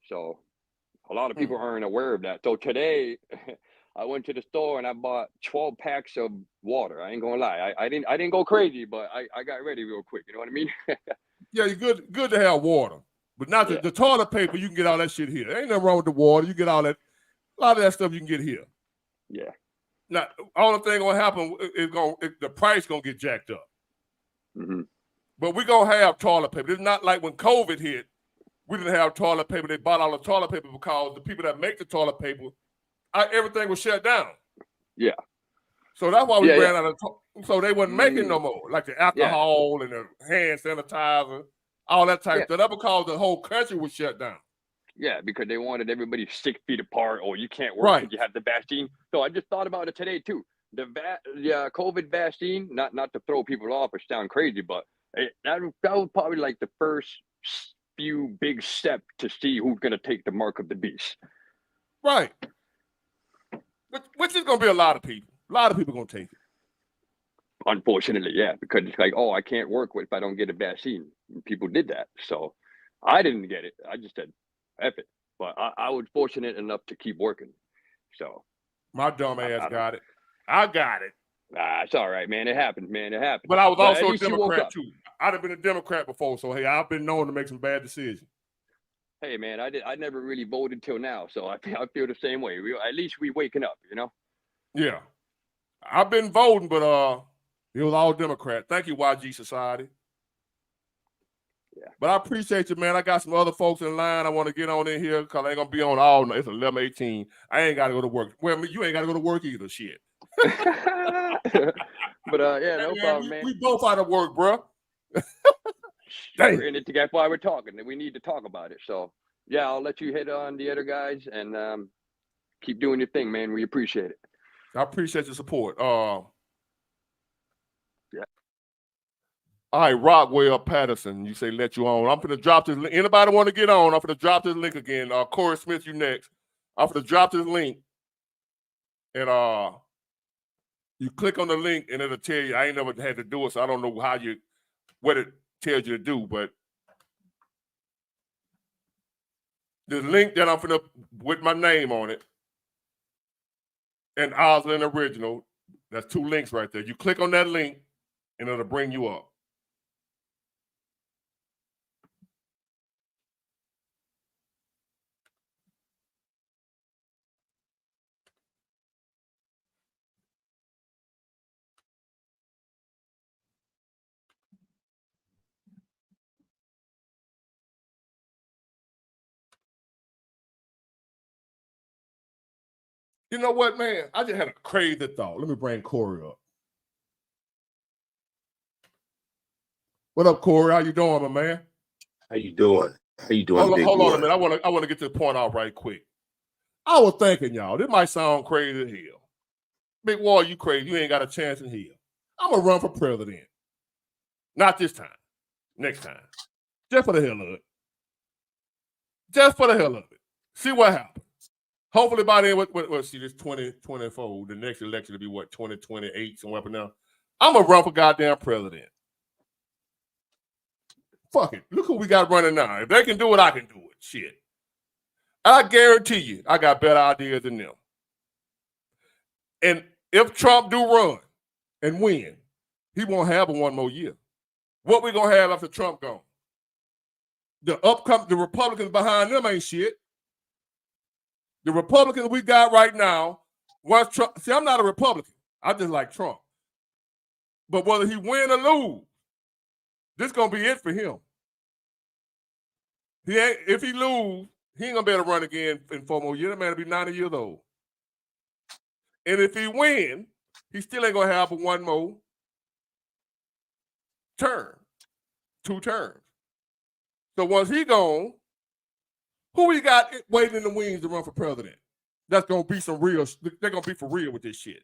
I: So a lot of people aren't aware of that. So today I went to the store and I bought 12 packs of water. I ain't gonna lie. I didn't go crazy, but I got ready real quick. You know what I mean?
A: Yeah, you're good to have water. But not
I: Yeah.
A: the toilet paper, you can get all that shit here. There ain't nothing wrong with the water. You get all that, a lot of that stuff you can get here.
I: Yeah.
A: Now, only thing gonna happen is the price gonna get jacked up.
I: Mm-hmm.
A: But we're gonna have toilet paper. It's not like when COVID hit, we didn't have toilet paper. They bought all the toilet paper because the people that make the toilet paper, everything was shut down.
I: Yeah.
A: So that's why we
I: Yeah,
A: ran out of. So they wasn't making no
I: Mm.
A: more, like the alcohol and the hand sanitizer, all that type of stuff. That's because the whole country was shut down.
I: Yeah, because they wanted everybody 6 feet apart, or you can't work
A: Right.
I: because you have the vaccine. So I just thought about it today too. The COVID vaccine, not to throw people off or sound crazy, but that was probably like the first few big step to see who's going to take the mark of the beast.
A: Right. Which is going to be a lot of people. A lot of people going to take it.
I: Unfortunately, yeah, because it's like, oh, I can't work if I don't get a vaccine. People did that. So I didn't get it. I just said, F it. But I was fortunate enough to keep working. So
A: my dumb ass got it. I got it.
I: It's all right, man. It happens, man. It happens.
A: But I was
I: But at
A: also a
I: least you woke
A: Democrat
I: up.
A: too. I'd have been a Democrat before, so hey, I've been known to make some bad decisions.
I: Hey, man, I never really voted till now, so I feel the same way. At least we waking up, you know.
A: Yeah, I've been voting, but it was all Democrat. Thank you, YG Society.
I: Yeah.
A: But I appreciate you, man. I got some other folks in line. I want to get on in here because I ain't gonna be on all night. It's 11:18. I ain't got to go to work. Well, you ain't got to go to work either. Shit.
I: But yeah, no
A: Hey,
I: problem, man.
A: We both out of work, bro.
I: We're in it together. That's why we're talking. We need to talk about it. So yeah, I'll let you hit on the other guys and keep doing your thing, man. We appreciate it.
A: I appreciate your support.
I: Yeah.
A: All right, Rockwell Patterson, you say let you on. I'm gonna drop this link. Anybody want to get on? I'm gonna drop this link again. Corey Smith, you next. I'm gonna drop this link, and you click on the link, and it'll tell you. I ain't never had to do it, so I don't know what it tells you to do. But the link that I'm gonna with my name on it, and Oslin Original. That's 2 links right there. You click on that link, and it'll bring you up. You know what, man? I just had a crazy thought. Let me bring Corey up. What up, Corey? How you doing, my man?
J: How you doing? How you doing, big
A: Hold on a
J: boy?
A: minute. I want to get to the point out right quick. I was thinking, y'all, this might sound crazy as hell. Big Wall, you crazy. You ain't got a chance in hell. I'm going to run for president. Not this time. Next time. Just for the hell of it. Just for the hell of it. See what happens. Hopefully by then, see, this 2024, the next election will be what, 2028, somewhere up and down. I'm going to run for goddamn president. Fuck it. Look who we got running now. If they can do it, I can do it. Shit. I guarantee you, I got better ideas than them. And if Trump do run and win, he won't have one more year. What we gonna have after Trump gone? The Republicans behind them ain't shit. The Republicans we got right now, once Trump, see, I'm not a Republican. I just like Trump. But whether he win or lose, this gonna be it for him. If he lose, he ain't gonna be able to run again in 4 more years. That man will be 90 years old. And if he win, he still ain't gonna have one more term, 2 terms. So once he gone, who we got waiting in the wings to run for president? That's gonna be some real. They're gonna be for real with this shit.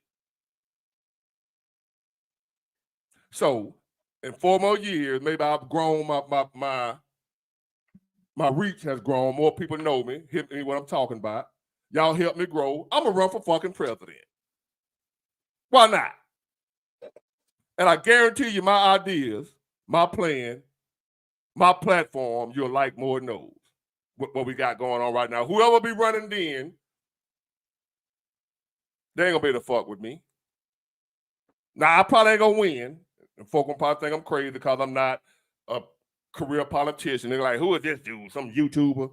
A: So in 4 more years, maybe I've grown my reach has grown. More people know me, hit me what I'm talking about. Y'all help me grow. I'm gonna run for fucking president. Why not? And I guarantee you my ideas, my plan, my platform, you'll like more than those. What we got going on right now. Whoever be running then, they ain't gonna be able to fuck with me. Now, I probably ain't gonna win. And folk will probably think I'm crazy because I'm not a career politician. They're like, who is this dude? Some YouTuber.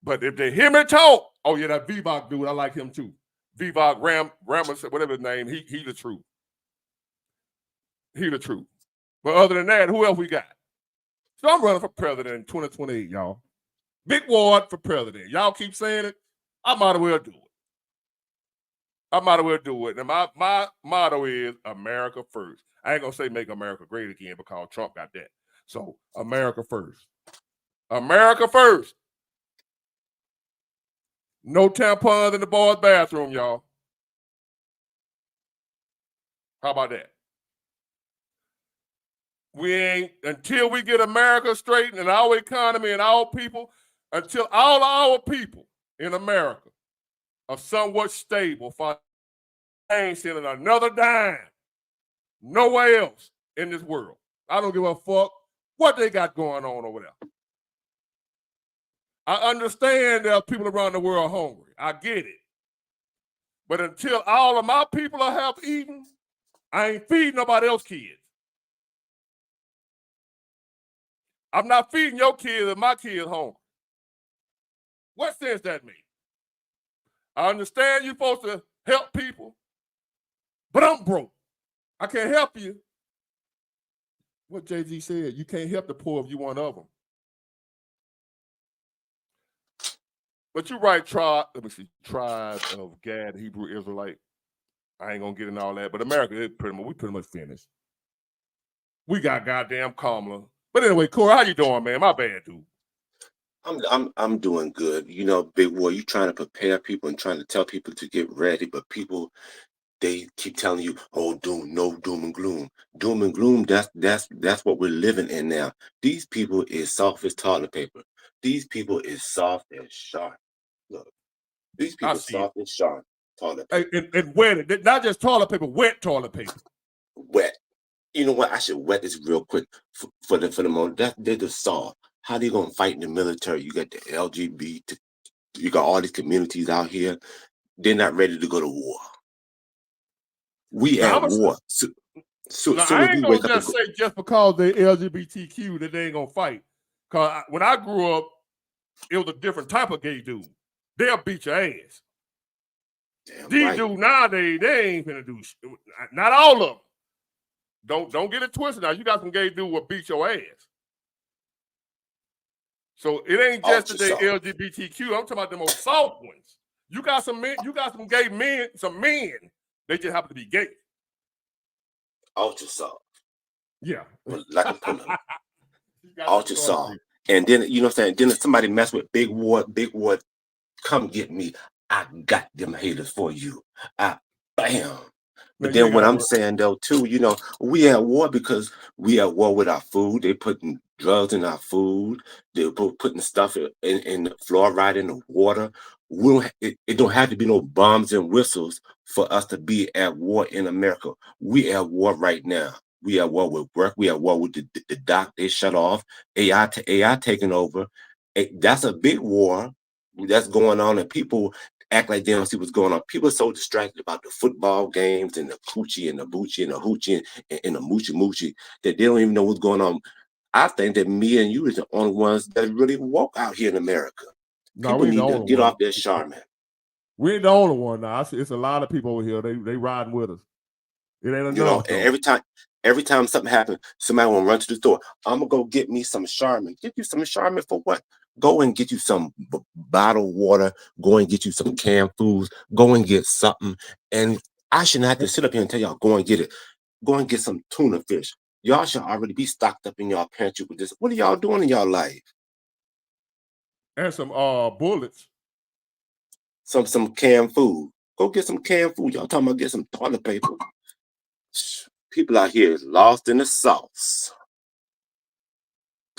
A: But if they hear me talk, oh yeah, that Vivek dude, I like him too. Vivek Ramas, whatever his name, he the truth. He the truth. But other than that, who else we got? So I'm running for president in 2028, y'all. Big Ward for president. Y'all keep saying it. I might as well do it. I might as well do it. And my motto is America first. I ain't gonna say make America great again because Trump got that. So America first. America first. No tampons in the boys' bathroom, y'all. How about that? We ain't, until we get America straight and our economy and our people, until all our people in America are somewhat stable, I ain't sending another dime nowhere else in this world. I don't give a fuck what they got going on over there. I understand there are people around the world hungry. I get it. But until all of my people are half eaten, I ain't feeding nobody else's kids. I'm not feeding your kids if my kids hungry. What sense that make? I understand you're supposed to help people, but I'm broke. I can't help you. What Jay-Z said, you can't help the poor if you one of them. But you're right, tribe of Gad, Hebrew Israelite. I ain't gonna get into all that, but America, we pretty much finished. We got goddamn Kamala. But anyway, Corey, how you doing, man? My bad, dude.
J: I'm doing good. You know, Big Boy, you trying to prepare people and trying to tell people to get ready, but people, they keep telling you, oh, doom and gloom. Doom and gloom, that's what we're living in now. These people is soft as toilet paper. These people is soft as sharp. Look, these people soft as sharp toilet paper.
A: And wet, not just toilet paper, wet toilet paper.
J: Wet. You know what? I should wet this real quick for the moment. They're the soft. How they gonna fight in the military? You got the LGBT, you got all these communities out here. They're not ready to go to war. We at war. So
A: I ain't gonna just say just because they're LGBTQ that they ain't gonna fight. Cause when I grew up, it was a different type of gay dude. They'll beat your ass. These dudes nowadays, they ain't finna do shit. Not all of them. Don't get it twisted now. You got some gay dudes will beat your ass. So it ain't just that they LGBTQ. I'm talking about the most soft ones. You got some men, you got some gay men, some men. They just happen to be gay.
J: Ultra soft.
A: Yeah.
J: Like a pillow.
A: You got
J: Ultra
A: some
J: soft.
A: gay.
J: And then, you know what I'm saying? Then if somebody mess with Big Ward, come get me. I got them haters for you. Bam. But
A: Man, you
J: then
A: ain't
J: what
A: gotta
J: I'm
A: worry.
J: saying though too, you know, we at war because we at war with our food. They putting drugs in our food. They're putting stuff in the fluoride in the water. We don't, it don't have to be no bombs and whistles for us to be at war in America. We at war right now. We at war with work. We at war with the doc. They shut off. AI taking over. That's a big war that's going on, and people act like they don't see what's going on. People are so distracted about the football games and the coochie and the boochie and the hoochie and the moochie moochie that they don't even know what's going on. I think that me and you is the only ones that really woke out here in America.
A: No,
J: People
A: we ain't
J: need
A: the
J: to
A: only
J: get
A: one.
J: off their charmin.
A: We ain't the only one now. It's a lot of people over here. They riding with us. It ain't
J: You know,
A: enough.
J: and every time something happens, somebody will run to the store. I'm gonna go get me some Charmin. Get you some Charmin for what? Go and get you some bottled water. Go and get you some canned foods. Go and get something. And I shouldn't have to sit up here and tell y'all go and get it. Go and get some tuna fish. Y'all should already be stocked up in y'all pantry with this. What are y'all doing in y'all life?
A: And some bullets.
J: Some canned food. Go get some canned food. Y'all talking about get some toilet paper. People out here is lost in the sauce.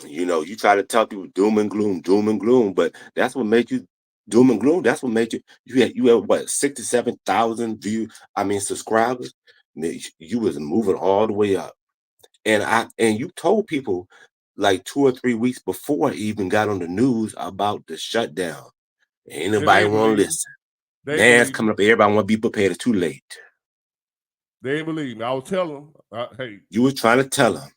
J: You know, you try to tell people doom and gloom, but that's what made you doom and gloom. That's what made you had what 67,000 subscribers. Man, you was moving all the way up. And you told people like 2 or 3 weeks before it even got on the news about the shutdown. Ain't nobody want to listen. Now it's coming up, everybody want to be prepared. It's too late.
A: They ain't believe me. I was telling them, hey.
J: You were trying to tell them.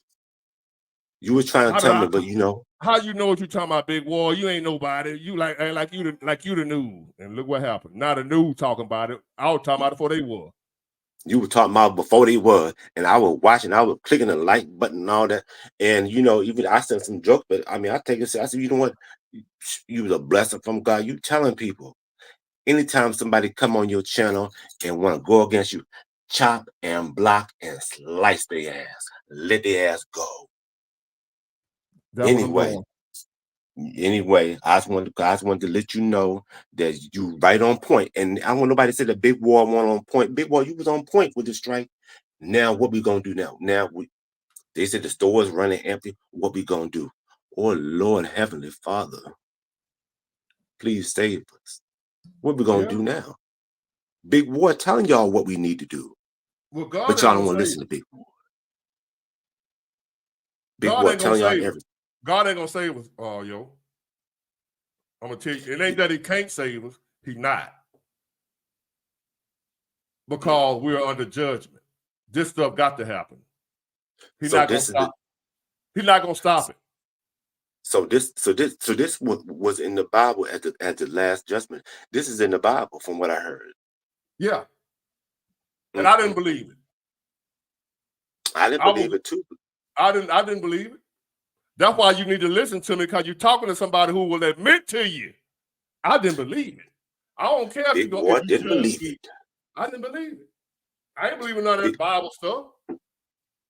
J: You were trying to tell me, but you know.
A: How you know what you talking about, Big War? You ain't nobody. You like you the news. And look what happened. Now the news talking about it. I was talking about it before they were.
J: You were talking about before they were, and I was watching, I was clicking the like button and all that. And you know, even I sent some jokes, but I mean, I take it. I said, you know what? You was a blessing from God. You telling people. Anytime somebody come on your channel and want to go against you, chop and block and slice their ass. Let their ass go. Anyway, I just wanted to let you know that you right on point. And I want nobody to say the Big War one on point. Big War, you was on point with the strike. Now what we gonna do now? They said the store is running empty. What we gonna do? Oh Lord, Heavenly Father, please save us. What we gonna do now? Big War telling y'all what we need to do.
A: Well, God
J: but y'all don't want to listen to Big War. Big War telling y'all everything.
A: God ain't gonna save us, yo. I'm gonna tell you, it ain't that he can't save us, he's not. Because we're under judgment. This stuff got to happen. He's not gonna stop. He's not gonna stop it.
J: So this was in the Bible at the last judgment. This is in the Bible, from what I heard.
A: Yeah. And I didn't believe it.
J: I didn't believe it too.
A: I didn't believe it. That's why you need to listen to me, because you're talking to somebody who will admit to you. I didn't believe it. I don't care if you don't.
J: I didn't believe it.
A: I didn't believe it. I ain't believing none of that Bible stuff.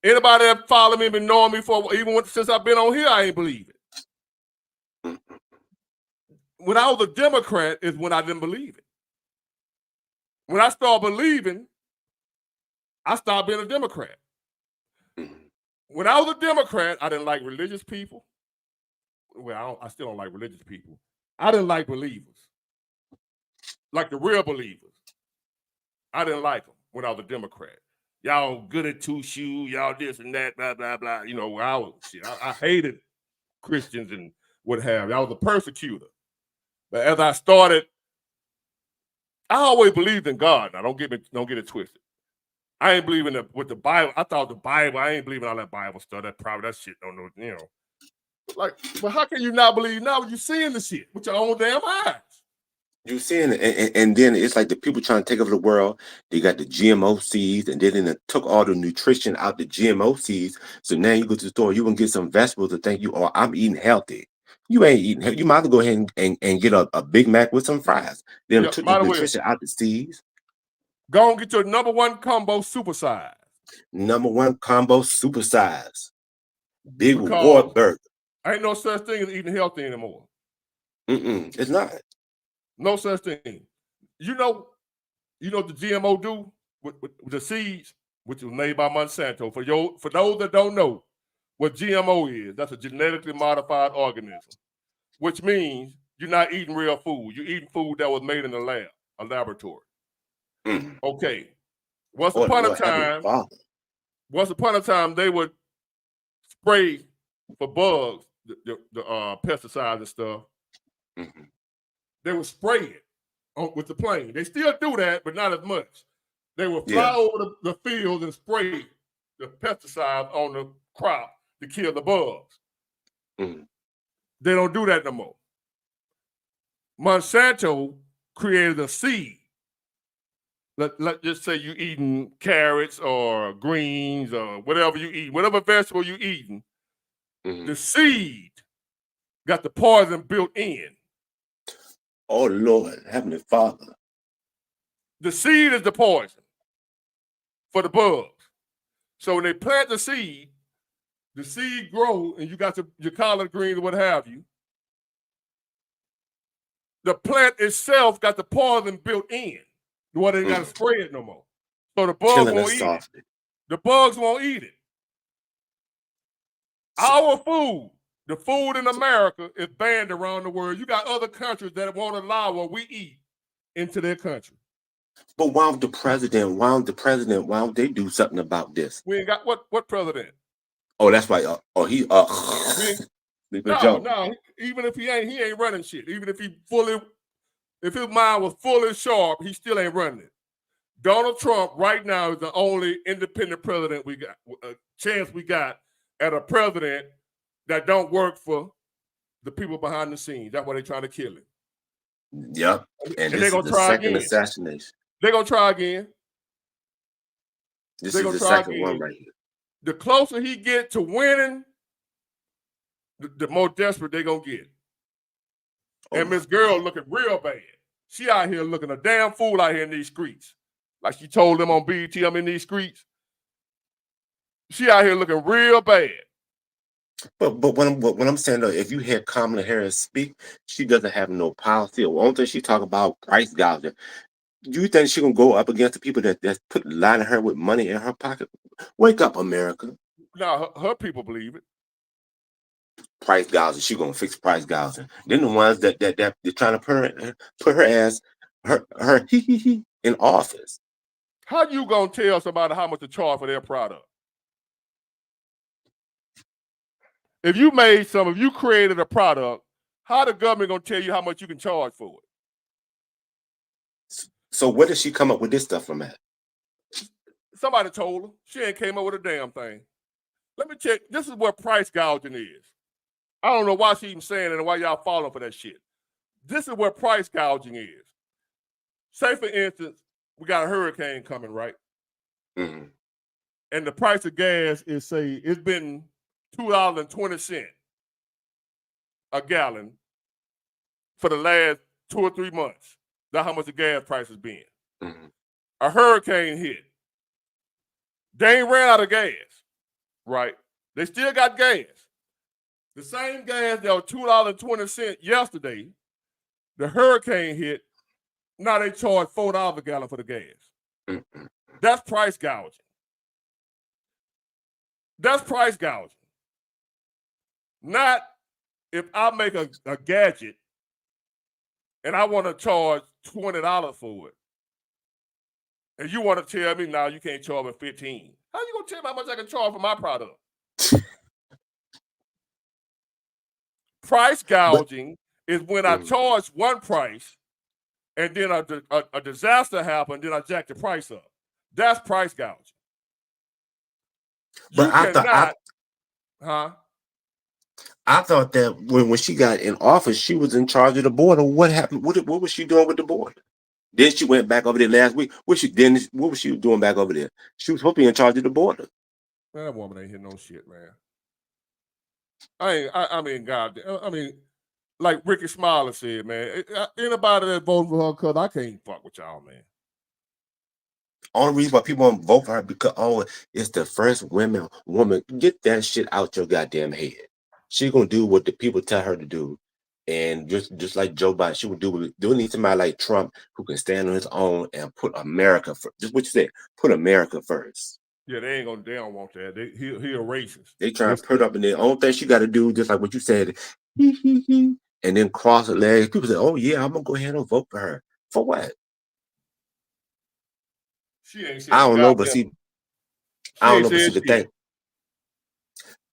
A: Anybody that follow me, been knowing me since I've been on here, I ain't believe it. When I was a Democrat is when I didn't believe it. When I started believing, I started being a Democrat. When I was a Democrat, I didn't like religious people. Well, I still don't like religious people. I didn't like believers. Like the real believers. I didn't like them when I was a Democrat. Y'all good at two shoes, y'all this and that, blah, blah, blah. You know, I hated Christians and what have you. I was a persecutor. But as I started, I always believed in God. Now, don't get it twisted. I ain't believing with the Bible. I thought the Bible, I ain't believing all that Bible stuff. That shit don't know, you know. Like, but how can you not believe now when you seeing the shit with your own damn eyes?
J: You seeing it, and then it's like the people trying to take over the world. They got the GMO seeds, and then they took all the nutrition out the GMO seeds. So now you go to the store, you can get some vegetables to think I'm eating healthy. You ain't eating. You might as well go ahead and get a Big Mac with some fries. Then
A: Yeah,
J: took
A: by
J: the
A: the way,
J: nutrition out the seeds.
A: go and get your #1 combo supersize.
J: #1 combo supersize. Big
A: Because
J: reward burger.
A: ain't no such thing as eating healthy anymore.
J: It's not.
A: No such thing. You know what the GMO do with the seeds, which was made by Monsanto. For those that don't know what GMO is, that's a genetically modified organism, which means you're not eating real food. You're eating food that was made in a lab, a laboratory.
J: Mm.
A: Okay. Once
J: Oh,
A: upon a
J: Lord, Heavenly
A: time,
J: Father.
A: they would spray for bugs, the pesticides and stuff.
J: Mhm.
A: They would spray it with the plane. They still do that, but not as much. They would fly
J: Yeah.
A: over the field and spray the pesticides on the crop to kill the bugs.
J: Mhm.
A: They don't do that no more. Monsanto created a seed. Let's just say you're eating carrots or greens or whatever you eat, whatever vegetable you're eating,
J: Mhm.
A: the seed got the poison built in.
J: Oh, Lord, Heavenly Father.
A: The seed is the poison for the bugs. So when they plant the seed grows, and you got your collard greens or what have you. The plant itself got the poison built in. Where they got to spray it no more. So the bugs
J: Killing
A: won't
J: us
A: eat it.
J: softly.
A: The bugs won't eat it. Our food, the food in America, is banned around the world. You got other countries that won't allow what we eat into their country.
J: But why don't they do something about this?
A: We ain't got what president?
J: Oh, that's right.
A: No. Even if he ain't running shit. Even if if his mind was fully sharp, he still ain't running it. Donald Trump right now is the only independent president we got, chance we got at a president that don't work for the people behind the scenes. That's why they're trying to kill him.
J: Yep. And this
A: they're
J: is
A: gonna
J: the
A: try
J: second
A: again.
J: assassination.
A: They're gonna try again.
J: This
A: They're
J: is
A: gonna
J: the
A: try
J: second
A: again.
J: one right here.
A: The closer he get to winning, the more desperate they're gonna get.
J: Oh,
A: And Miss Girl looking real bad. She out here looking a damn fool out here in these streets. Like she told them on BET, I'm in these streets. She out here looking real bad.
J: But when I'm saying though, if you hear Kamala Harris speak, she doesn't have no policy. The only thing she talk about price gouging. Do you think she gonna go up against the people that's lining her with money in her pocket? Wake up, America.
A: Now her people believe it.
J: Price gouging. She gonna fix price gouging. Then the ones that they're trying to put her ass her in office.
A: How you gonna tell somebody how much to charge for their product? If you created a product, how the government gonna tell you how much you can charge for it?
J: So where did she come up with this stuff from at?
A: Somebody told her. She ain't came up with a damn thing. Let me check. This is what price gouging is. I don't know why she even saying it and why y'all falling for that shit. This is what price gouging is. Say, for instance, we got a hurricane coming, right?
J: Mm-hmm.
A: And the price of gas is, say, it's been $2.20 a gallon for the last 2 or 3 months. That's how much the gas price has been.
J: Mm-hmm.
A: A hurricane hit. They ain't ran out of gas, right? They still got gas. The same gas that was $2.20 yesterday, the hurricane hit, now they charge $4 a gallon for the gas.
J: Mm-hmm.
A: That's price gouging. That's price gouging. Not if I make a gadget and I want to charge $20 for it, and you want to tell me now you can't charge me $15. How you gonna tell me how much I can charge for my product? Price gouging is when I charge one price and then a disaster happened, then I jack the price up. That's price gouging.
J: But I thought that when she got in office, she was in charge of the border. What happened? What was she doing with the border? Then she went back over there last week. What was she doing back over there? She was supposed to be in charge of the border.
A: Man, that woman ain't hitting no shit, man. I mean, God. I mean, like Ricky Smiley said, man, anybody that voted for her, cause I can't fuck with y'all, man.
J: Only reason why people won't vote for her because it's the first woman. Get that shit out your goddamn head. She gonna do what the people tell her to do, and just like Joe Biden, she will do need somebody like Trump who can stand on his own and put America first. Just what you said, put America first.
A: Yeah, they don't want that. He a racist.
J: They try to put up in the only thing she got to do, just like what you said, and then cross her legs. People say, "Oh yeah, I'm gonna go ahead and vote for her." For what?
A: She ain't said
J: I don't know, but
A: goddamn-
J: see,
A: she
J: I don't
A: ain't
J: know, but
A: said
J: see the
A: shit.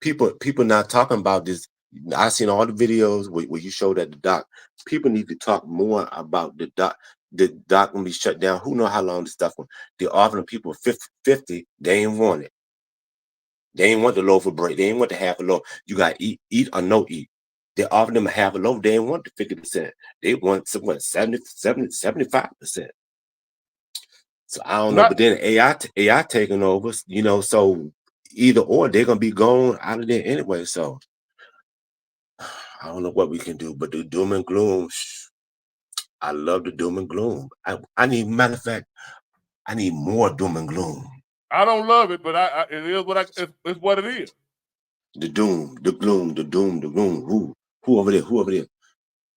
J: thing. People not talking about this. I seen all the videos where you show that the doc. People need to talk more about the doc. The doc gonna be shut down. Who know how long this stuff going? They're offering people 50. They ain't want it. They ain't want the loaf of bread. They ain't want the half a loaf. You got eat or no eat. They offered them a half a loaf. They ain't want the 50%. They want what 75%. So I don't know. But then AI taking over, so either or they're gonna be gone out of there anyway. So I don't know what we can do, but the doom and gloom. I love the doom and gloom. I need, matter of fact, I need more doom and gloom.
A: I don't love it, but it is it's what it is.
J: The doom, the gloom, the doom, the gloom. Who over there? Who over there?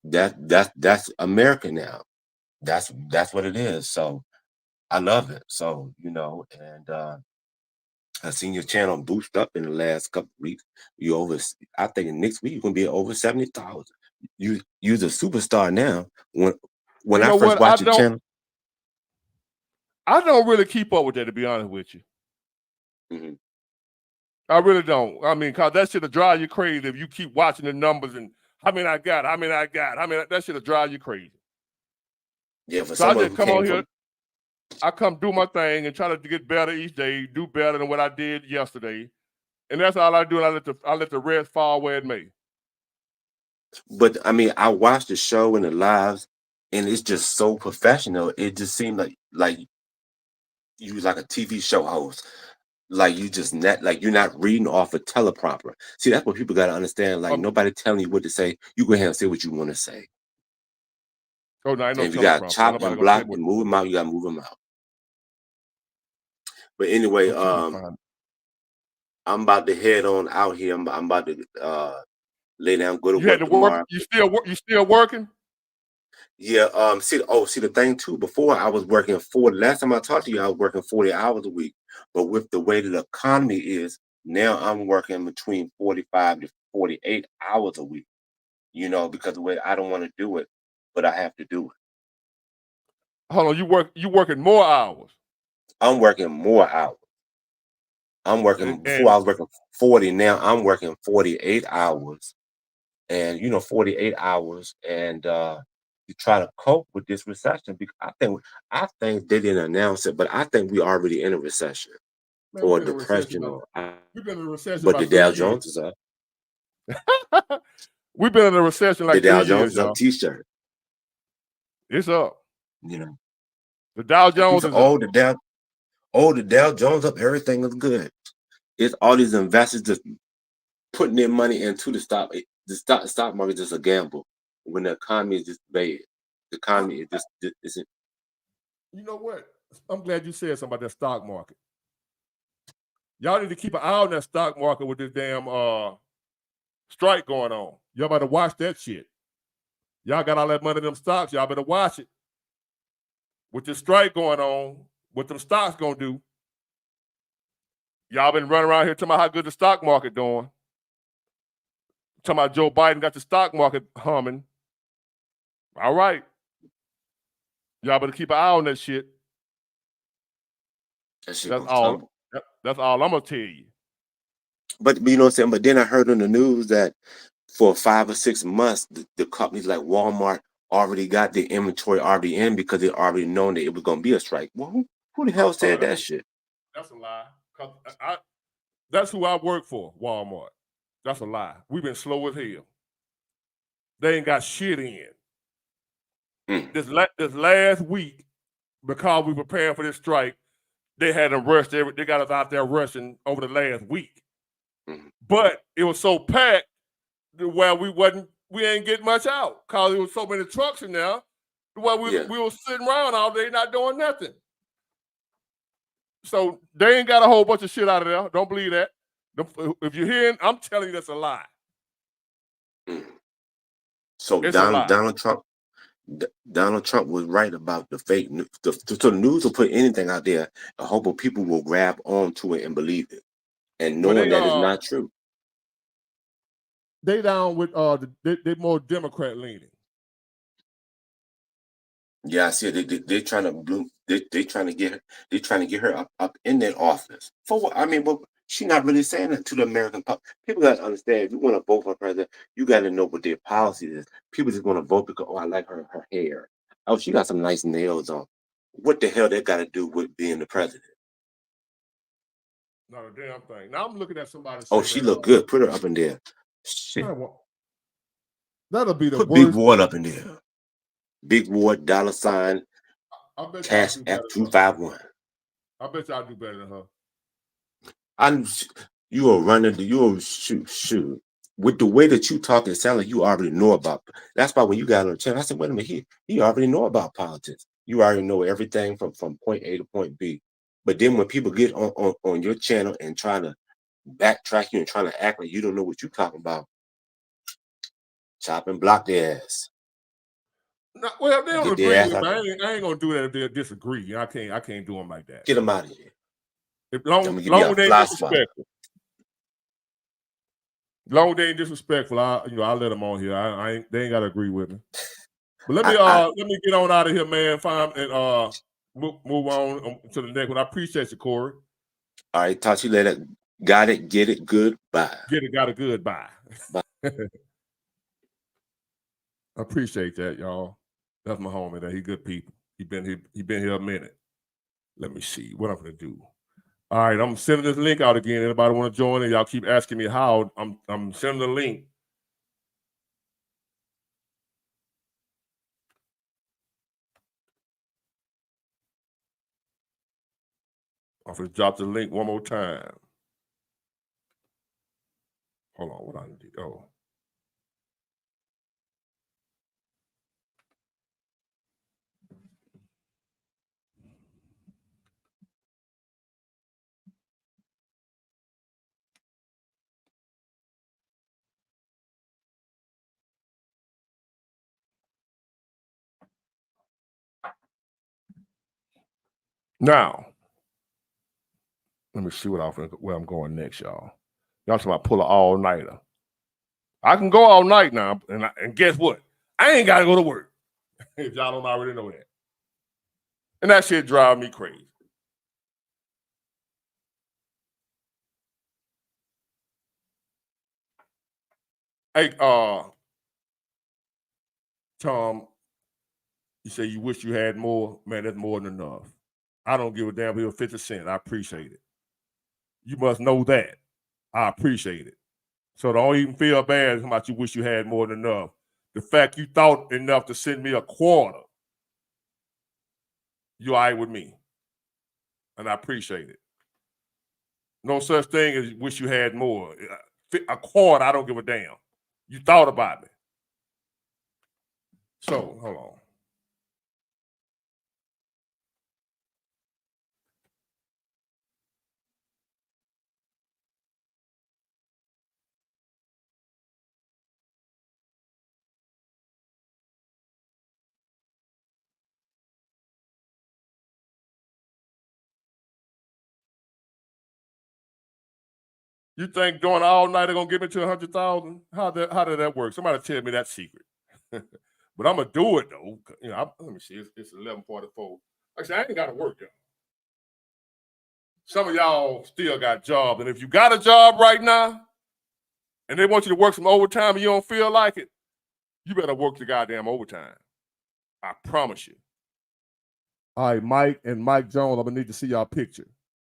J: That's America now. That's what it is. So I love it. So and I seen your channel boost up in the last couple of weeks. I think next week you're gonna be over 70,000. You're a superstar now. When I first watched your channel,
A: I don't really keep up with that, to be honest with you.
J: Mm-hmm.
A: I really don't. I mean, cause that shit'll drive you crazy if you keep watching the numbers and how many I got. That shit'll drive you crazy.
J: Yeah, for
A: so I
J: someone
A: just
J: who
A: come on
J: came
A: here. I come do my thing and try to get better each day, do better than what I did yesterday, and that's all I do. And I let the rest fall where it may.
J: But I mean, I watched the show and the lives, and it's just so professional. It just seemed like you was like a TV show host. Like you just like you're not reading off a teleprompter. See, that's what people got to understand. Like nobody telling you what to say. You go ahead and say what you want to say.
A: Oh no, I know.
J: And if you got chop and block and move them out, you got to move them out. But anyway, I'm about to head on out here. I'm about to lay down, go to work tomorrow.
A: You still working?
J: Yeah. See the thing too. Before I was working 40. Last time I talked to you, I was working 40 hours a week. But with the way that the economy is now, I'm working between 45 to 48 hours a week. Because the way I don't want to do it, but I have to do it.
A: Hold on, you working more hours?
J: I'm working more hours. I'm working before I was working 40. Now I'm working 48 hours, and 48 hours, and you try to cope with this recession because I think they didn't announce it, but I think we already in a recession or a depression.
A: We've been in a recession,
J: but the Dow Jones is up.
A: We've been in a recession like
J: the Dow
A: 3
J: Jones
A: years,
J: is up. T-shirt.
A: It's up.
J: The
A: Dow Jones is up.
J: The Dow Jones up. Everything is good. It's all these investors just putting their money into the stock. The stock market is just a gamble when the economy is just bad. The economy is just isn't.
A: You know what? I'm glad you said something about that stock market. Y'all need to keep an eye on that stock market with this damn strike going on. Y'all better watch that shit. Y'all got all that money in them stocks. Y'all better watch it. With this strike going on, what them stocks gonna do? Y'all been running around here talking about how good the stock market doing. Talking about Joe Biden got the stock market humming. All right. Y'all better keep an eye on that shit. That's all. That's all I'm gonna tell you.
J: But you know what I'm saying? But then I heard on the news that for 5 or 6 months, the companies like Walmart already got their inventory already in because they already known that it was gonna be a strike. Well, who the hell said that shit?
A: That's a lie. That's who I work for, Walmart. That's a lie. We've been slow as hell. They ain't got shit in. This last week, because we preparing for this strike, they had them rushed. They got us out there rushing over the last week. But it was so packed where we wasn't we ain't get much out because there was so many trucks in there. Well, we were sitting around all day not doing nothing. So they ain't got a whole bunch of shit out of there. Don't believe that. If you're hearing, I'm telling you that's a lie.
J: So
A: It's a lie.
J: Donald Trump was right about the fake news. So the news will put anything out there. I hope people will grab onto it and believe it, and knowing that it's not true.
A: They down with they more Democrat leaning.
J: Yeah, I see. They trying to bloom. They trying to get her up in that office for what? I mean, well, she's not really saying that to the American public. People got to understand. If you want to vote for president, you got to know what their policy is. People just want to vote because I like her hair. Oh, she got some nice nails on. What the hell that got to do with being the president?
A: Not a damn thing. Now I'm looking at somebody.
J: Oh, she look good. Put her up in there. Shit.
A: That'll be the
J: Put
A: worst.
J: Big Ward up in there. Big Ward $, cash app 251.
A: I bet y'all do better than her.
J: You are running. You are shoot. With the way that you talk, it sounds like you already know about. That's why when you got on the channel, I said, "Wait a minute, he already know about politics. You already know everything from point A to point B." But then when people get on your channel and trying to backtrack you and trying to act like you don't know what you're talking about, chop and block their ass.
A: No, well, they don't
J: Get
A: agree
J: their
A: with
J: ass
A: me.
J: out
A: I ain't gonna do that if they disagree. I can't do them like that.
J: Get them out of here.
A: Long
J: give
A: as
J: me a
A: they
J: fly
A: ain't
J: swat.
A: disrespectful. Long as they ain't disrespectful, I'll let them on here. They ain't gotta agree with me. But let me get on out of here, man. Fine, and move on to the next one. I appreciate you, Corey.
J: All right, talk to you later. Got it, get it, goodbye.
A: Get it, got a goodbye.
J: Bye.
A: I appreciate that, y'all. That's my homie. That he good people. He been here a minute. Let me see what I'm gonna do. All right, I'm sending this link out again. Anybody want to join it? Y'all keep asking me how. I'm sending the link. I'm gonna drop the link one more time. Hold on, what I need? Oh. Now, let me see where I'm going next, y'all. Y'all talking about pull an all-nighter. I can go all night now, and guess what? I ain't got to go to work. If y'all don't already know that. And that shit drive me crazy. Hey, Tom, you say you wish you had more. Man, that's more than enough. I don't give a damn if it was 50 cents. I appreciate it. You must know that. I appreciate it. So don't even feel bad about you wish you had more than enough. The fact you thought enough to send me a quarter, you all right with me. And I appreciate it. No such thing as wish you had more. A quarter, I don't give a damn. You thought about me. So, hold on. You think doing all night they're gonna give me to 100,000? How did that work? Somebody tell me that secret. But I'm gonna do it though. You know, let me see. It's 11:44. Actually, I ain't got to work, y'all. Some of y'all still got jobs, and if you got a job right now, and they want you to work some overtime, and you don't feel like it, you better work the goddamn overtime. I promise you. All right, Mike and Mike Jones. I'm gonna need to see y'all picture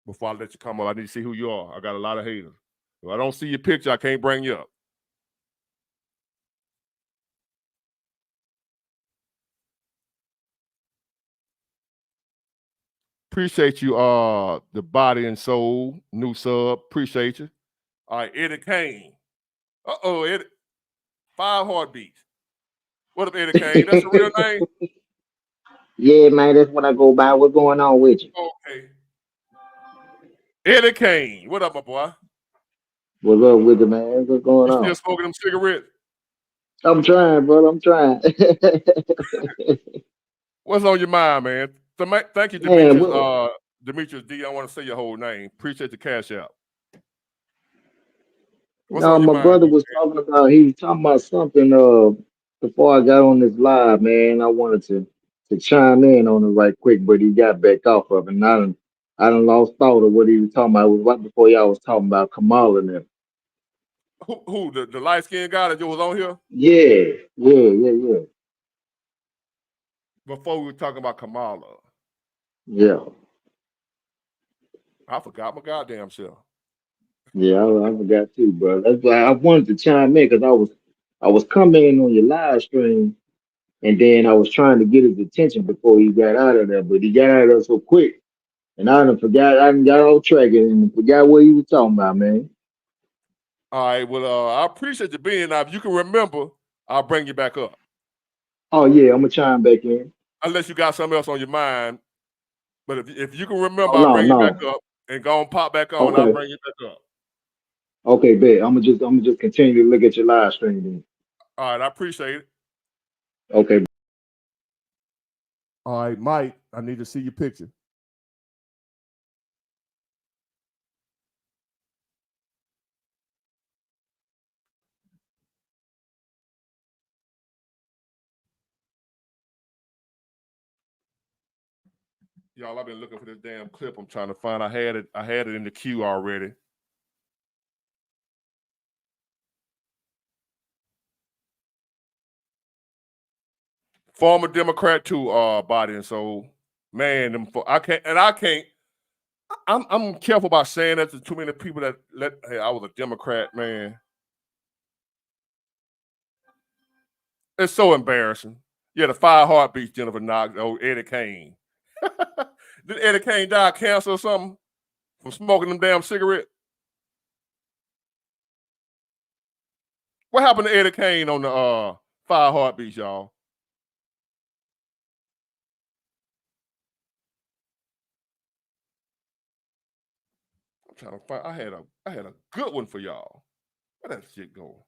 A: before I let you come up. I need to see who you are. I got a lot of haters. If I don't see your picture, I can't bring you up. Appreciate you, the Body and Soul, new sub. Appreciate you. All right, Eddie Kane. Uh-oh, Eddie. 5 Heartbeats. What up, Eddie Kane? That's a real name?
K: Yeah, man, that's what I go by. What's going on with you?
A: Okay. Eddie Kane. What up, my boy?
K: What's up with you, man? What's going
A: You still
K: on?
A: smoking them cigarettes?
K: I'm trying, brother. I'm trying.
A: What's on your mind, man? Thank you,
K: Man,
A: Demetrius.
K: what?
A: Demetrius D. I want to say your whole name. Appreciate the cash out. What's
K: No,
A: on your
K: my
A: mind,
K: brother
A: man?
K: was talking about, he was talking about something before I got on this live, man. I wanted to chime in on it right quick, but he got back off of it. And I done lost thought of what he was talking about. It was right before y'all was talking about Kamala and them.
A: Who the light skinned guy that was on here?
K: Yeah.
A: Before we were talking about Kamala.
K: Yeah.
A: I forgot my goddamn self.
K: Yeah, I forgot too, bro. That's why I wanted to chime in because I was commenting on your live stream, and then I was trying to get his attention before he got out of there, but he got out of there so quick, and I done got off track and forgot what he was talking about, man.
A: All right, well, I appreciate you being now. If you can remember, I'll bring you back up.
K: Oh yeah, I'm gonna chime back in.
A: Unless you got something else on your mind. But if you can remember,
K: Oh
A: I'll
K: no,
A: bring you back
K: no.
A: up and go and pop back on. I'll
K: Okay,
A: bring you back up.
K: okay, bet. I'm gonna just continue to look at your live stream then.
A: All right, I appreciate it.
K: Okay.
A: All right, Mike, I need to see your picture. Y'all, I've been looking for this damn clip. I'm trying to find. I had it in the queue already. Former Democrat too, Biden. So, man, I can't. I'm careful about saying that to too many people that hey, I was a Democrat, man. It's so embarrassing. Yeah, the 5 Heartbeats, Jennifer Knox, Eddie Kane. Did Eddie Kane die of cancer or something from smoking them damn cigarettes? What happened to Eddie Kane on the 5 Heartbeats, y'all? I'm trying to find. I had a good one for y'all. Where that shit go?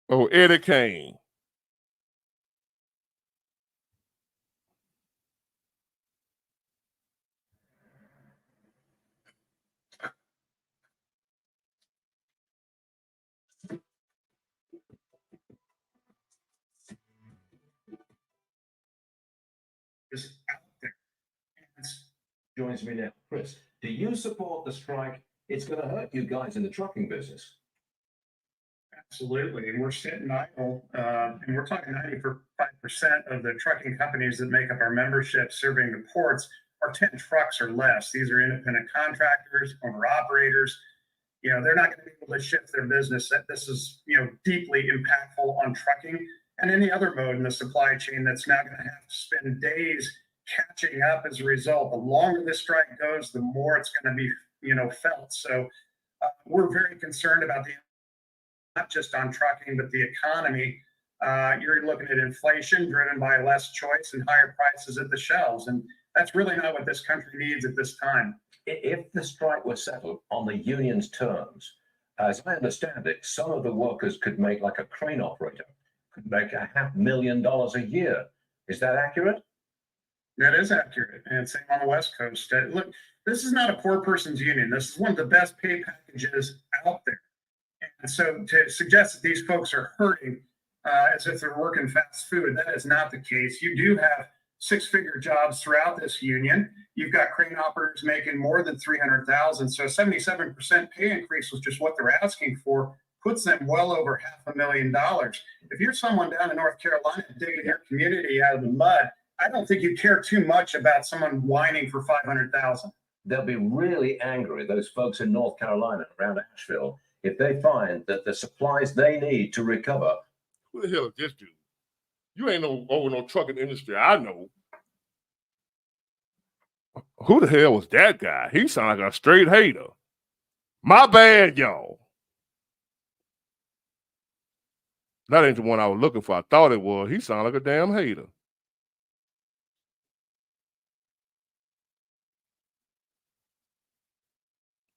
A: Oh, Eddie Kane.
L: Is out there. Joins me now. Chris, do you support the strike? It's going to hurt you guys in the trucking business.
C: Absolutely. And we're sitting idle, and we're talking 95% of the trucking companies that make up our membership serving the ports are 10 trucks or less. These are independent contractors, owner operators. You know, they're not going to be able to shift their business. This is, deeply impactful on trucking and any other mode in the supply chain that's now going to have to spend days catching up as a result. The longer this strike goes, the more it's going to be, felt. So we're very concerned about not just on trucking, but the economy. You're looking at inflation driven by less choice and higher prices at the shelves. And that's really not what this country needs at this time.
L: If the strike was settled on the union's terms, as I understand it, some of the workers could make, like a crane operator, could make $500,000 a year. Is that accurate?
C: That is accurate. And same on the West Coast. Look, this is not a poor person's union. This is one of the best pay packages out there. And so to suggest that these folks are hurting as if they're working fast food, that is not the case. You do have 6-figure jobs throughout this union. You've got crane operators making more than $300,000. So 77% pay increase was just what they're asking for, puts them well over $500,000. If you're someone down in North Carolina digging your community out of the mud, I don't think you care too much about someone whining for $500,000.
L: They'll be really angry, those folks in North Carolina around Asheville, if they find that the supplies they need to recover.
A: Who the hell is this dude? You ain't over no trucking industry. I know. Who the hell was that guy? He sounded like a straight hater. My bad, y'all. That ain't the one I was looking for. I thought it was. He sounded like a damn hater.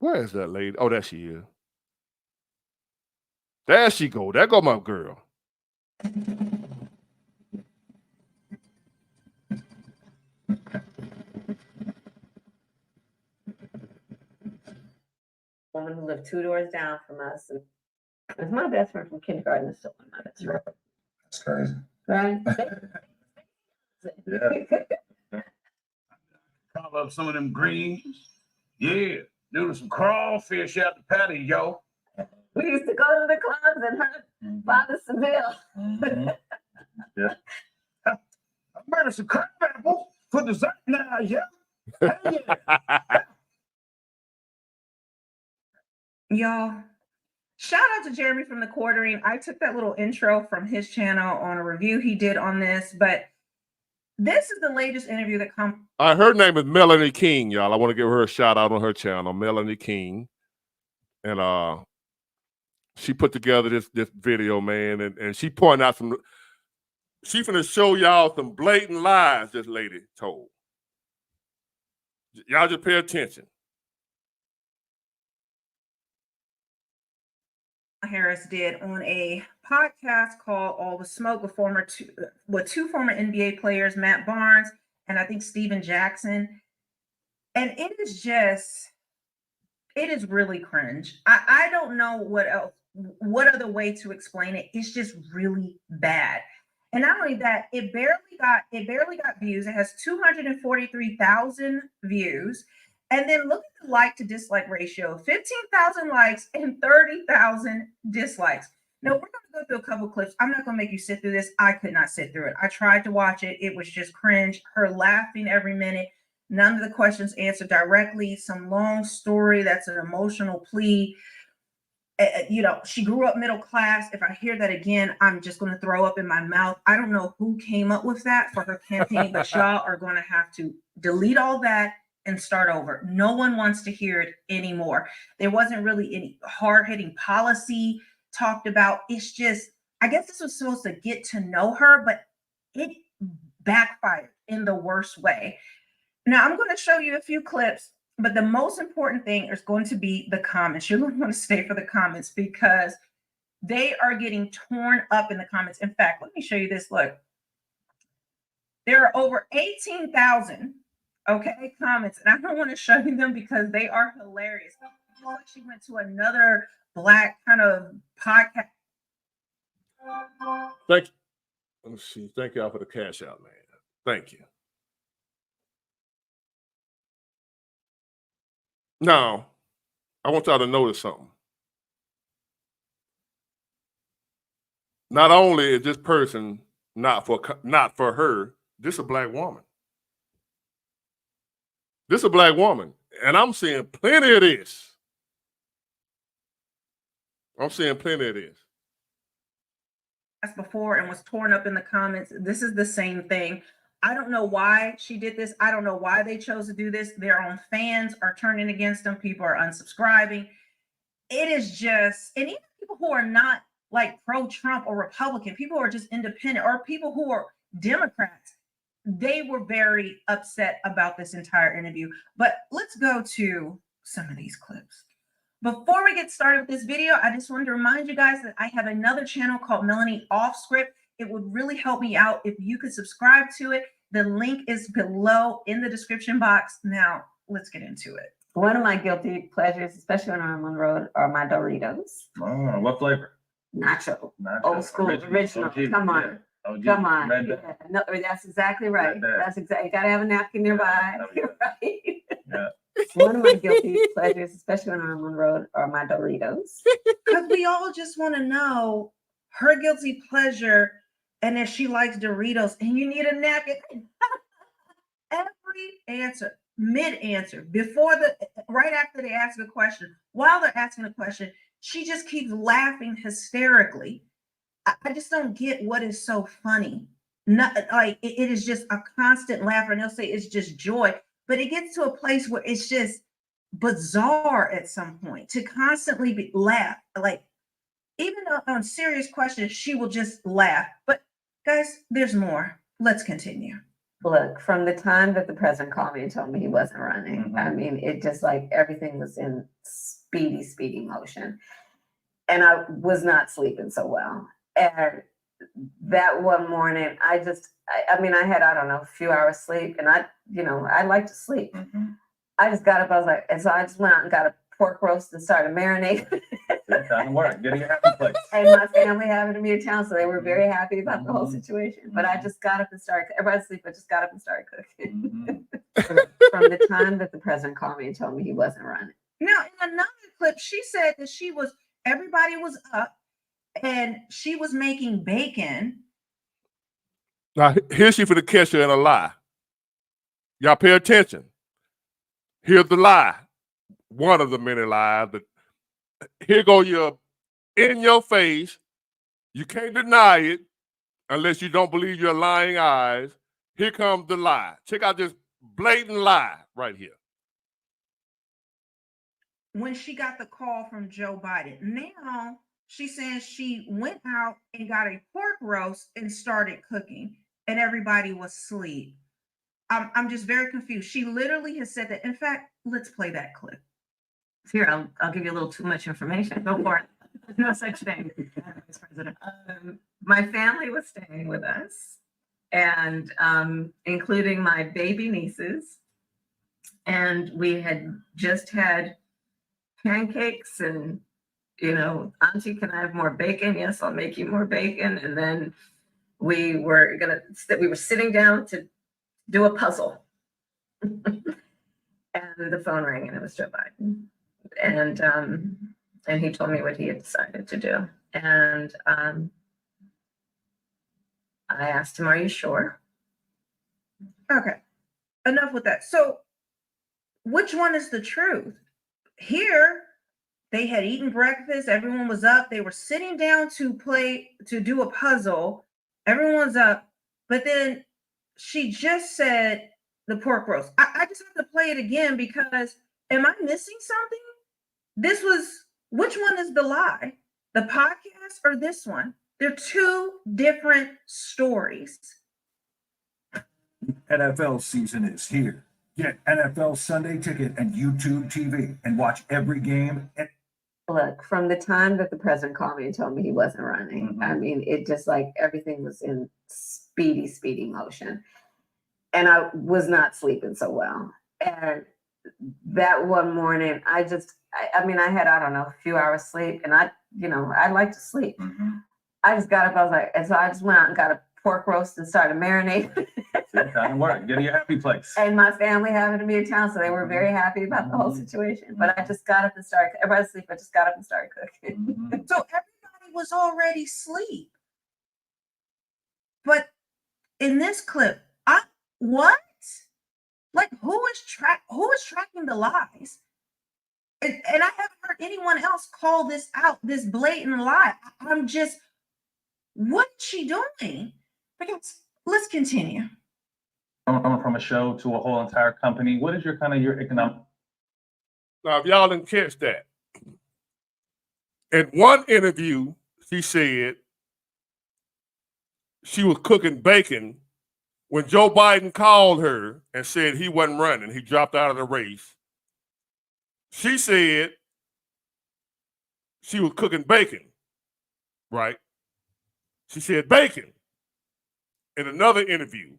A: Where is that lady? Oh, there she is. There she go. There go my girl.
M: Woman who lived 2 doors down from us. And it's my best friend from kindergarten. It's still my best friend.
N: That's crazy.
M: Right?
N: Yeah. Pop up some of them greens. Yeah. Doing some crawfish out the patio.
M: We used to go to the clubs and her Father Seville.
N: Yeah. I made some crab apples for dessert now, yeah. Hell yeah.
D: Y'all, shout out to Jeremy from The Quartering. I took that little intro from his channel on a review he did on this, but this is the latest interview that comes.
A: Her name is Melanie King, y'all. I want to give her a shout out on her channel, Melanie King. And she put together this video, man, and she pointed out she finna show y'all some blatant lies this lady told. Y'all just pay attention.
D: Harris did on a podcast called All the Smoke with two former NBA players, Matt Barnes and I think Steven Jackson. And it is really cringe. I don't know what other way to explain it. It's just really bad. And not only that, it barely got views. It has 243,000 views. And then look at the like to dislike ratio, 15,000 likes and 30,000 dislikes. Now we're going to go through a couple clips. I'm not going to make you sit through this. I could not sit through it. I tried to watch it. It was just cringe. Her laughing every minute. None of the questions answered directly. Some long story that's an emotional plea. She grew up middle class. If I hear that again, I'm just going to throw up in my mouth. I don't know who came up with that for her campaign, but y'all are going to have to delete all that and start over. No one wants to hear it anymore. There wasn't really any hard-hitting policy talked about. It's just, I guess this was supposed to get to know her, but it backfired in the worst way. Now, I'm going to show you a few clips, but the most important thing is going to be the comments. You're going to want to stay for the comments because they are getting torn up in the comments. In fact, let me show you this. Look, there are over 18,000 comments, and I don't want to show you them because they are hilarious. She went to another Black kind of podcast.
A: Thank you. Let me see. Thank y'all for the cash out, man. Thank you. Now, I want y'all to notice something. Not only is this person not for her, this is a Black woman. This is a Black woman, and I'm seeing plenty of this. I'm seeing plenty of this.
D: Before and was torn up in the comments. This is the same thing. I don't know why she did this. I don't know why they chose to do this. Their own fans are turning against them. People are unsubscribing. It is just, and even people who are not like pro-Trump or Republican, people who are just independent or people who are Democrats, they were very upset about this entire interview. But let's go to some of these clips. Before we get started with this video, I just wanted to remind you guys that I have another channel called Melanie Off Script. It would really help me out if you could subscribe to it. The link is below in the description box. Now, let's get into it.
M: One of my guilty pleasures, especially when I'm on the road, are my Doritos.
N: Oh, what flavor?
M: Nacho. Old school, original. Come on.
N: Yeah.
M: Come on. Yeah. No, that's exactly right. That's exactly. You gotta have a napkin nearby. Right?
N: Yeah.
M: One of my guilty pleasures, especially when I'm on the road, are my Doritos.
D: Because we all just want to know her guilty pleasure and if she likes Doritos and you need a napkin. Every answer, mid-answer, right after they ask a question, while they're asking a question, she just keeps laughing hysterically. I just don't get what is so funny. Not like it is just a constant laugh, and they'll say it's just joy. but it gets to a place where it's just bizarre at some point to constantly be laugh. Like, even on serious questions, she will just laugh. But guys, there's more. Let's continue.
M: Look, from the time that the president called me and told me he wasn't running, I mean, it just like everything was in speedy motion. And I was not sleeping so well. And that one morning, I mean, I had, I don't know, a few hours sleep, and I like to sleep. I just got up, I was like, and so I just went out and got a pork roast and started marinating.
L: That doesn't work. Getting a happy place.
M: And my family happened to be in town, so they were very happy about the whole situation. But I just got up and started, everybody's asleep, I just got up and started cooking. From the time that the president called me and told me he wasn't running.
D: Now, in another clip, she said that everybody was up and she was making bacon.
A: Now, here's she for the catch her in a lie. Y'all pay attention. Here's the lie. One of the many lies. But here go your in your face. You can't deny it unless you don't believe your lying eyes. Here comes the lie. Check out this blatant lie right here.
D: When she got the call from Joe Biden. Now she's saying she went out and got a pork roast and started cooking, and everybody was asleep. I'm just very confused. She literally has said that. In fact, let's play that clip.
M: Here, I'll give you a little too much information. Go for it. No such thing. Vice President. My family was staying with us, and including my baby nieces. And we had just had pancakes and, Auntie, can I have more bacon? Yes, I'll make you more bacon. And then we were sitting down to do a puzzle. And the phone rang and it was Joe Biden. And he told me what he had decided to do. And I asked him, are you sure?
D: Okay, enough with that. So which one is the truth? Here, they had eaten breakfast. Everyone was up. They were sitting down to do a puzzle. Everyone's up. But then she just said the pork roast. I just have to play it again because am I missing something? Which one is the lie? The podcast or this one? They're two different stories.
O: NFL season is here. Get NFL Sunday Ticket and YouTube TV and watch every game.
M: Look, from the time that the president called me and told me he wasn't running, I mean, it just like everything was in speedy motion. And I was not sleeping so well. And that one morning, I had, I don't know, a few hours sleep, and I like to sleep. I just got up, I was like, and so I just went out and got a pork roast and started marinating.
L: That doesn't work. Getting a happy place.
M: And my family happened to be in town, so they were very happy about the whole situation. But I just got up and started, everybody's asleep, I just got up and started cooking.
D: So everybody was already asleep. But in this clip, what? Like, who is tracking the lies? And I haven't heard anyone else call this out, this blatant lie. I'm just, what is she doing? Let's continue.
P: Going from a show to a whole entire company. What is your economic?
A: Now, if y'all didn't catch that, in one interview, she said she was cooking bacon when Joe Biden called her and said he wasn't running. He dropped out of the race. She said she was cooking bacon, right? She said bacon. In another interview,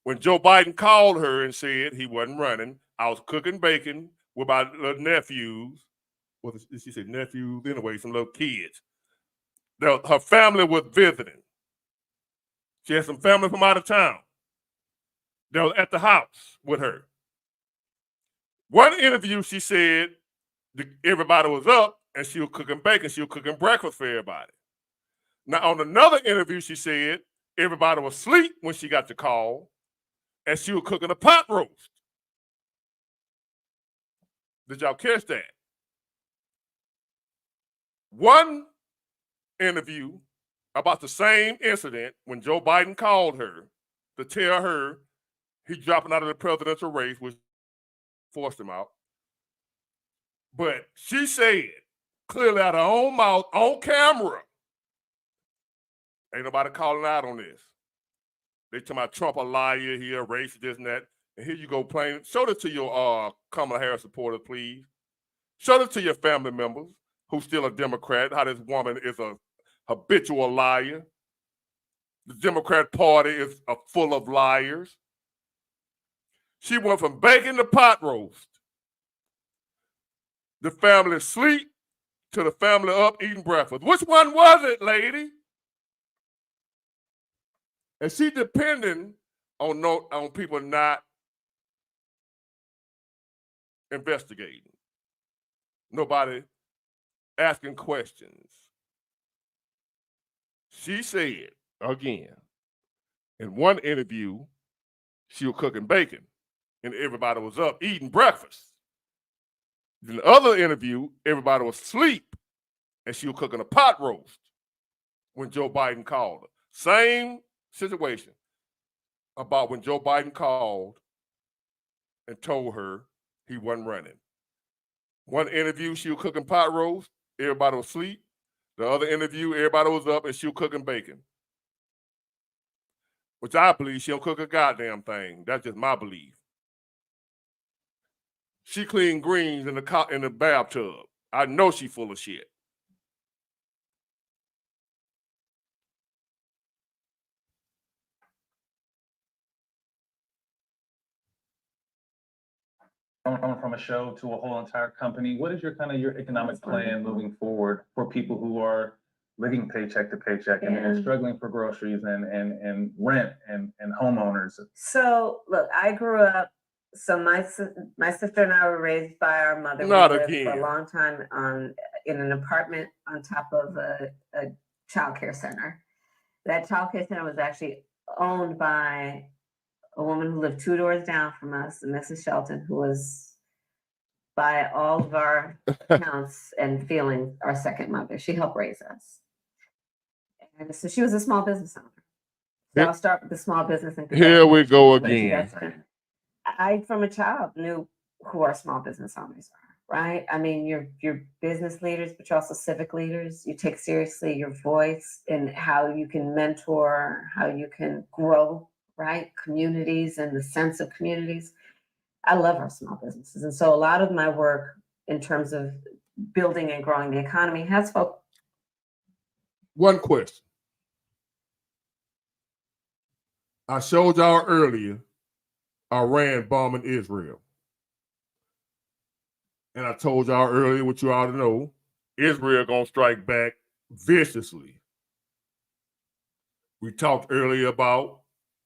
A: when Joe Biden called her and said he wasn't running, I was cooking bacon with my little nephews. Well, she said nephews, anyway, some little kids. Her family was visiting. She had some family from out of town. They were at the house with her. One interview, she said everybody was up and she was cooking bacon. She was cooking breakfast for everybody. Now, on another interview, she said everybody was asleep when she got the call and she was cooking a pot roast. Did y'all catch that? One interview about the same incident when Joe Biden called her to tell her He's dropping out of the presidential race, which forced him out. But she said clearly out of her own mouth, on camera, ain't nobody calling out on this. They talking about Trump a liar here, racist, this and that. And here you go playing. Show this to your Kamala Harris supporters, please. Show this to your family members who's still a Democrat, how this woman is a habitual liar. The Democrat Party is full of liars. She went from bacon to pot roast. The family asleep to the family up eating breakfast. Which one was it, lady? And she depending on people not investigating. Nobody asking questions. She said, again, in one interview, she was cooking bacon and everybody was up eating breakfast. In the other interview, everybody was asleep and she was cooking a pot roast when Joe Biden called her. Same situation about when Joe Biden called and told her he wasn't running. One interview, she was cooking pot roast, everybody was asleep. The other interview, everybody was up and she was cooking bacon. Which I believe she don't cook a goddamn thing. That's just my belief. She cleaned greens in the bathtub. I know she full of shit.
P: Going from a show to a whole entire company, what is your your economic plan moving forward for people who are living paycheck to paycheck and
M: Yeah.
P: struggling for groceries and rent and homeowners?
M: So look, I grew up. So my sister and I were raised by our mother.
A: Not
M: We lived
A: again.
M: for a long time in an apartment on top of a child care center. That child care center was actually owned by a woman who lived 2 doors down from us, Mrs. Shelton, who was, by all of our counts and feelings, our second mother. She helped raise us. And so she was a small business owner. So I'll start with the small business. And
A: Here we go
M: But she
A: again.
M: got started. I, from a child, knew who our small business owners are, right? I mean, you're business leaders, but you're also civic leaders. You take seriously your voice and how you can mentor, how you can grow, right? Communities and the sense of communities. I love our small businesses. And so a lot of my work in terms of building and growing the economy has focused.
A: One question. I showed y'all earlier Iran bombing Israel. And I told y'all earlier what you ought to know. Israel gonna strike back viciously. We talked earlier about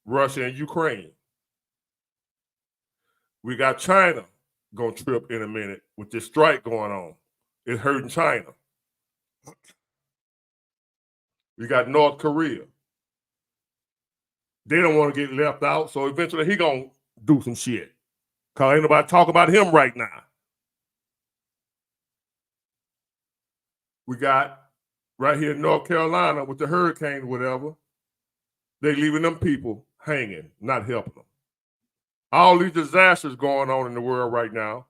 A: Russia and Ukraine. We got China gonna trip in a minute with this strike going on. It's hurting China. We got North Korea. They don't want to get left out, so eventually he gonna do some shit. Cause ain't nobody talking about him right now. We got right here in North Carolina with the hurricane or whatever, they leaving them people hanging, not helping them. All these disasters going on in the world right now.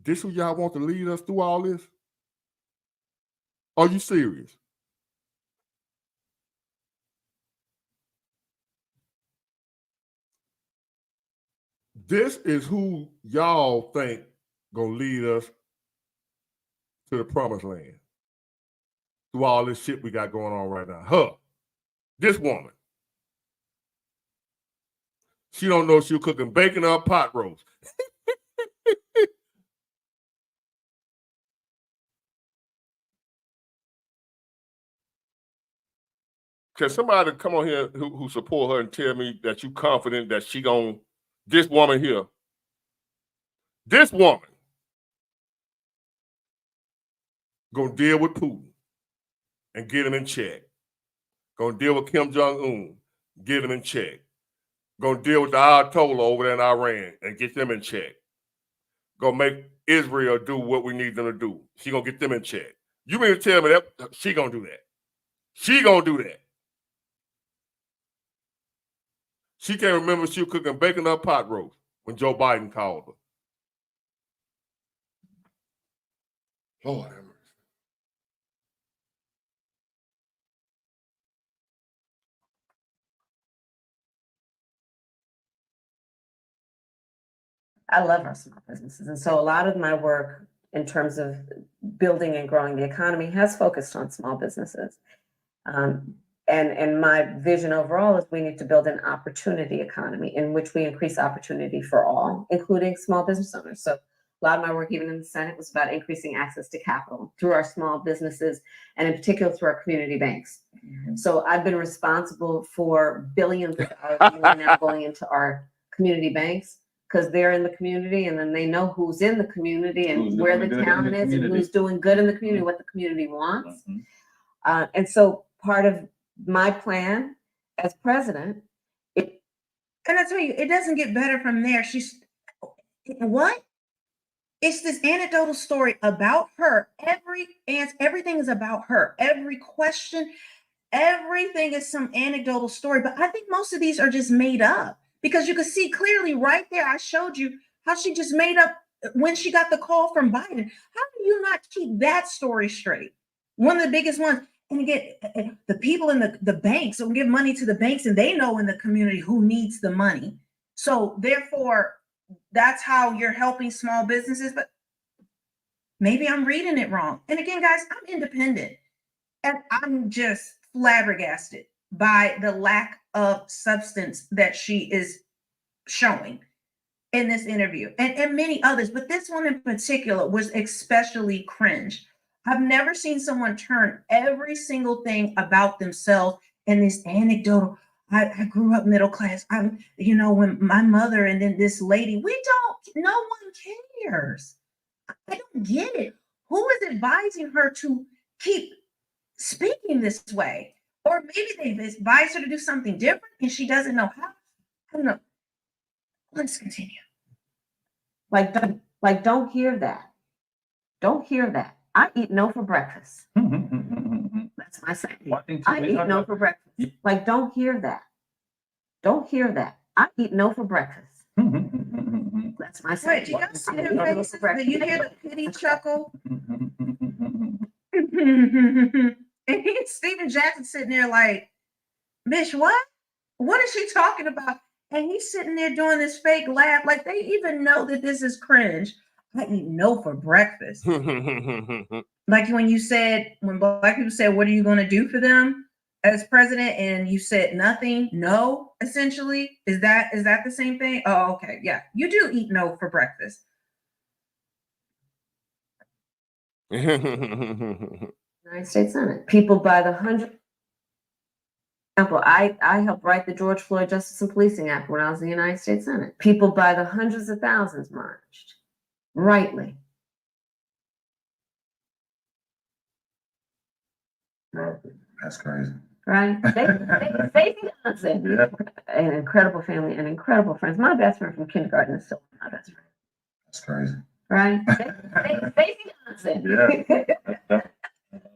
A: This who y'all want to lead us through all this? Are you serious? This is who y'all think gonna lead us to the promised land through all this shit we got going on right now. Her, this woman. She don't know she was cooking bacon or pot roast. Can somebody come on here who support her and tell me that you confident that she gonna, this woman here, this woman gonna deal with Putin and get him in check. Gonna deal with Kim Jong-un, get him in check. Gonna deal with the Ayatollah over there in Iran and get them in check. Gonna make Israel do what we need them to do. She gonna get them in check. You mean to tell me that she gonna do that? She gonna do that. She can't remember she was cooking bacon up pot roast when Joe Biden called her. Lord have mercy.
M: I love our small businesses. And so a lot of my work in terms of building and growing the economy has focused on small businesses. And my vision overall is we need to build an opportunity economy in which we increase opportunity for all, including small business owners. So a lot of my work, even in the Senate, was about increasing access to capital through our small businesses and in particular through our community banks. So I've been responsible for billions of dollars more now going into our community banks because they're in the community and then they know who's in the community and
P: Who's
M: where
P: doing
M: the
P: good in
M: talent
P: the
M: is and
P: community.
M: who's doing good in the community, what the community wants.
P: Mhm.
M: And so part of my plan as president,
D: And I tell you, it doesn't get better from there. What? It's this anecdotal story about her. Everything is about her. Every question, everything is some anecdotal story. But I think most of these are just made up because you can see clearly right there. I showed you how she just made up when she got the call from Biden. How do you not keep that story straight? One of the biggest ones. And again, the people in the banks will give money to the banks and they know in the community who needs the money. So therefore, that's how you're helping small businesses. But maybe I'm reading it wrong. And again, guys, I'm independent and I'm just flabbergasted by the lack of substance that she is showing in this interview and many others. But this one in particular was especially cringe. I've never seen someone turn every single thing about themselves in this anecdotal. I grew up middle class. When my mother and then this lady, no one cares. I don't get it. Who is advising her to keep speaking this way? Or maybe they've advised her to do something different and she doesn't know how. I don't know. Let's continue.
M: Don't hear that. Don't hear that. I eat no for breakfast. That's my saying.
P: Well, I think
M: I eat no for breakfast. Don't hear that. Don't hear that. I eat no for breakfast. That's my saying.
D: Wait, do y'all see
M: I
D: their
M: eat no for
D: faces? Do
M: breakfast.
D: you hear the pity chuckle? And Stephen Jackson sitting there like, bitch, what? What is she talking about? And he's sitting there doing this fake laugh, like they even know that this is cringe. I eat no for breakfast. Like when Black people said, what are you going to do for them as president? And you said nothing, no, essentially. Is that the same thing? Oh, okay. Yeah. You do eat no for breakfast.
M: United States Senate. People by the hundred. Example, I helped write the George Floyd Justice and Policing Act when I was in the United States Senate. People by the hundreds of thousands marched. Rightly.
P: That's crazy.
M: Right? Stacey Johnson.
P: Yeah.
M: An incredible family and incredible friends. My best friend from kindergarten is still my best friend.
P: That's crazy.
M: Right? Stacey Johnson.
P: Yeah.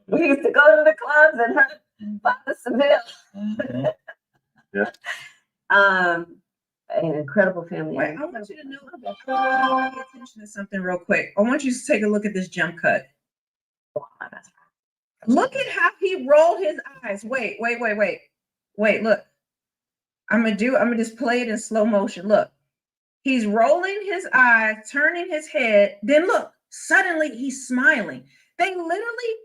M: We used to go to the clubs and her Father Seville.
P: Yeah.
M: An incredible family.
D: Wait, I want you to know, pay attention to something real quick. I want you to take a look at this jump cut. Look at how he rolled his eyes. Wait, look. I'm gonna just play it in slow motion. Look, he's rolling his eyes, turning his head. Then look, suddenly he's smiling. They literally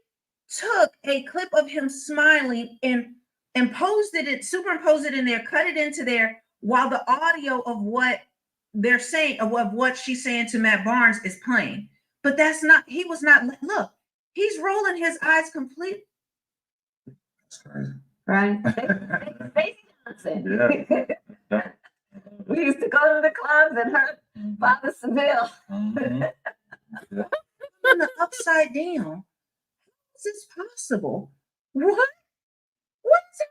D: took a clip of him smiling and superimposed it in there, cut it into there, while the audio of what they're saying, of what she's saying to Matt Barnes is playing. But he was not, look, he's rolling his eyes completely.
P: That's crazy.
M: Right? Stacey Johnson.
P: Yeah.
M: We used to go to the clubs and her Father Seville.
P: Yeah.
D: On the upside down. How is this possible? What is it?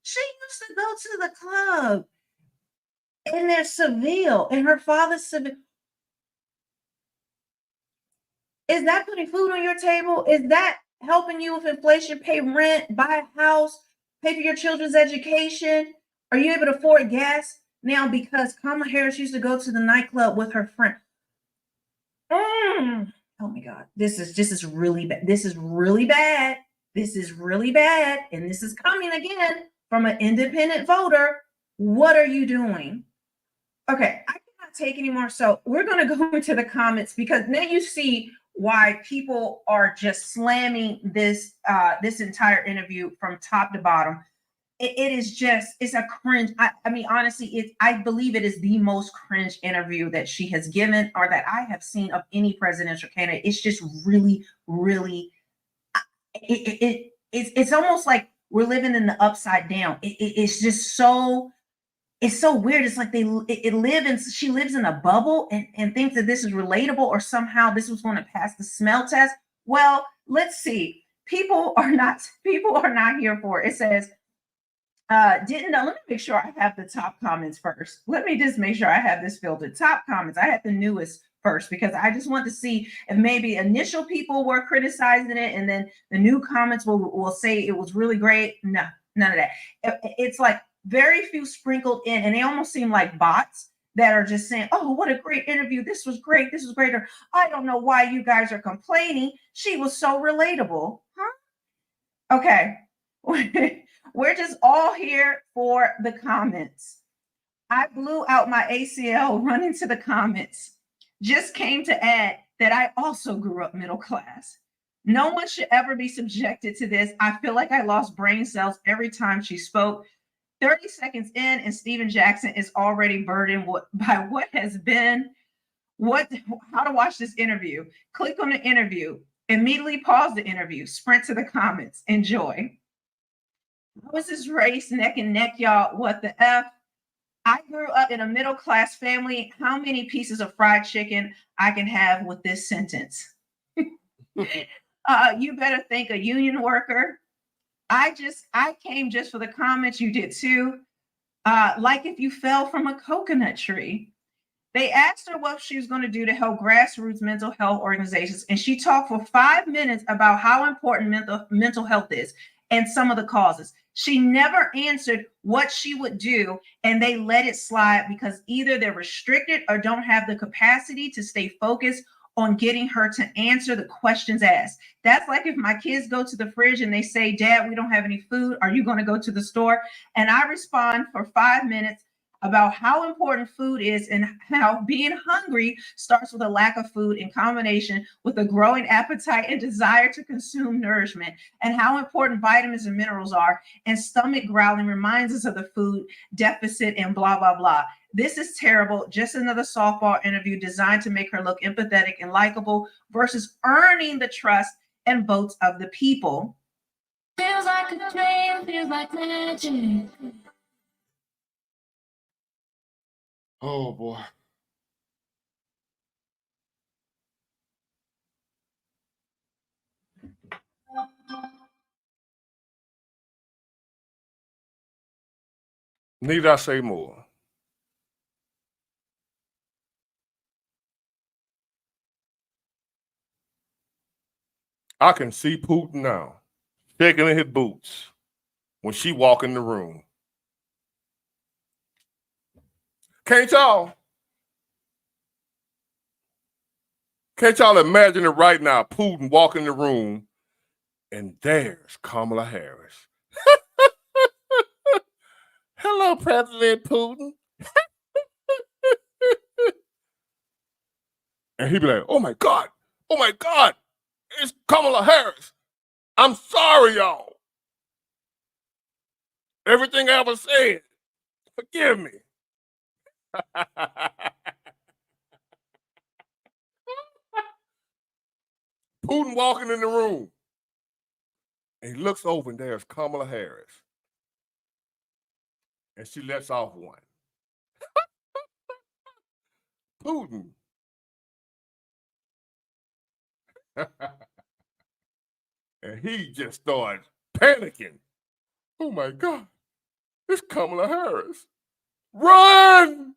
D: She used to go to the club and they're Seville and her father's Seville. Is that putting food on your table? Is that helping you with inflation, pay rent, buy a house, pay for your children's education? Are you able to afford gas now because Kamala Harris used to go to the nightclub with her friend? Oh my God, this is really bad. This is really bad. This is really bad. And this is coming again from an independent voter. What are you doing? Okay, I cannot take anymore. So we're going to go into the comments because now you see why people are just slamming this this entire interview from top to bottom. It is just, it's a cringe. I mean, honestly, I believe it is the most cringe interview that she has given or that I have seen of any presidential candidate. It's just really, really, it's almost like we're living in the upside down. It's just so, it's so weird. It's like she lives in a bubble and thinks that this is relatable or somehow this was going to pass the smell test. Well, let's see. People are not here for it. It says, let me make sure I have the top comments first. Let me just make sure I have this filtered. Top comments. I had the newest first because I just want to see if maybe initial people were criticizing it and then the new comments will say it was really great. No, none of that. It's like very few sprinkled in, and they almost seem like bots that are just saying, oh, what a great interview. This was great. This was great. Or I don't know why you guys are complaining. She was so relatable. Huh? Okay. We're just all here for the comments. I blew out my ACL running to the comments. Just came to add that I also grew up middle class. No one should ever be subjected to this. I feel like I lost brain cells every time she spoke. 30 seconds in and Steven Jackson is already burdened by what has been, how to watch this interview. Click on the interview, immediately pause the interview, sprint to the comments, enjoy. How is this race neck and neck, y'all? What the F? I grew up in a middle-class family. How many pieces of fried chicken I can have with this sentence? You better thank a union worker. I came just for the comments. You did too. Like if you fell from a coconut tree. They asked her what she was going to do to help grassroots mental health organizations. And she talked for 5 minutes about how important mental health is and some of the causes. She never answered what she would do, and they let it slide because either they're restricted or don't have the capacity to stay focused on getting her to answer the questions asked. That's like if my kids go to the fridge and they say, Dad, we don't have any food. Are you going to go to the store? And I respond for 5 minutes about how important food is and how being hungry starts with a lack of food in combination with a growing appetite and desire to consume nourishment, and how important vitamins and minerals are. And stomach growling reminds us of the food deficit and blah, blah, blah. This is terrible. Just another softball interview designed to make her look empathetic and likable versus earning the trust and votes of the people.
Q: Feels like a dream, feels like magic.
A: Oh boy. Need I say more? I can see Putin now, shaking in his boots when she walk in the room. Can't y'all imagine it right now? Putin walk in the room and there's Kamala Harris. Hello, President Putin. And he'd be like, oh my God, it's Kamala Harris. I'm sorry, y'all. Everything I ever said, forgive me. Putin walking in the room. And he looks over and there's Kamala Harris. And she lets off one. Putin. And he just started panicking. Oh my God, it's Kamala Harris. Run!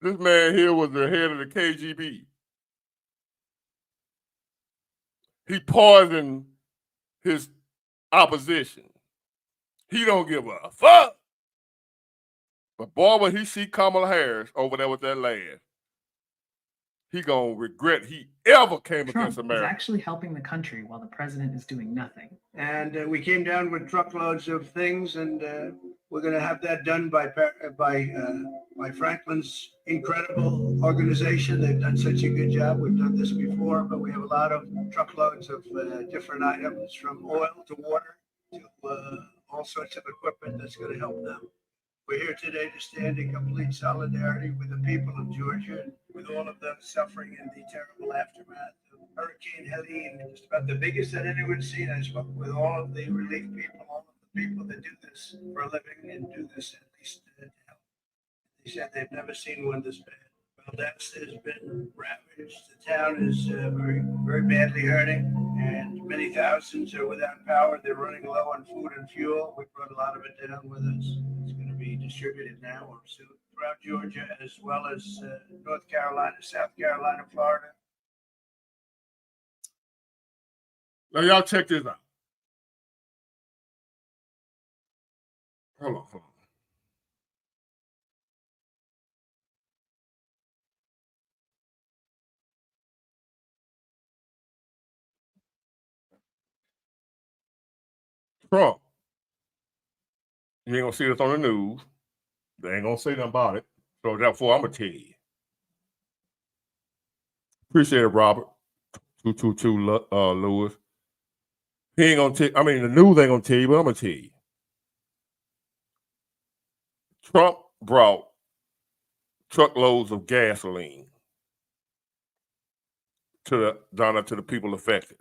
A: This man here was the head of the KGB. He poisoned his opposition. He don't give a fuck. But boy, when he see Kamala Harris over there with that lad, he gonna regret he ever came
R: Trump
A: against
R: is
A: America.
R: actually helping the country while the president is doing nothing.
S: And we came down with truckloads of things, and we're going to have that done by Franklin's incredible organization. They've done such a good job. We've done this before, but we have a lot of truckloads of different items, from oil to water to all sorts of equipment that's going to help them. We're here today to stand in complete solidarity with the people of Georgia, with all of them suffering in the terrible aftermath of Hurricane Helene, just about the biggest that anyone's seen. I spoke with all of the relief people, all of the people that do this for a living and do this at least to help. They said they've never seen one this bad. Valdosta has been ravaged. The town is very, very badly hurting, and many thousands are without power. They're running low on food and fuel. We brought a lot of it down with us. It's going to be distributed now or soon throughout Georgia, as well as North Carolina, South Carolina, Florida.
A: Now y'all check this out. Hold on. Trump. You ain't gonna see this on the news. They ain't gonna say nothing about it. So therefore, I'm gonna tell you. Appreciate it, Robert. 222 Lewis. He ain't gonna tell. I mean, the news ain't gonna tell you, but I'm gonna tell you. Trump brought truckloads of gasoline down to the people affected.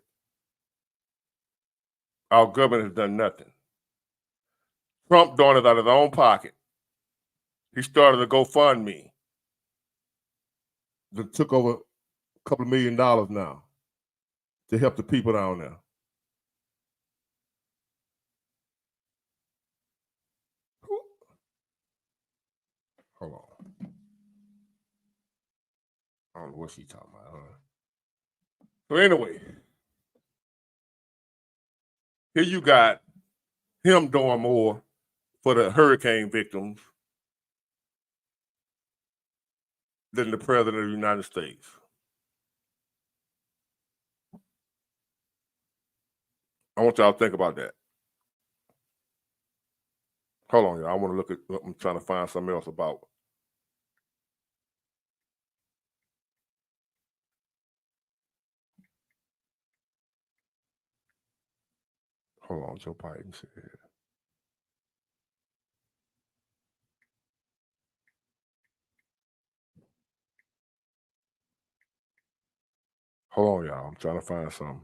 A: Our government has done nothing. Trump doing it out of his own pocket. He started a GoFundMe that took over a couple of $1 million now to help the people down there. Hold on. I don't know what she's talking about. So anyway, here you got him doing more for the hurricane victims than the president of the United States. I want y'all to think about that. Hold on, y'all. I want to look at, I'm trying to find something else about. Hold on, Joe Biden said. Hold on, y'all. I'm trying to find something.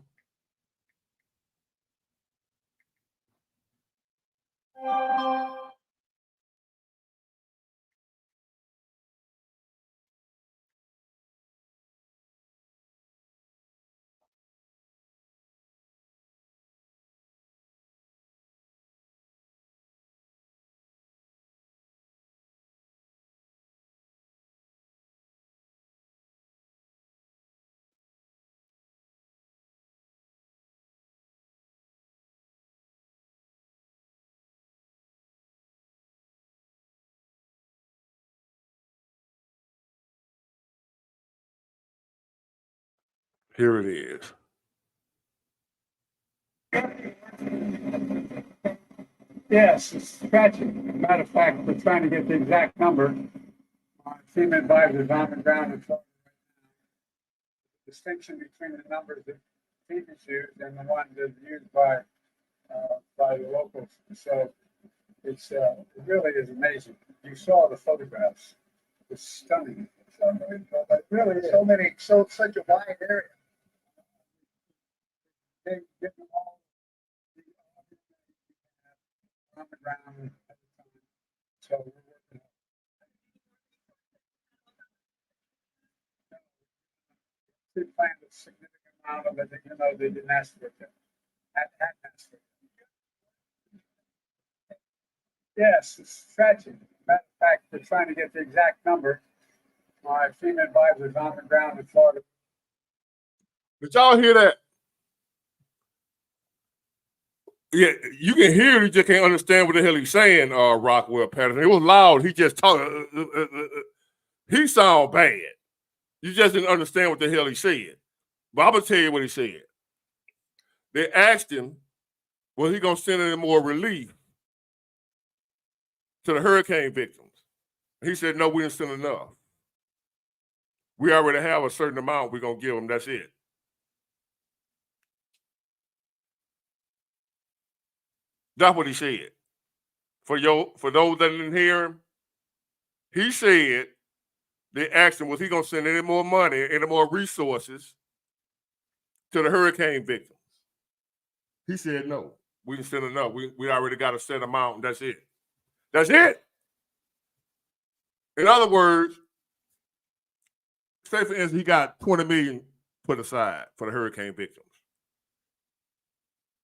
A: Here it is.
T: Yes, it's tragic. Matter of fact, we're trying to get the exact number. FEMA advisors on the ground and distinction between the numbers that FEMA's used and the ones that are used by the locals. So it really is amazing. You saw the photographs. It's stunning. It's unbelievable. But really, such a wide area. They get them all on the ground at the time. So we're working. They planned a significant amount of it, they didn't ask for it. Hadn't asked for it. Yes, it's tragic. Matter of fact, they're trying to get the exact number. My FEMA advisors on the ground in Florida.
A: Did y'all hear that? Yeah, you can hear it, you just can't understand what the hell he's saying, Rockwell Patterson. It was loud. He just talking. He sound bad. You just didn't understand what the hell he said. But I'm going to tell you what he said. They asked him, was he going to send any more relief to the hurricane victims? He said, no, we didn't send enough. We already have a certain amount we're going to give them. That's it. That's what he said. For those that didn't hear him, he said they asked him, was he going to send any more money, any more resources to the hurricane victims? He said, no, we didn't send enough. We already got a set amount, and that's it. That's it. In other words, say for instance, he got $20 million put aside for the hurricane victims.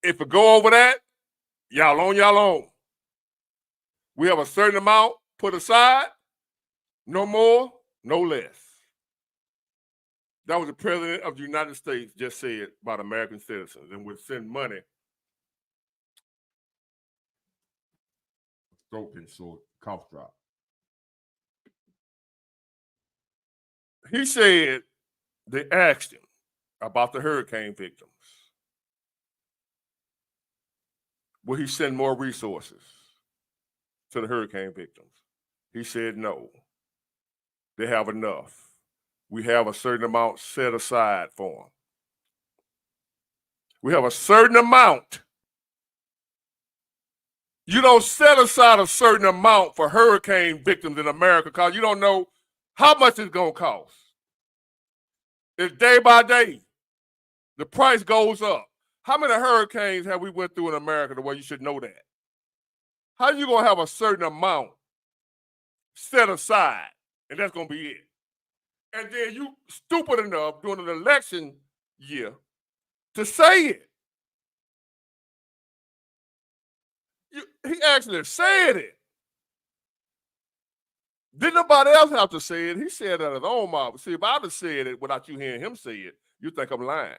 A: If it go over that, y'all on. We have a certain amount put aside, no more, no less. That was the president of the United States just said about American citizens, and would send money. Throat getting sore, cough drop. He said they asked him about the hurricane victims. Will he send more resources to the hurricane victims? He said no. They have enough. We have a certain amount set aside for them. We have a certain amount. You don't set aside a certain amount for hurricane victims in America because you don't know how much it's going to cost. It's day by day. The price goes up. How many hurricanes have we went through in America the way you should know that? How are you going to have a certain amount set aside, and that's going to be it? And then you stupid enough during an election year to say it. He actually said it. Didn't nobody else have to say it. He said it out of his own mouth. See, if I'd have said it without you hearing him say it, you think I'm lying.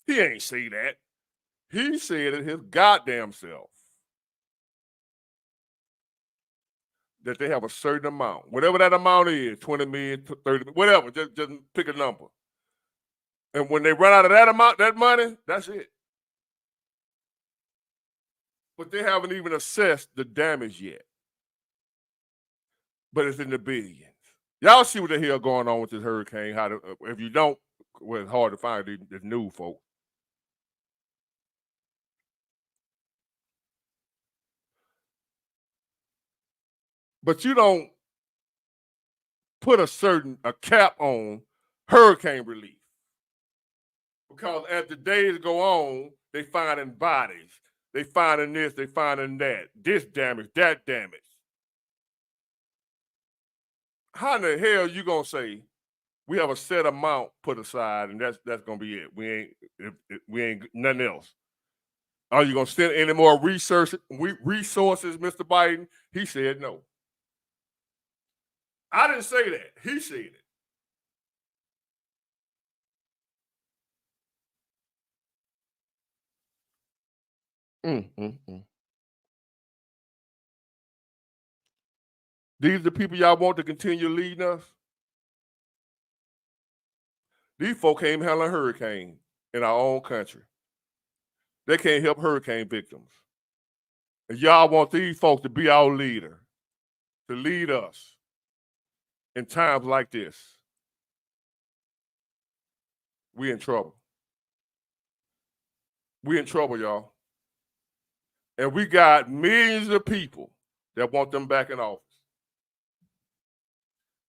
A: He ain't say that. He said it his goddamn self. That they have a certain amount. Whatever that amount is, 20 million, 30 million, whatever, just pick a number. And when they run out of that amount, that money, that's it. But they haven't even assessed the damage yet. But it's in the billions. Y'all see what the hell going on with this hurricane. If you don't, well, it's hard to find the new folk. But you don't put a cap on hurricane relief. Because as the days go on, they finding bodies. They finding this, they finding that. This damage, that damage. How in the hell you gonna say we have a set amount put aside and that's gonna be it? We ain't nothing else. Are you gonna send any more resources, Mr. Biden? He said no. I didn't say that. He said it. These are the people y'all want to continue leading us? These folk can't even handle a hurricane in our own country. They can't help hurricane victims. And y'all want these folks to be our leader, to lead us in times like this. We in trouble. We in trouble, y'all. And we got millions of people that want them back in office.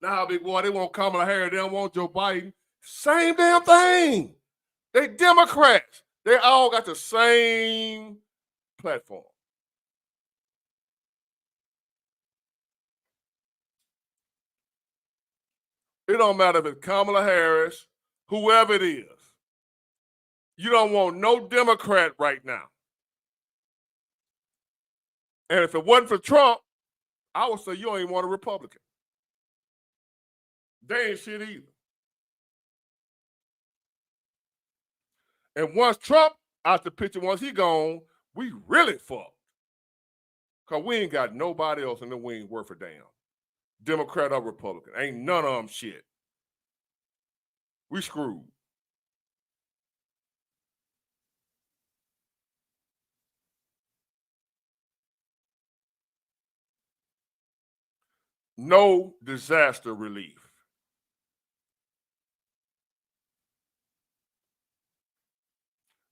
A: Now, big boy, they want Kamala Harris, they don't want Joe Biden. Same damn thing. They Democrats. They all got the same platform. It don't matter if it's Kamala Harris, whoever it is. You don't want no Democrat right now. And if it wasn't for Trump, I would say you don't even want a Republican. They ain't shit either. And once Trump out the picture, once he gone, We really fucked. Because we ain't got nobody else in the wing worth a damn. Democrat or Republican. Ain't none of them shit. We screwed. No disaster relief.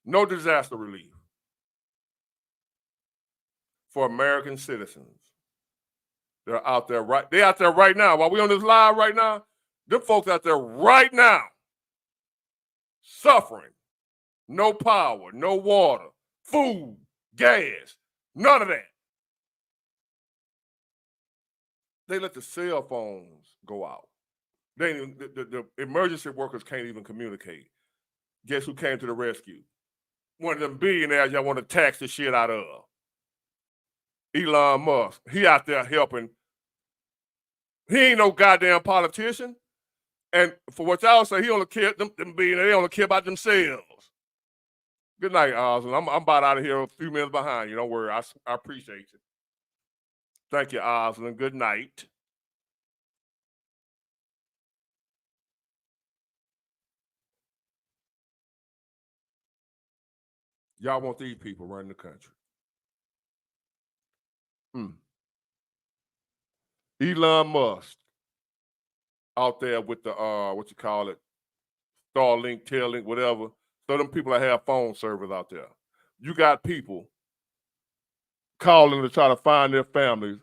A: No disaster relief for American citizens. They're out there right now. While we on this live right now, them folks out there right now suffering. No power, no water, food, gas, none of that. They let the cell phones go out. They ain't even, the emergency workers can't even communicate. Guess who came to the rescue? One of them billionaires y'all want to tax the shit out of. Elon Musk. He out there helping. He ain't no goddamn politician. And for what y'all say, he only care, them billionaires, they only care about themselves. Good night, Osmond. I'm about out of here a few minutes behind you. Don't worry. I appreciate you. Thank you, Osmond. Good night. Y'all want these people running the country. Elon Musk out there with the what you call it, Starlink, Tailink, whatever. So them people that have phone servers out there. You got people calling to try to find their families.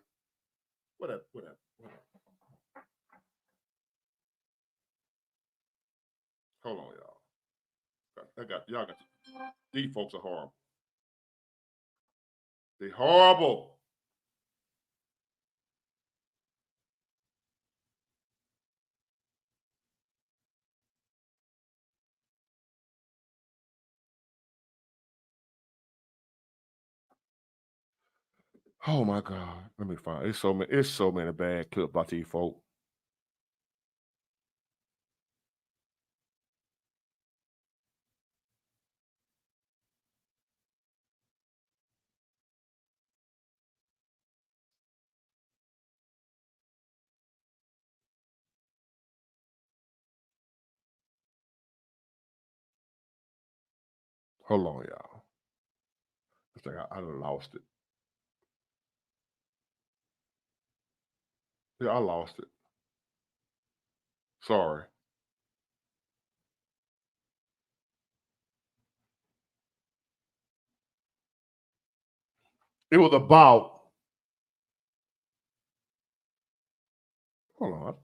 A: What up? Hold on, y'all. Y'all got these folks are horrible. They horrible. Oh my God. Let me find it's so many bad clips about these folks. Hold on, y'all. I think I done lost it. Yeah, I lost it. Sorry. It was about. Hold on.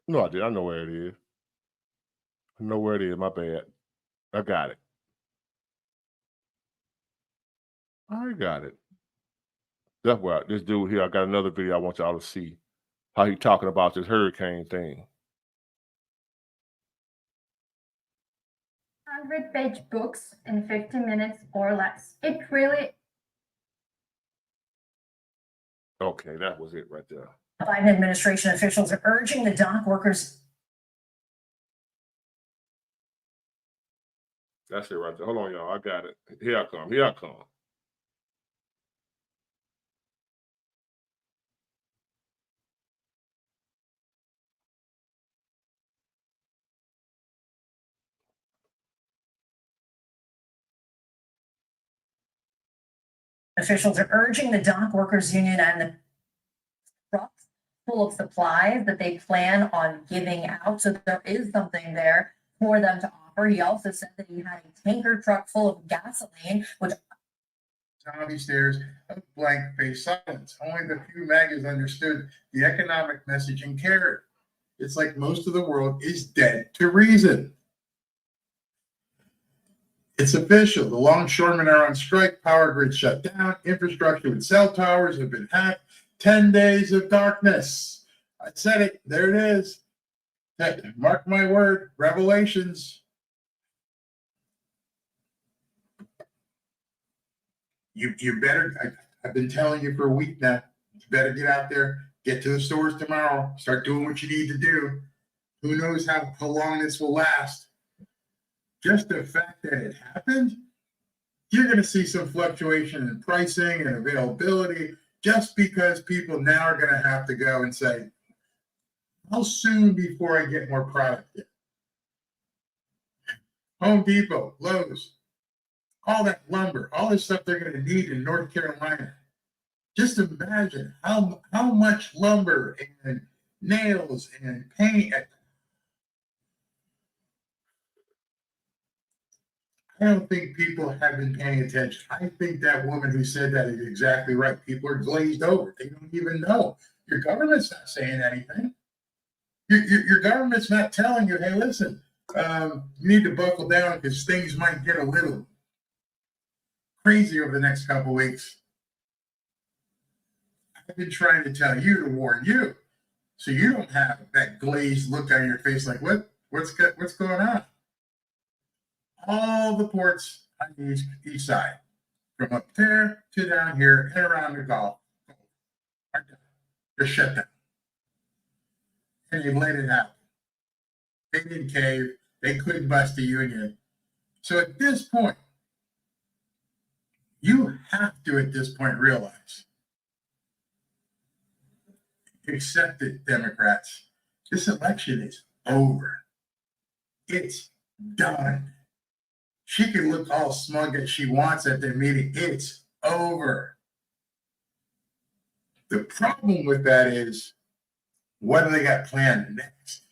A: No, I did. I know where it is. I know where it is. My bad. I got it. I got it. That's why this dude here, I got another video I want y'all to see how he talking about this hurricane thing.
U: 100-page books in 50 minutes or less. It really.
A: Okay, that was it right there.
V: Biden administration officials are urging the dock workers.
A: That's it right there. Hold on, y'all. I got it. Here I come. Here I come.
V: Officials are urging the dock workers union and the trucks full of supplies that they plan on giving out. So there is something there for them to offer. He also said that he had a tanker truck full of gasoline, which
W: Tommy stares of blank-faced silence. Only the few MAGAs understood the economic message and cared. It's like most of the world is dead to reason. It's official. The longshoremen are on strike. Power grid shut down. Infrastructure with cell towers have been hacked. 10 days of darkness. I said it. There it is. Mark my word. Revelations. You better. I've been telling you for a week now. You better get out there. Get to the stores tomorrow. Start doing what you need to do. Who knows how long this will last. Just the fact that it happened, you're going to see some fluctuation in pricing and availability just because people now are going to have to go and say, how soon before I get more product in? Home Depot, Lowe's, all that lumber, all this stuff they're going to need in North Carolina. Just imagine how much lumber and nails and paint. I don't think people have been paying attention. I think that woman who said that is exactly right. People are glazed over. They don't even know. Your government's not saying anything. Your government's not telling you, hey, listen, you need to buckle down because things might get a little crazy over the next couple of weeks. I've been trying to tell you to warn you, so you don't have that glazed look on your face like, what's going on? All the ports on the east side, from up there to down here and around the Gulf, are done. They're shut down. And they let it out. They didn't cave. They couldn't bust the union. So at this point, you have to, at this point, realize, accept it, Democrats. This election is over. It's done. She can look all smug as she wants at their meeting. It's over. The problem with that is, what do they got planned next?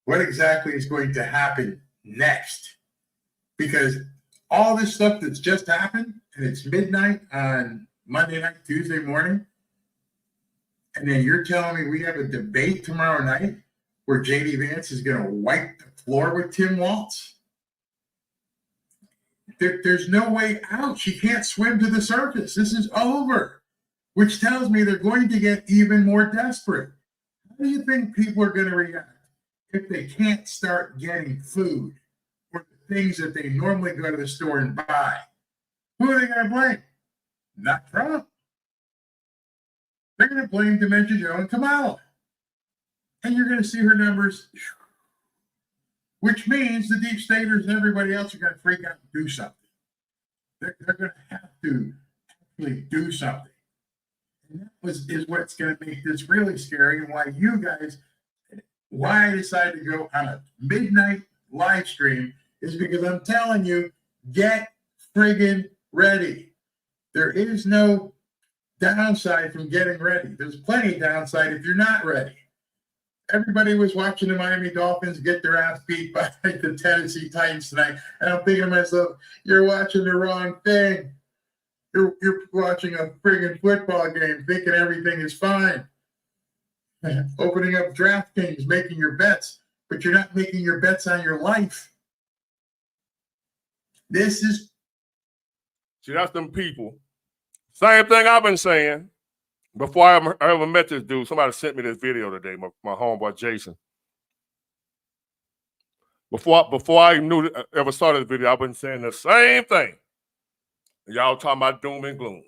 W: What exactly is going to happen next? Because all this stuff that's just happened, and it's midnight on Monday night, Tuesday morning, and then you're telling me we have a debate tomorrow night where J.D. Vance is going to wipe the floor with Tim Walz? There's no way out. She can't swim to the surface. This is over, which tells me they're going to get even more desperate. How do you think people are going to react if they can't start getting food or the things that they normally go to the store and buy? Who are they going to blame? Not Trump. They're going to blame Dementia Joe and Kamala. And you're going to see her numbers, which means the deep staters and everybody else are going to freak out and do something. They're going to have to actually do something. And that is what's going to make this really scary, and why I decided to go on a midnight live stream is because I'm telling you, get friggin' ready. There is no downside from getting ready. There's plenty of downside if you're not ready. Everybody was watching the Miami Dolphins get their ass beat by the Tennessee Titans tonight. And I'm thinking to myself, you're watching the wrong thing. You're watching a friggin' football game thinking everything is fine. Opening up DraftKings, making your bets, but you're not making your bets on your life. See,
A: that's them people. Same thing I've been saying. Before I ever met this dude, somebody sent me this video today, my homeboy Jason. Before I ever saw this video, I've been saying the same thing. Y'all talking about doom and gloom.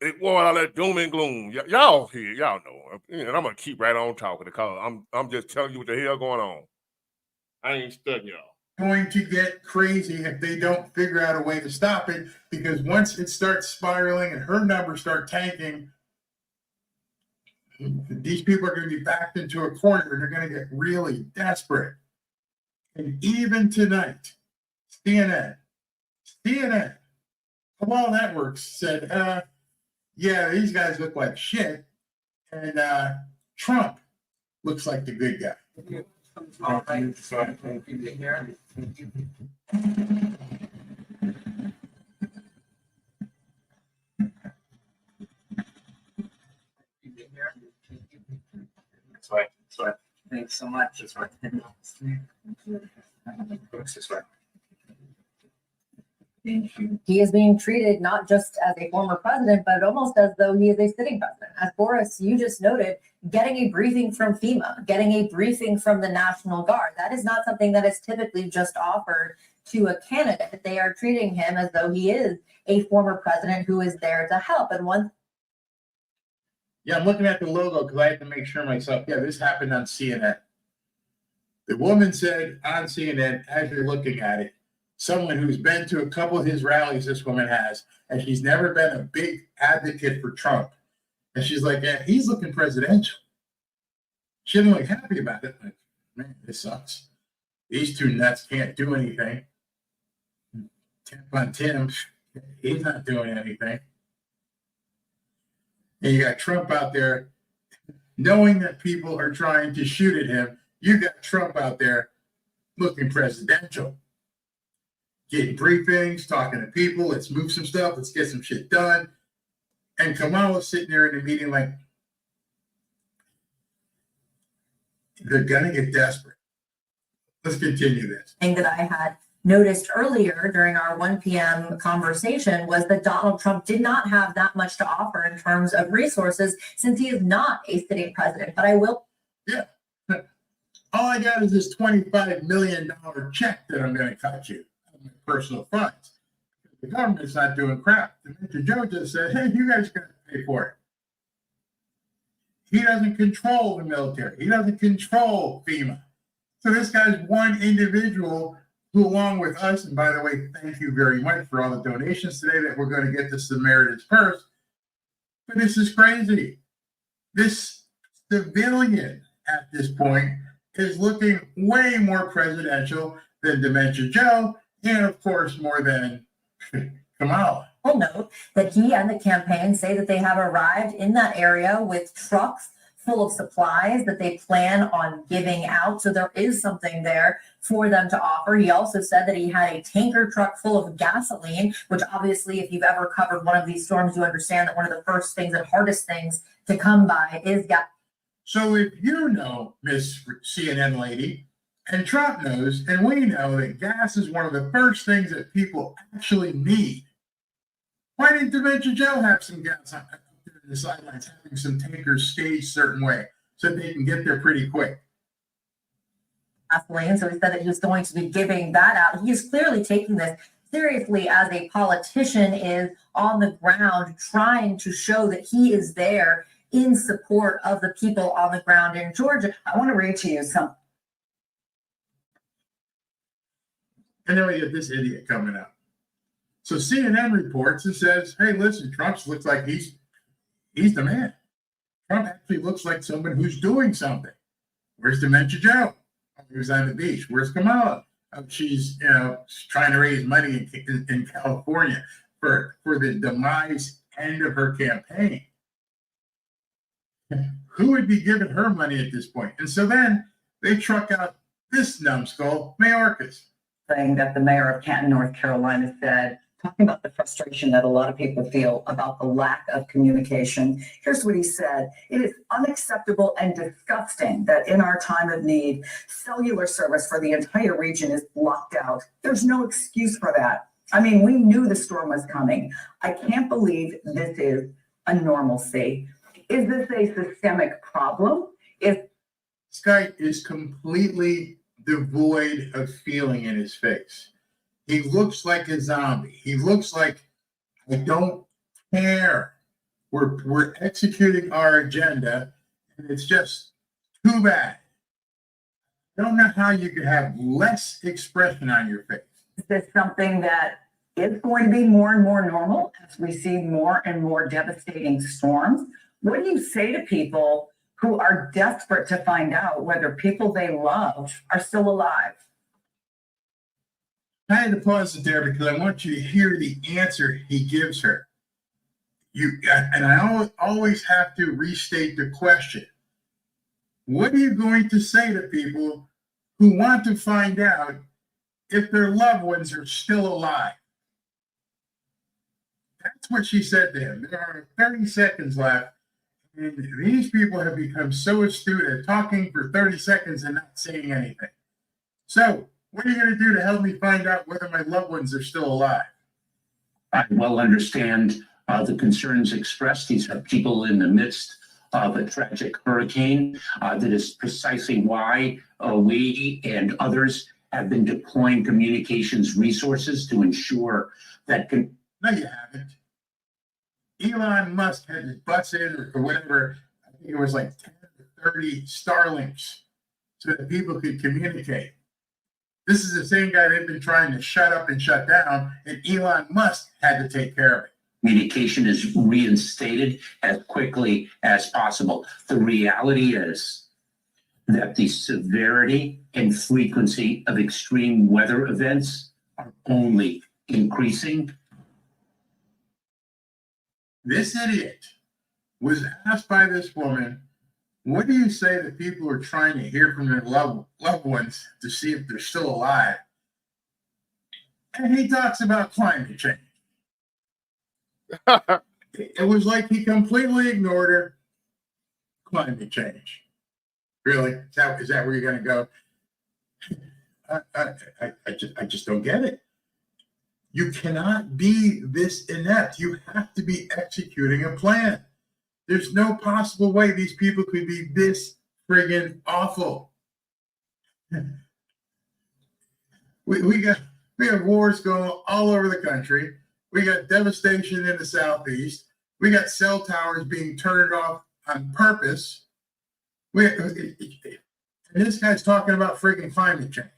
A: It was all that doom and gloom. Y'all here, y'all know. And I'm gonna keep right on talking because I'm just telling you what the hell going on. I ain't studying y'all.
W: Going to get crazy if they don't figure out a way to stop it, because once it starts spiraling and her numbers start tanking, these people are going to be backed into a corner and they're going to get really desperate. And even tonight, CNN, of all networks said, yeah, these guys look like shit, and Trump looks like the good guy.
B: All right. Thank you to hear. That's right. Thanks so much. That's right. That's right.
V: He is being treated not just as a former president, but almost as though he is a sitting president. As Boris, you just noted, getting a briefing from FEMA, getting a briefing from the National Guard. That is not something that is typically just offered to a candidate. They are treating him as though he is a former president who is there to help. And
W: Yeah, I'm looking at the logo because I have to make sure myself. Yeah, this happened on CNN. The woman said on CNN, as you're looking at it, someone who's been to a couple of his rallies, this woman has, and she's never been a big advocate for Trump. And she's like, yeah, he's looking presidential. She didn't look happy about it. Like, man, this sucks. These two nuts can't do anything. Tip on Tim, he's not doing anything. And you got Trump out there knowing that people are trying to shoot at him. You got Trump out there looking presidential, getting briefings, talking to people. Let's move some stuff. Let's get some shit done. And Kamala's sitting there in the meeting like, they're going to get desperate. Let's continue this.
V: Thing that I had noticed earlier during our 1 p.m. conversation was that Donald Trump did not have that much to offer in terms of resources since he is not a sitting president. But I will.
W: Yeah. All I got is this $25 million check that I'm going to cut you out of my personal funds. The government's not doing crap. Mr. Joe just said, hey, you guys got to pay for it. He doesn't control the military. He doesn't control FEMA. So this guy's one individual who, along with us, and by the way, thank you very much for all the donations today that we're going to get to Samaritan's Purse. But this is crazy. This civilian at this point is looking way more presidential than Dementia Joe, and of course, more than Kamala.
V: I'll note that he and the campaign say that they have arrived in that area with trucks full of supplies that they plan on giving out. So there is something there for them to offer. He also said that he had a tanker truck full of gasoline, which obviously, if you've ever covered one of these storms, you understand that one of the first things and hardest things to come by is gas.
W: So if you know, Miss CNN lady, and Trump knows, and we know that gas is one of the first things that people actually need, why didn't Dementia Joe have some gas on the sidelines, having some tankers staged a certain way so they can get there pretty quick?
V: Gasoline. So he said that he was going to be giving that out. He is clearly taking this seriously as a politician is on the ground trying to show that he is there in support of the people on the ground in Georgia. I want to read to you some.
W: And then we get this idiot coming up. So CNN reports and says, hey, listen, Trump looks like he's the man. Trump actually looks like someone who's doing something. Where's Dementia Joe? Oh, he was on the beach. Where's Kamala? Oh, she's trying to raise money in California for the demise end of her campaign. Who would be giving her money at this point? And so then they truck out this numbskull, Mayorkas.
E: Thing that the mayor of Canton, North Carolina said, talking about the frustration that a lot of people feel about the lack of communication. Here's what he said. It is unacceptable and disgusting that in our time of need, cellular service for the entire region is blocked out. There's no excuse for that. I mean, we knew the storm was coming. I can't believe this is a normalcy. Is this a systemic problem?
W: This guy is completely devoid of feeling in his face. He looks like a zombie. He looks like, I don't care. We're executing our agenda, and it's just too bad. I don't know how you could have less expression on your face.
E: Is this something that is going to be more and more normal as we see more and more devastating storms? What do you say to people who are desperate to find out whether people they love are still alive?
W: I had to pause it there because I want you to hear the answer he gives her. I always have to restate the question. What are you going to say to people who want to find out if their loved ones are still alive? That's what she said to him. There are 30 seconds left. And these people have become so astute at talking for 30 seconds and not saying anything. So, what are you going to do to help me find out whether my loved ones are still alive?
F: I well understand the concerns expressed. These are people in the midst of a tragic hurricane. That is precisely why we and others have been deploying communications resources to ensure that.
W: No, you haven't. Elon Musk had his butts in or whatever. I think it was like 10 to 30 Starlinks so that people could communicate. This is the same guy they've been trying to shut up and shut down, and Elon Musk had to take care of it.
F: Communication is reinstated as quickly as possible. The reality is that the severity and frequency of extreme weather events are only increasing.
W: This idiot was asked by this woman, what do you say that people are trying to hear from their loved ones to see if they're still alive? And he talks about climate change. It was like he completely ignored her. Climate change. Really? Is that where you're going to go? I just don't get it. You cannot be this inept. You have to be executing a plan. There's no possible way these people could be this friggin' awful. We have wars going all over the country. We got devastation in the Southeast. We got cell towers being turned off on purpose. And this guy's talking about friggin' climate change.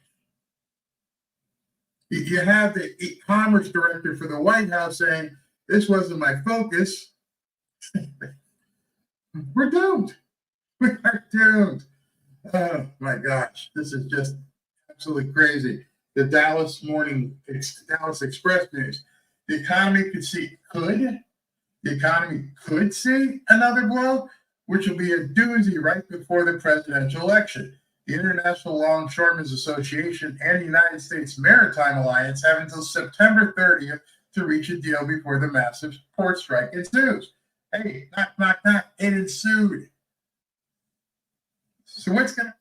W: You have the commerce director for the White House saying, this wasn't my focus. We're doomed. We are doomed. Oh my gosh, this is just absolutely crazy. The Dallas Express News. The economy could see another blow, which will be a doozy right before the presidential election. The International Longshoremen's Association and the United States Maritime Alliance have until September 30th to reach a deal before the massive port strike ensues. Hey, knock, knock, knock, it ensued. So what's going to...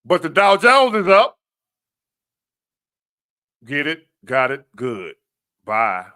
A: But the Dow Jones is up. Get it, got it, good. Bye.